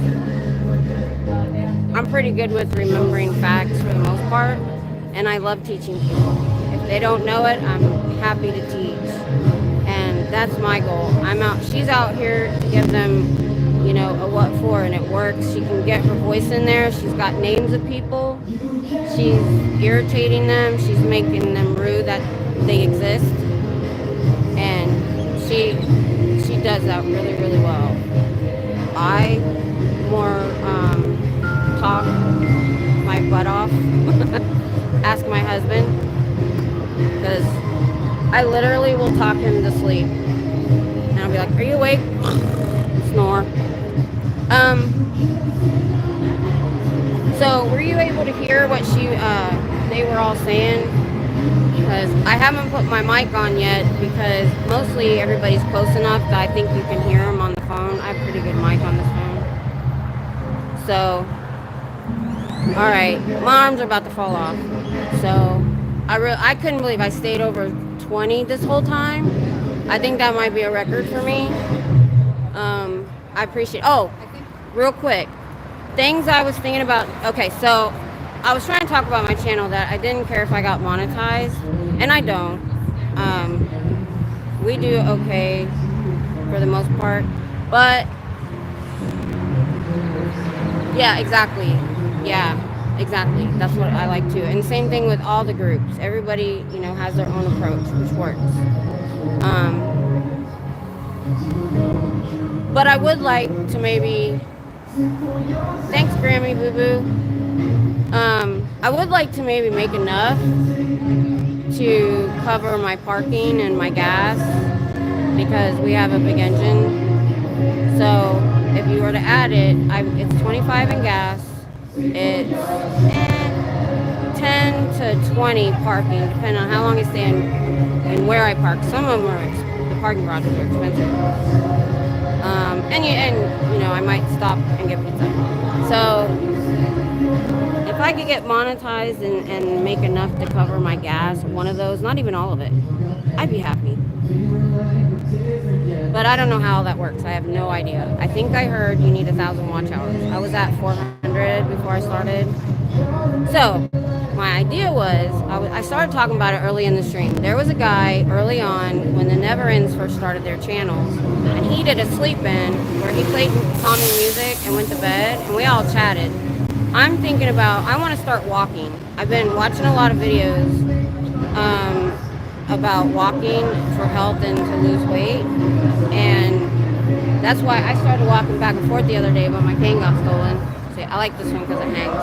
I'm pretty good with remembering facts for the most part, and I love teaching people. If they don't know it, I'm happy to teach. And that's my goal. She's out here to give them, you know, a what for, and it works. She can get her voice in there. She's got names of people. She's irritating them. She's making them rude that they exist. And she does that really, really well. I more talk my butt off. Ask my husband, because I literally will talk him to sleep. And I'll be like, "Are you awake?" Snore. So were you able to hear what they were all saying? Because I haven't put my mic on yet, because mostly everybody's close enough that I think you can hear them on the phone. I have a pretty good mic on this phone. So, all right, my arms are about to fall off. So I couldn't believe I stayed over 20 this whole time. I think that might be a record for me. I appreciate. Oh, real quick, things I was thinking about. Okay, so I was trying to talk about my channel that I didn't care if I got monetized, and I don't. We do okay for the most part, but yeah, exactly. Yeah, exactly. That's what I like too. And same thing with all the groups. Everybody, you know, has their own approach, which works. But I would like to maybe, thanks Grammy Boo Boo. I would like to maybe make enough to cover my parking and my gas because we have a big engine. So if you were to add it, it's 25 in gas. It's 10 to 20 parking, depending on how long I stay in and where I park. Some of them are the parking garages are expensive. And you know I might stop and get pizza. So if I could get monetized and make enough to cover my gas, one of those, not even all of it, I'd be happy. But I don't know how that works. I have no idea. I think I heard you need 1,000 watch hours. I was at 400 before I started. So my idea was, I started talking about it early in the stream. There was a guy early on when the Never Ends first started their channels, and he did a sleep-in where he played calming music and went to bed, and we all chatted. I'm thinking about, I want to start walking. I've been watching a lot of videos about walking for health and to lose weight, and that's why I started walking back and forth the other day, but my cane got stolen. See, I like this one because it hangs.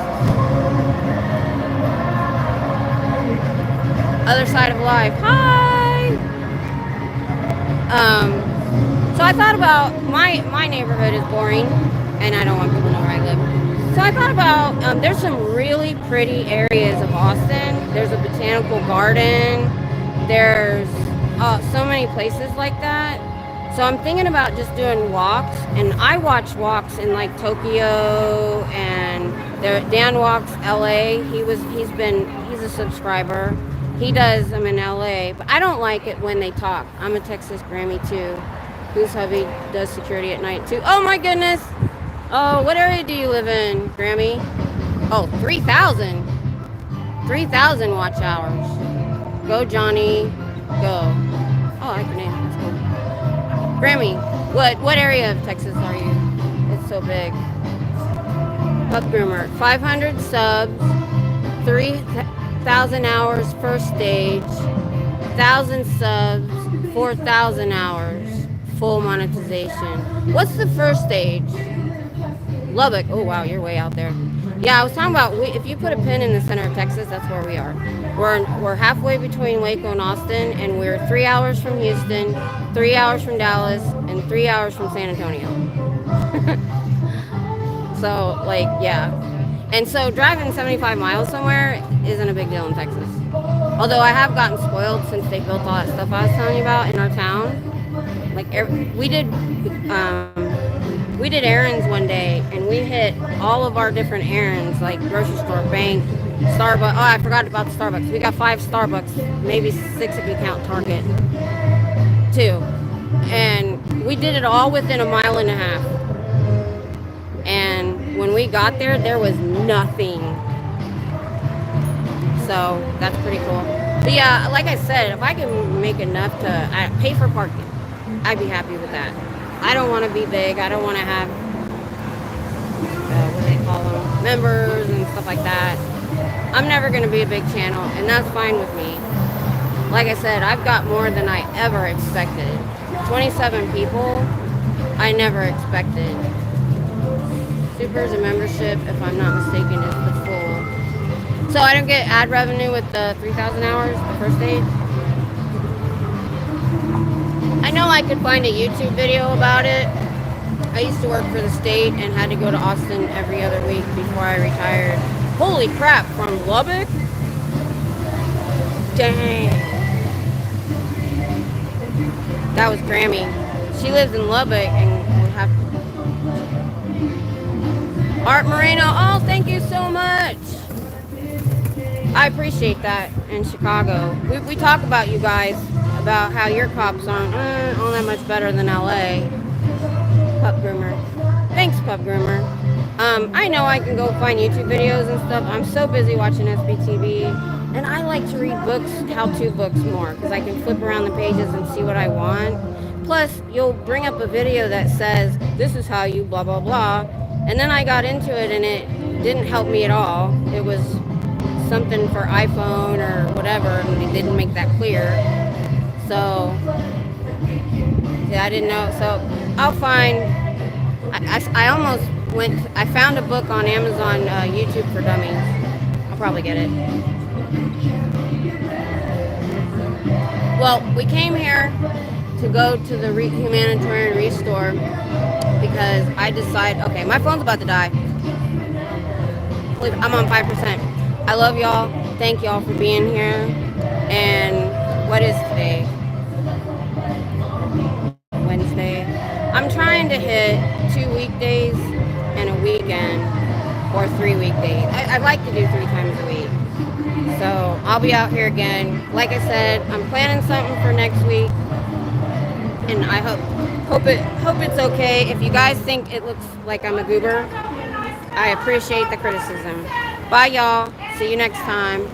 Other side of life. Hi! So I thought about, my neighborhood is boring, and I don't want people to know where I live. So I thought about, there's some really pretty areas of Austin. There's a botanical garden. There's so many places like that. So I'm thinking about just doing walks, and I watch walks in like Tokyo, and Dan walks LA. He's a subscriber. He does them in LA, but I don't like it when they talk. I'm a Texas Grammy too. Whose hubby does security at night too. Oh my goodness. Oh, what area do you live in, Grammy? Oh, 3,000. 3,000 watch hours. Go, Johnny. Go. Oh, I like your name. That's cool. Grammy, what area of Texas are you? It's so big. Pup Groomer. 500 subs. 3,000 hours first stage. 1,000 subs. 4,000 hours. Full monetization. What's the first stage? Lubbock. Oh wow, you're way out there. Yeah, I was talking about if you put a pin in the center of Texas, that's where we are. We're halfway between Waco and Austin, and we're 3 hours from Houston, 3 hours from Dallas, and 3 hours from San Antonio. So like, yeah. And so driving 75 miles somewhere isn't a big deal in Texas. Although I have gotten spoiled since they built all that stuff I was telling you about in our town. Like we did errands one day, and we hit all of our different errands, like grocery store, bank, Starbucks. Oh, I forgot about the Starbucks. We got 5 Starbucks, maybe 6 if you count Target, 2. And we did it all within a mile and a half. And when we got there, there was nothing. So that's pretty cool. But yeah, like I said, if I can make enough to pay for parking, I'd be happy with that. I don't want to be big. I don't want to have, what do they call them, members and stuff like that. I'm never going to be a big channel, and that's fine with me. Like I said, I've got more than I ever expected. 27 people, I never expected. Supers and membership, if I'm not mistaken, is the full. So I don't get ad revenue with the 3,000 hours, the first stage. I know I could find a YouTube video about it. I used to work for the state and had to go to Austin every other week before I retired. Holy crap, from Lubbock? Dang. That was Grammy. She lives in Lubbock and would have Art Moreno, oh, thank you so much. I appreciate that in Chicago. We talk about you guys, about how your cops aren't all that much better than LA. Pup Groomer. Thanks, Pup Groomer. I know I can go find YouTube videos and stuff. I'm so busy watching SPTV. And I like to read books, how-to books more, because I can flip around the pages and see what I want. Plus, you'll bring up a video that says, this is how you blah, blah, blah. And then I got into it, and it didn't help me at all. It was something for iPhone or whatever, and they didn't make that clear. So, yeah, I didn't know. So, I'll find I almost went. I found a book on Amazon, YouTube for Dummies. I'll probably get it. Well, we came here to go to the humanitarian restore because I decided, okay, my phone's about to die. I'm on 5%. I love y'all. Thank y'all for being here. And what is today? Wednesday. I'm trying to hit 2 weekdays and a weekend, or 3 weekdays. I'd like to do 3 times a week. So I'll be out here again. Like I said, I'm planning something for next week, and I hope it's okay. If you guys think it looks like I'm a goober, I appreciate the criticism. Bye, y'all. See you next time.